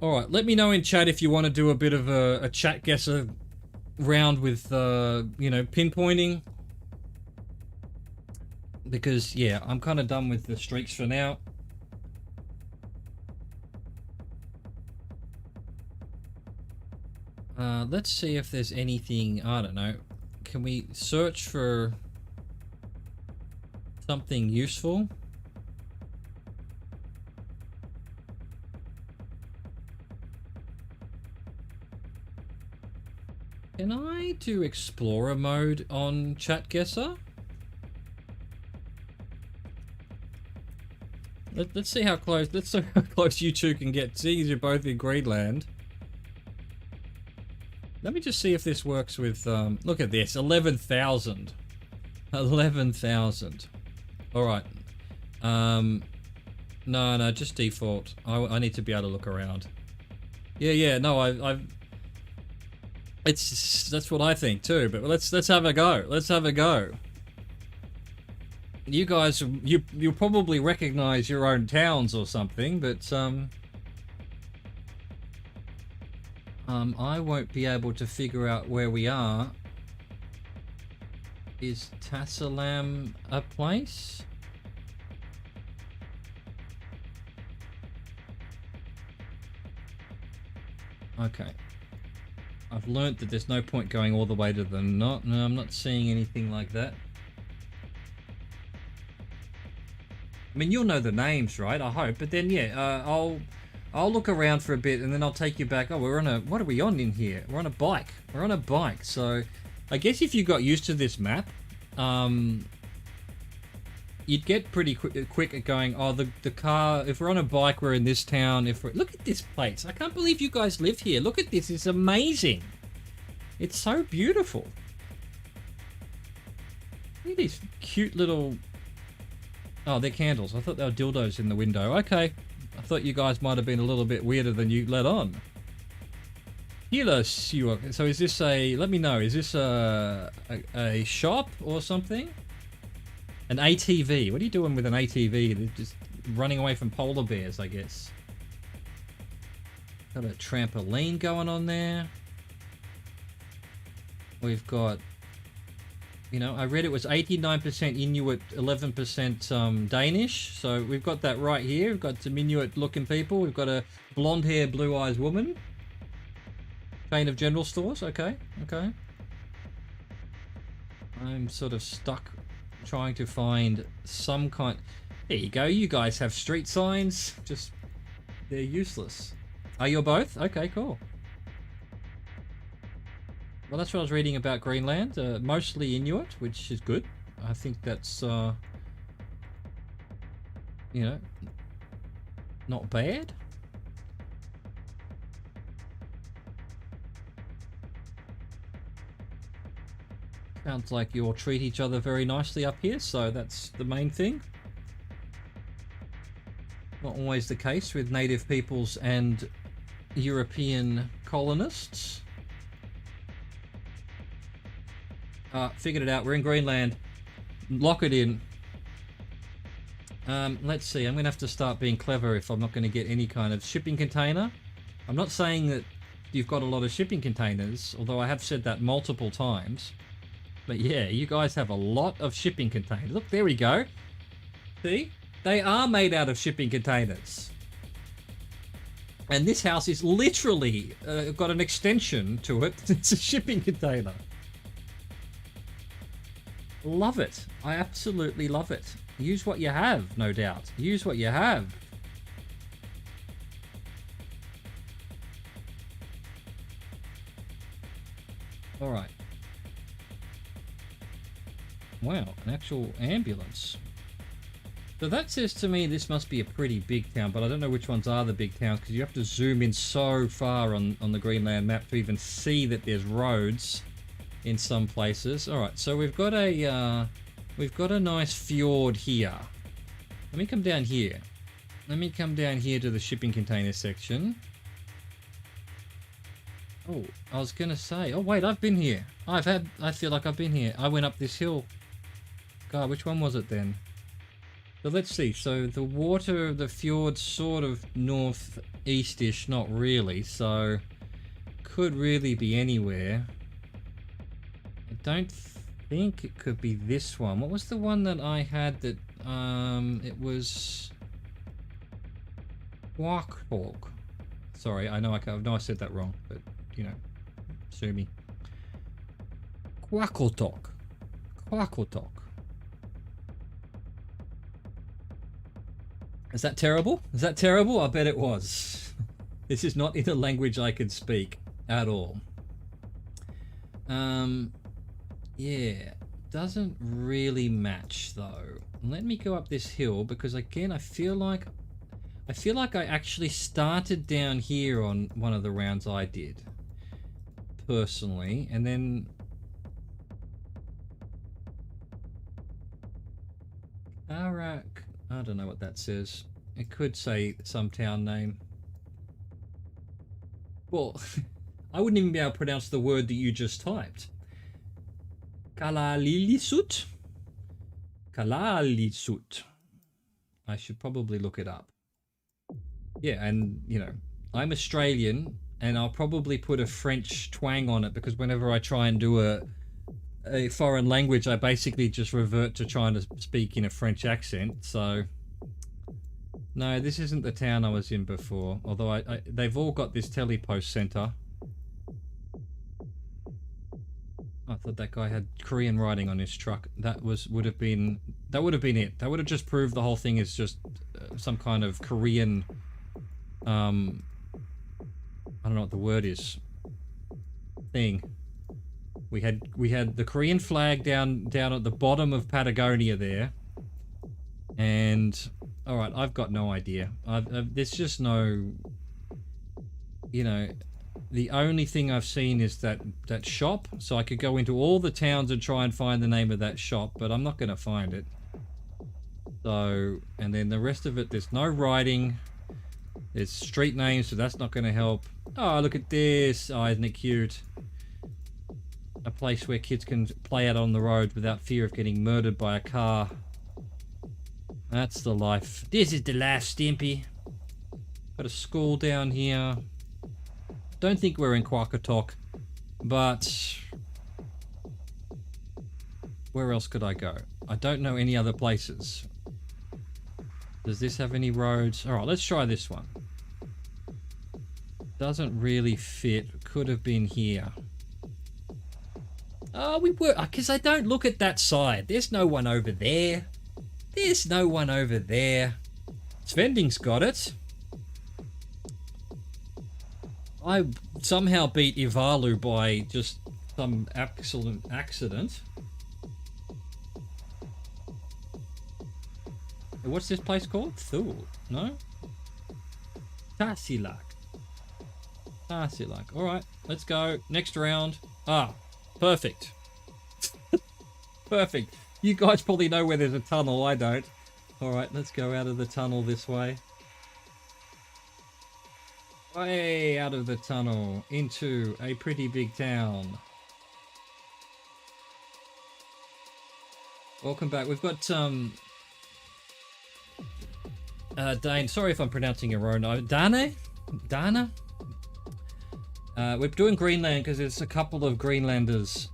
Speaker 1: All right, let me know in chat if you want to do a bit of a chat guesser round with, pinpointing. Because, yeah, I'm kind of done with the streaks for now. Let's see if there's anything, I don't know. Can we search for something useful? Can I do Explorer mode on Chat Guesser? Let's see how close. Let's see how close you two can get. Seeing as you're both in Greenland. Let me just see if this works with. Look at this, 11,000. 11,000. All right. No, just default. I need to be able to look around. Yeah. No, that's what I think too. But let's have a go. Let's have a go. You guys, you probably recognize your own towns or something, but I won't be able to figure out where we are. Is Tassalam a place? Okay. I've learnt that there's no point going all the way to the north. No, I'm not seeing anything like that. I mean, you'll know the names, right? I hope. But then, yeah, I'll look around for a bit and then I'll take you back. Oh, we're on a... What are we on in here? We're on a bike. We're on a bike. So, I guess if you got used to this map, you'd get pretty quick at going, oh, the car... If we're on a bike, we're in this town. Look at this place. I can't believe you guys live here. Look at this. It's amazing. It's so beautiful. Look at these cute little... Oh, they're candles. I thought they were dildos in the window. Okay. I thought you guys might have been a little bit weirder than you let on. So is this a... Let me know. Is this a shop or something? An ATV. What are you doing with an ATV? They're just running away from polar bears, I guess. Got a trampoline going on there. We've got... You know, I read it was 89% Inuit, 11% Danish. So we've got that right here. We've got some Inuit-looking people. We've got a blonde-haired, blue-eyes woman. Chain of general stores. Okay. I'm sort of stuck trying to find some kind... There you go. You guys have street signs. Just... They're useless. Are you both? Okay, cool. Well, that's what I was reading about Greenland. Mostly Inuit, which is good. I think that's, not bad. Sounds like you all treat each other very nicely up here, so that's the main thing. Not always the case with native peoples and European colonists. Figured it out. We're in Greenland. Lock it in. Let's see. I'm going to have to start being clever if I'm not going to get any kind of shipping container. I'm not saying that you've got a lot of shipping containers, although I have said that multiple times. But yeah, you guys have a lot of shipping containers. Look, there we go. See? They are made out of shipping containers. And this house is literally got an extension to it. It's a shipping container. Love it. I absolutely love it. Use what you have, no doubt. Use what you have. Alright. Wow, an actual ambulance. So that says to me this must be a pretty big town, but I don't know which ones are the big towns because you have to zoom in so far on the Greenland map to even see that there's roads in some places. Alright, so we've got a nice fjord here. Let me come down here. Let me come down here to the shipping container section. Oh, I was gonna say. Oh wait, I've been here. I feel like I've been here. I went up this hill. God, which one was it then? So let's see. So the water of the fjord's sort of northeastish, not really. So could really be anywhere. I don't think it could be this one. What was the one that I had that it was Quacktalk. Sorry, I know I said that wrong, but you know, sue me. Quackletalk. Quackletalk. Is that terrible? Is that terrible? I bet it was. This is not in a language I could speak at all. Yeah, doesn't really match though. Let me go up this hill because again, I feel like I actually started down here on one of the rounds I did personally, and then Arak. I don't know what that says. It could say some town name. Well, I wouldn't even be able to pronounce the word that you just typed. Kalalilisut? Kalalisut. I should probably look it up. Yeah, and, you know, I'm Australian, and I'll probably put a French twang on it because whenever I try and do a foreign language, I basically just revert to trying to speak in a French accent, so... No, this isn't the town I was in before, although they've all got this telepost center. I thought that guy had Korean writing on his truck. That would have been it. That would have just proved the whole thing is just some kind of Korean... I don't know what the word is. Thing. We had the Korean flag down at the bottom of Patagonia there, and all right, I've got no idea. There's just no, you know, the only thing I've seen is that shop, so I could go into all the towns and try and find the name of that shop, but I'm not gonna find it. So, and then the rest of it, there's no writing. There's street names, so that's not gonna help. Oh, look at this! Oh, isn't it cute? A place where kids can play out on the road without fear of getting murdered by a car. That's the life. This is the life, Stimpy. Got a school down here. Don't think we're in Quackatok, but where else could I go? I don't know any other places. Does this have any roads? Alright, let's try this one. Doesn't really fit. Could have been here. Oh, we were... Because I don't look at that side. There's no one over there. There's no one over there. Svending's got it. I somehow beat Ivalu by just some excellent accident. What's this place called? Thule? No? Tasilak. Tasilak. Alright, let's go. Next round. Ah, perfect. Perfect. You guys probably know where there's a tunnel, I don't. Alright, let's go out of the tunnel this way. Way out of the tunnel into a pretty big town. Welcome back. We've got Dane, sorry if I'm pronouncing your own name. Dane? Dana? We're doing Greenland because there's a couple of Greenlanders,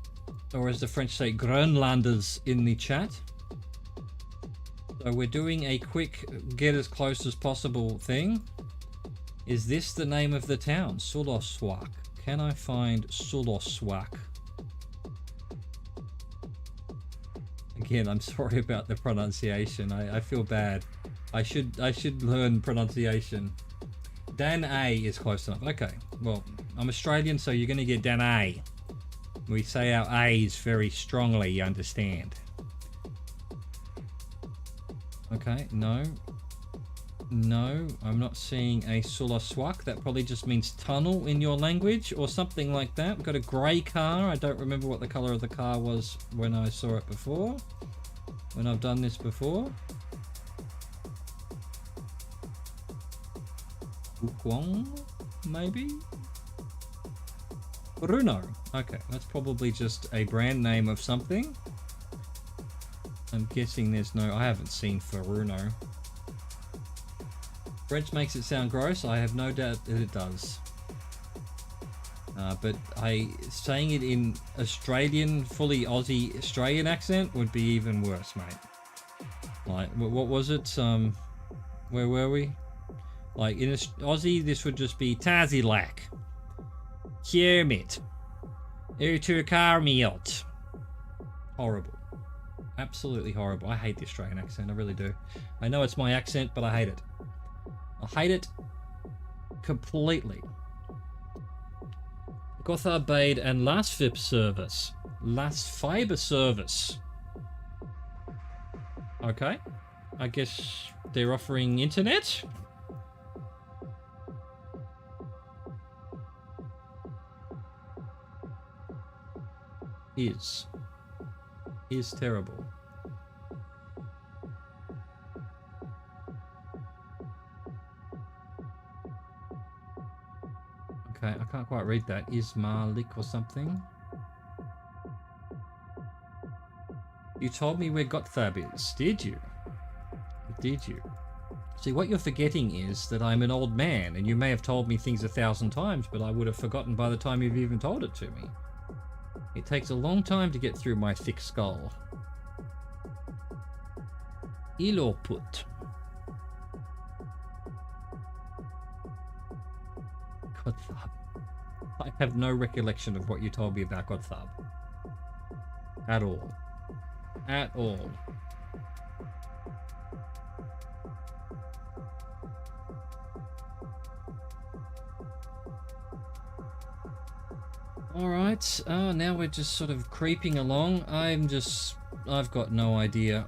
Speaker 1: or as the French say, Groenlanders in the chat. So we're doing a quick get as close as possible thing. Is this the name of the town? Suloswak. Can I find Suloswak? Again, I'm sorry about the pronunciation. I feel bad. I should learn pronunciation. Dan A is close enough. Okay. Well, I'm Australian, so you're going to get Dan A. We say our A's very strongly, you understand. Okay, no. No, I'm not seeing a Suloswak. That probably just means tunnel in your language or something like that. We've got a grey car. I don't remember what the colour of the car was when I saw it before. When I've done this before. Kwong, maybe? Bruno. Okay, that's probably just a brand name of something. I'm guessing there's no... I haven't seen Faruno. French makes it sound gross. I have no doubt that it does. But saying it in Australian, fully Aussie Australian accent would be even worse, mate. Like, what was it? Where were we? Like, in Aussie, this would just be Tazilak. Kermit. Utukarmiot. Horrible. Absolutely horrible. I hate the Australian accent, I really do. I know it's my accent, but I hate it. I hate it completely. Gothard Bade and Last Fiber Service. Last Fiber Service. Okay. I guess they're offering internet? Is terrible. Okay, I can't quite read that. Is Malik or something? You told me where Gotthab is, did you? Did you? See, what you're forgetting is that I'm an old man, and you may have told me things 1,000 times, but I would have forgotten by the time you've even told it to me. It takes a long time to get through my thick skull. Iloput. Gotthab. I have no recollection of what you told me about Gotthab. At all. At all. Alright, now we're just sort of creeping along. I've got no idea.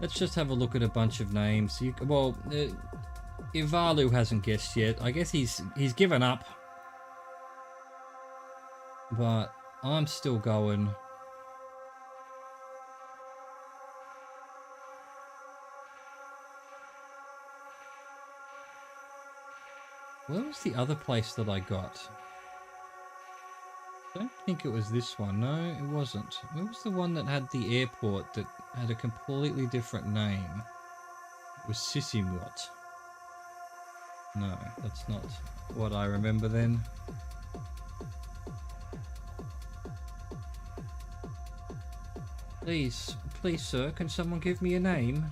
Speaker 1: Let's just have a look at a bunch of names. Ivalu hasn't guessed yet. I guess he's given up. But I'm still going. Where was the other place that I got? I don't think it was this one. No, it wasn't. Where was the one that had the airport that had a completely different name? It was Sissimut. No, that's not what I remember then. Please, sir, can someone give me a name?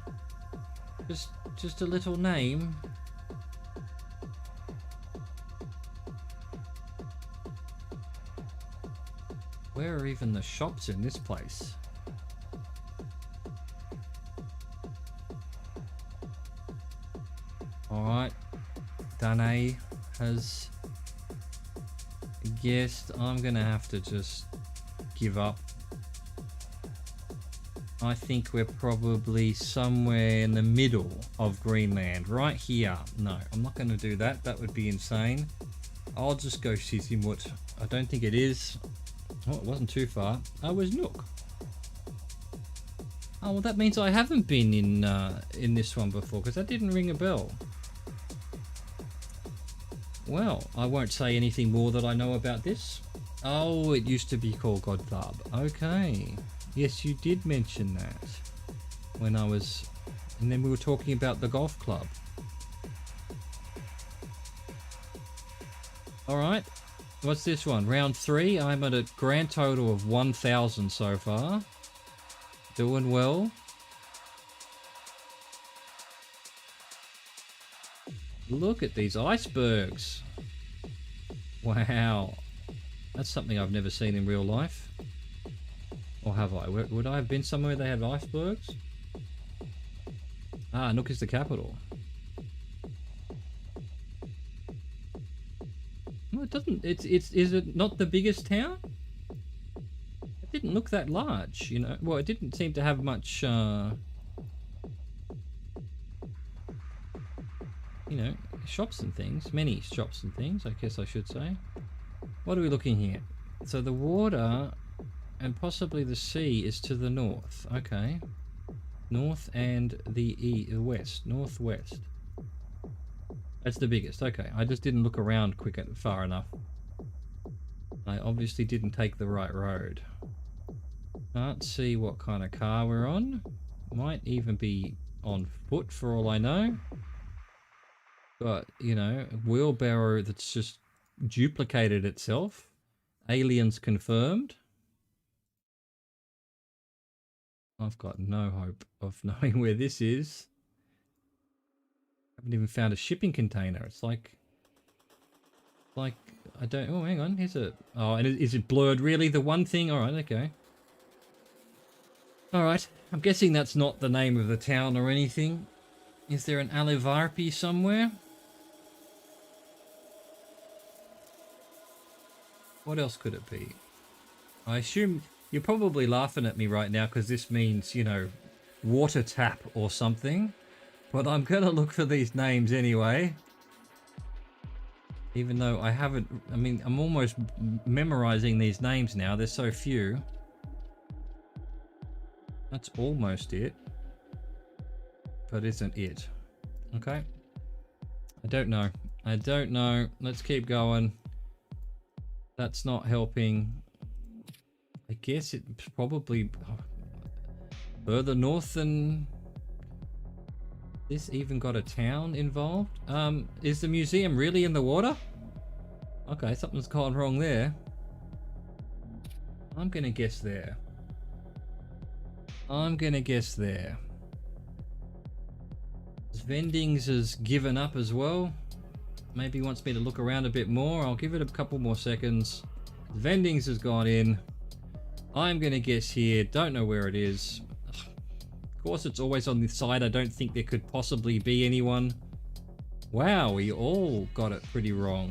Speaker 1: Just a little name. Where are even the shops in this place? Alright. Danae has guessed. I'm gonna have to just give up. I think we're probably somewhere in the middle of Greenland. Right here. No, I'm not gonna do that. That would be insane. I'll just go Sissimut. I don't think it is. Oh, it wasn't too far. I was Nook. Oh, well, that means I haven't been in this one before, because that didn't ring a bell. Well, I won't say anything more that I know about this. Oh, it used to be called Gotthab. Okay. Yes, you did mention that when I was... And then we were talking about the golf club. Alright. What's this one? Round 3. I'm at a grand total of 1,000 so far. Doing well. Look at these icebergs. Wow. That's something I've never seen in real life. Or have I? Would I have been somewhere they had icebergs? Ah, Nook is the capital. No, it doesn't. Is it not the biggest town? It didn't look that large, you know. Well, it didn't seem to have much, you know, shops and things. Many shops and things, I guess I should say. What are we looking here? So the water And possibly the sea is to the north. Okay. North and the west. Northwest. That's the biggest. Okay. I just didn't look around far enough. I obviously didn't take the right road. Can't see what kind of car we're on. Might even be on foot for all I know. But, you know, a wheelbarrow that's just duplicated itself. Aliens confirmed. I've got no hope of knowing where this is. I haven't even found a shipping container. It's like I don't. Oh, hang on. Here's a. Oh, and is it blurred? Really, the one thing. All right, okay. All right. I'm guessing that's not the name of the town or anything. Is there an Alivarpi somewhere? What else could it be? I assume you're probably laughing at me right now because this means, you know, water tap or something. But I'm going to look for these names anyway. Even though I haven't... I mean, I'm almost memorizing these names now. There's so few. That's almost it. But isn't it? Okay. I don't know. I don't know. Let's keep going. That's not helping. I guess it's probably further north than this. Even got a town involved. Is the museum really in the water? Okay, something's gone wrong there. I'm gonna guess there. I'm gonna guess there. Vendings has given up as well. Maybe he wants me to look around a bit more. I'll give it a couple more seconds. Vendings has gone in. I'm going to guess here. Don't know where it is. Of course, it's always on this side. I don't think there could possibly be anyone. Wow, we all got it pretty wrong.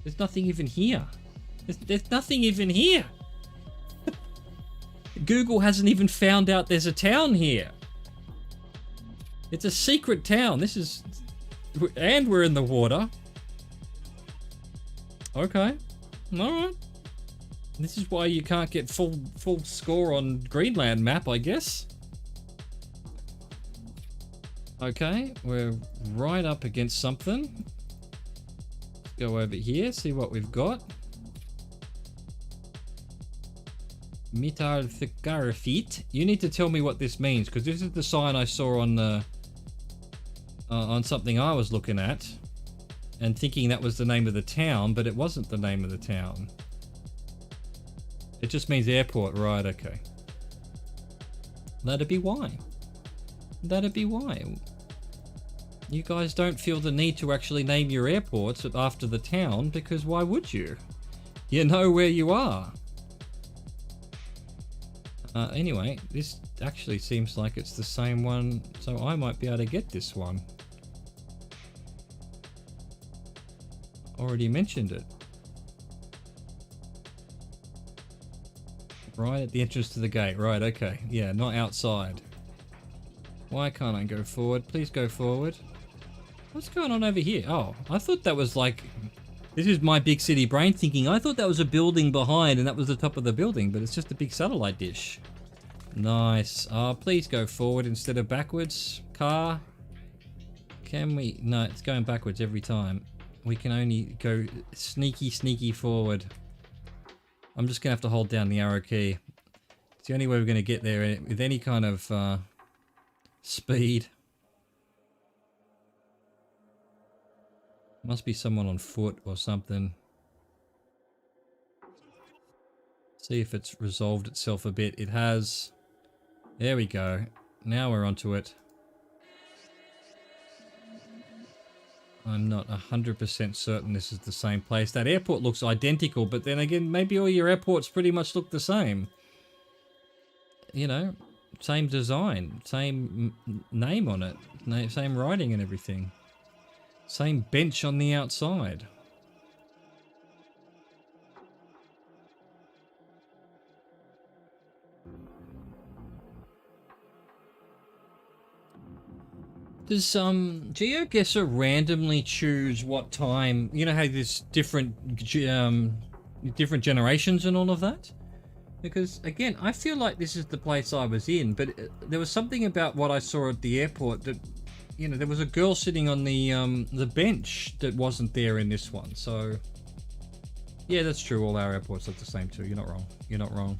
Speaker 1: There's nothing even here. There's nothing even here. Google hasn't even found out there's a town here. It's a secret town. This is... And we're in the water. Okay. Alright. This is why you can't get full score on Greenland map, I guess. Okay, we're right up against something. Let's go over here, see what we've got. Misanthropic. You need to tell me what this means, because this is the sign I saw on the... on something I was looking at and thinking that was the name of the town, but it wasn't the name of the town. It just means airport, right? Okay. That'd be why. That'd be why. You guys don't feel the need to actually name your airports after the town, because why would you? You know where you are. Anyway, this actually seems like it's the same one, so I might be able to get this one. Already mentioned it. Right at the entrance to the gate. Right, okay. Yeah, not outside. Why can't I go forward? Please go forward. What's going on over here? Oh, I thought that was like... This is my big city brain thinking. I thought that was a building behind and that was the top of the building, but it's just a big satellite dish. Nice. Please go forward instead of backwards. Car. Can we... No, it's going backwards every time. We can only go sneaky forward. I'm just going to have to hold down the arrow key. It's the only way we're going to get there with any kind of speed. Must be someone on foot or something. See if it's resolved itself a bit. It has. There we go. Now we're onto it. I'm not 100% certain this is the same place. That airport looks identical, but then again, maybe all your airports pretty much look the same. You know, same design, same name on it, same writing and everything. Same bench on the outside. Does GeoGuessr randomly choose what time? You know how there's different generations and all of that? Because, again, I feel like this is the place I was in, but there was something about what I saw at the airport that, you know, there was a girl sitting on the bench that wasn't there in this one. So, yeah, that's true. All our airports look the same too. You're not wrong. You're not wrong.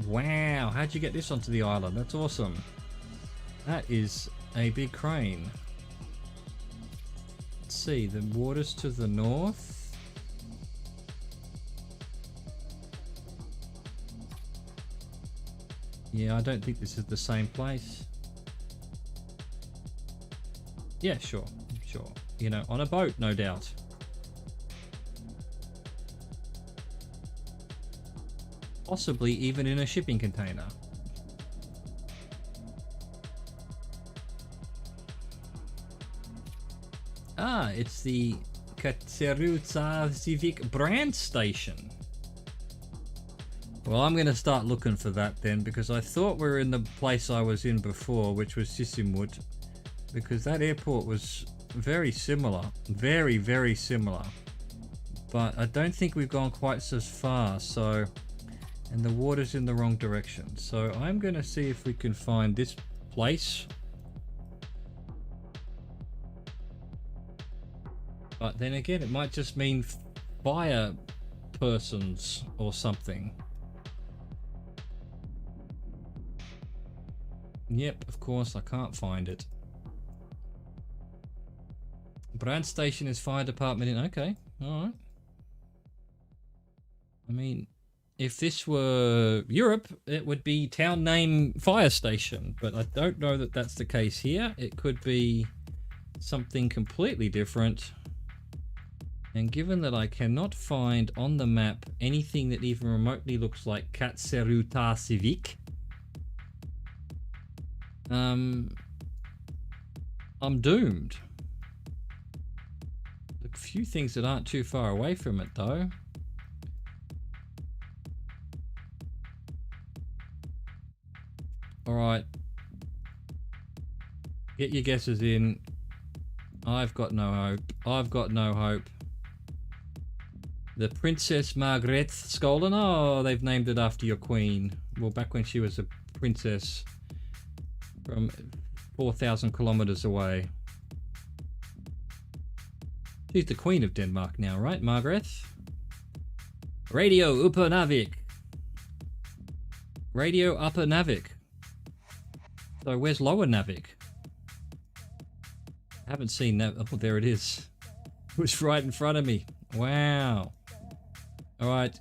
Speaker 1: Wow, how'd you get this onto the island? That's awesome. That is a big crane. Let's see, the water's to the north. Yeah, I don't think this is the same place. Yeah, sure, sure. You know, on a boat, no doubt. Possibly even in a shipping container. Ah, it's the Civic brand station. Well, I'm going to start looking for that then, because I thought we were in the place I was in before, which was Sissimut, because that airport was very similar. Very, very similar. But I don't think we've gone quite so far, so... And the water's in the wrong direction. So I'm going to see if we can find this place. But then again, it might just mean fire persons or something. Yep, of course, I can't find it. Brand station is fire department in... Okay, alright. I mean, if this were Europe, it would be town name fire station. But I don't know that that's the case here. It could be something completely different. And given that I cannot find on the map anything that even remotely looks like Katseruta Civic, I'm doomed. A few things that aren't too far away from it though. Alright. Get your guesses in. I've got no hope. I've got no hope. The Princess Margrethe Skolan. Oh, they've named it after your queen. Well, back when she was a princess from 4,000 kilometers away. She's the queen of Denmark now, right, Margrethe? Radio Upernavik. Radio Upper Navik. So where's Lower Navik? I haven't seen that. Oh, there it is. It was right in front of me. Wow. Alright.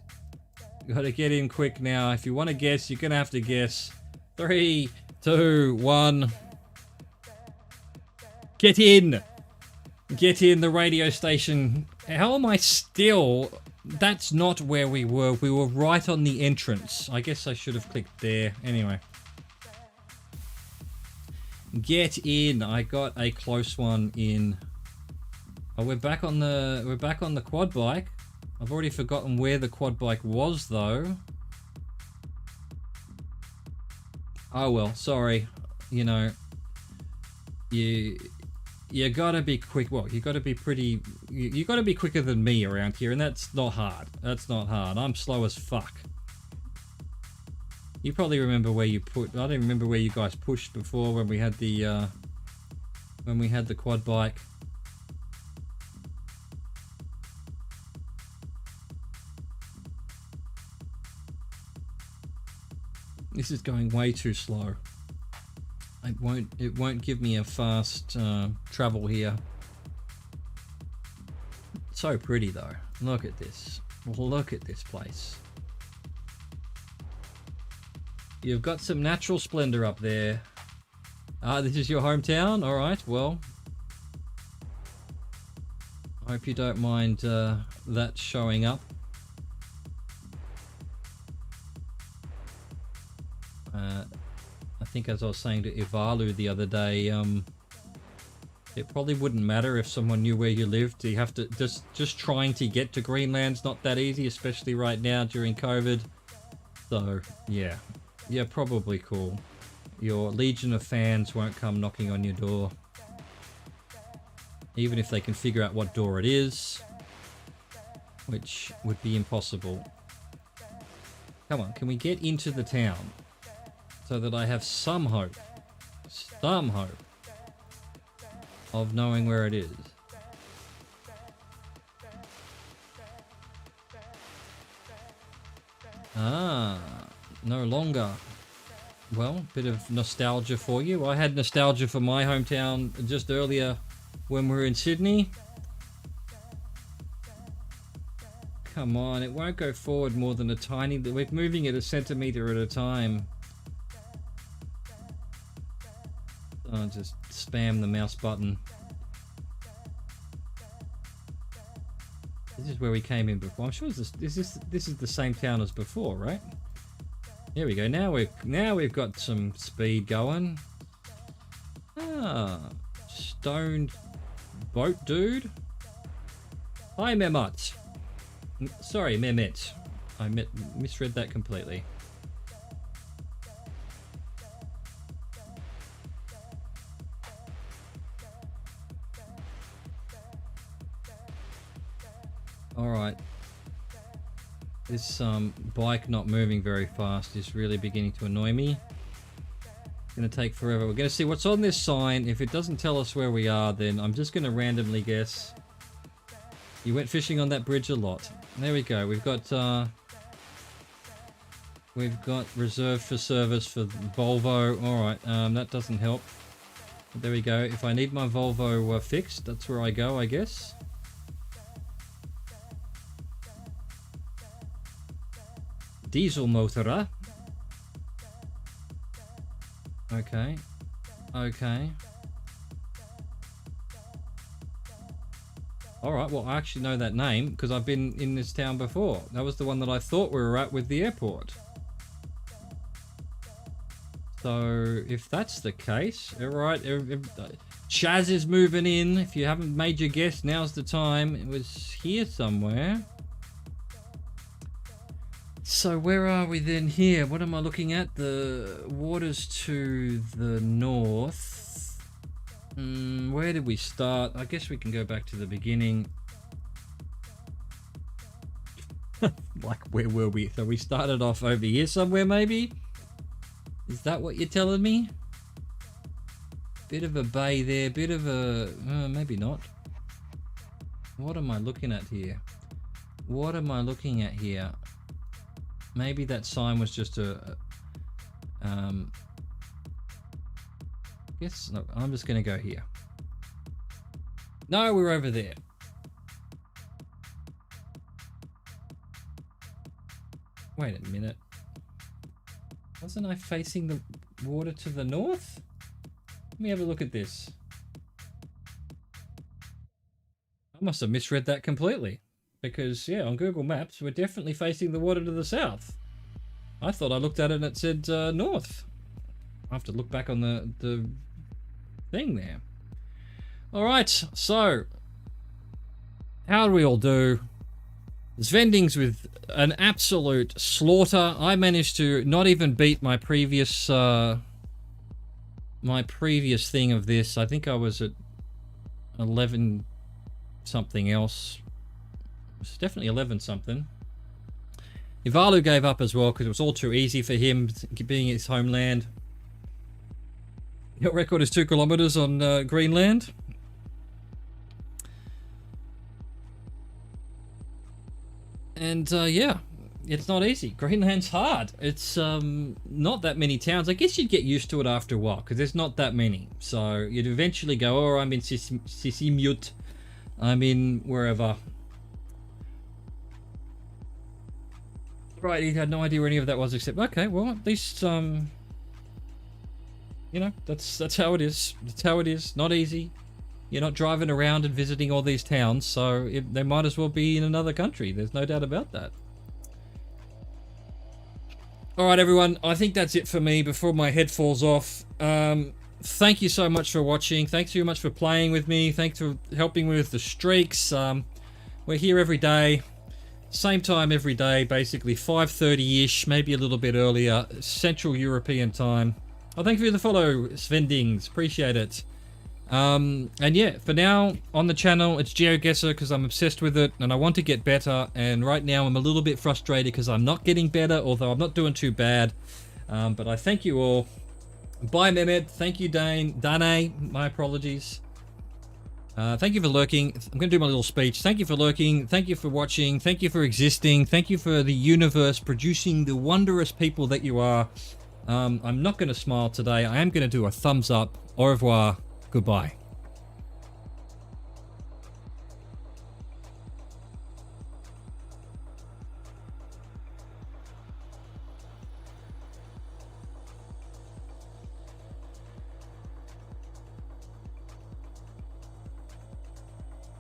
Speaker 1: Gotta get in quick now. If you want to guess, you're gonna have to guess. 3, 2, 1. Get in! Get in the radio station. How am I still... That's not where we were. We were right on the entrance. I guess I should have clicked there. Anyway. Get in. I got a close one in. Oh, we're back on the quad bike. I've already forgotten where the quad bike was though. Oh well, sorry. You know, you gotta be quick. Well, you gotta be pretty. You gotta be quicker than me around here, and that's not hard. That's not hard. I'm slow as fuck. You probably remember where you put. I don't remember where you guys pushed before when we had the quad bike. This is going way too slow. It won't give me a fast travel here. So pretty though. Look at this. Look at this place. You've got some natural splendor up there. Ah, this is your hometown? Alright, well. I hope you don't mind that showing up. I think as I was saying to Ivalu the other day, it probably wouldn't matter if someone knew where you lived. You have to just trying to get to Greenland's not that easy, especially right now during COVID. So yeah, probably cool. Your legion of fans won't come knocking on your door, even if they can figure out what door it is. which would be impossible. Come on, can we get into the town so that I have some hope of knowing where it is? Ah, no longer. Well, bit of nostalgia for you. I had nostalgia for my hometown just earlier when we were in Sydney. Come on, it won't go forward more than a tiny... We're moving it a centimetre at a time. I'll just spam the mouse button. This is where we came in before. I'm sure this is the same town as before, right? There we go. Now we've got some speed going. Ah, stoned boat dude. Hi, Mehmet. Sorry, Mehmet. I misread that completely. All right. This bike not moving very fast is really beginning to annoy me. It's going to take forever. We're going to see what's on this sign. If it doesn't tell us where we are, then I'm just going to randomly guess. You went fishing on that bridge a lot. There we go. We've got reserved for service for Volvo. All right, that doesn't help. But there we go. If I need my Volvo fixed, that's where I go, I guess. Diesel motor. Okay. Okay. Alright, well I actually know that name because I've been in this town before. That was the one that I thought we were at with the airport. So, if that's the case, alright, Chaz is moving in. If you haven't made your guess, now's the time. It was here somewhere. So where are we then here? What am I looking at? The waters to the north. Where did we start? I guess we can go back to the beginning. Like, where were we? So we started off over here somewhere, maybe? Is that what you're telling me? Bit of a bay there, bit of a... maybe not. What am I looking at here? What am I looking at here? Maybe that sign was just a guess, no, I'm just going to go here. No, we're over there. Wait a minute. Wasn't I facing the water to the north? Let me have a look at this. I must have misread that completely. Because, yeah, on Google Maps, we're definitely facing the water to the south. I thought I looked at it and it said north. I have to look back on the thing there. All right, so how do we all do? Svendings with an absolute slaughter. I managed to not even beat my previous thing of this. I think I was at 11 something else. It's definitely 11 something. Ivalu gave up as well because it was all too easy for him being his homeland. Your record is 2 kilometers on Greenland. And yeah, it's not easy. Greenland's hard. It's not that many towns. I guess you'd get used to it after a while because there's not that many. So you'd eventually go, oh, I'm in Sisimiut. I'm in wherever. Right, he had no idea where any of that was, except okay, well, at least you know, that's how it is. That's how it is. Not easy. You're not driving around and visiting all these towns, so they might as well be in another country. There's no doubt about that. All right, everyone. I think that's it for me before my head falls off. Thank you so much for watching. Thanks very much for playing with me. Thanks for helping me with the streaks. We're here every day. Same time every day, basically 5:30-ish, maybe a little bit earlier, Central European time. Oh, thank you for the follow, Svendings. Appreciate it. And yeah, for now on the channel, it's GeoGuessr because I'm obsessed with it and I want to get better. And right now I'm a little bit frustrated because I'm not getting better, although I'm not doing too bad. But I thank you all. Bye, Mehmed. Thank you, Dane. My apologies. Thank you for lurking. I'm going to do my little speech. Thank you for lurking. Thank you for watching. Thank you for existing. Thank you for the universe producing the wondrous people that you are. I'm not going to smile today. I am going to do a thumbs up. Au revoir. Goodbye.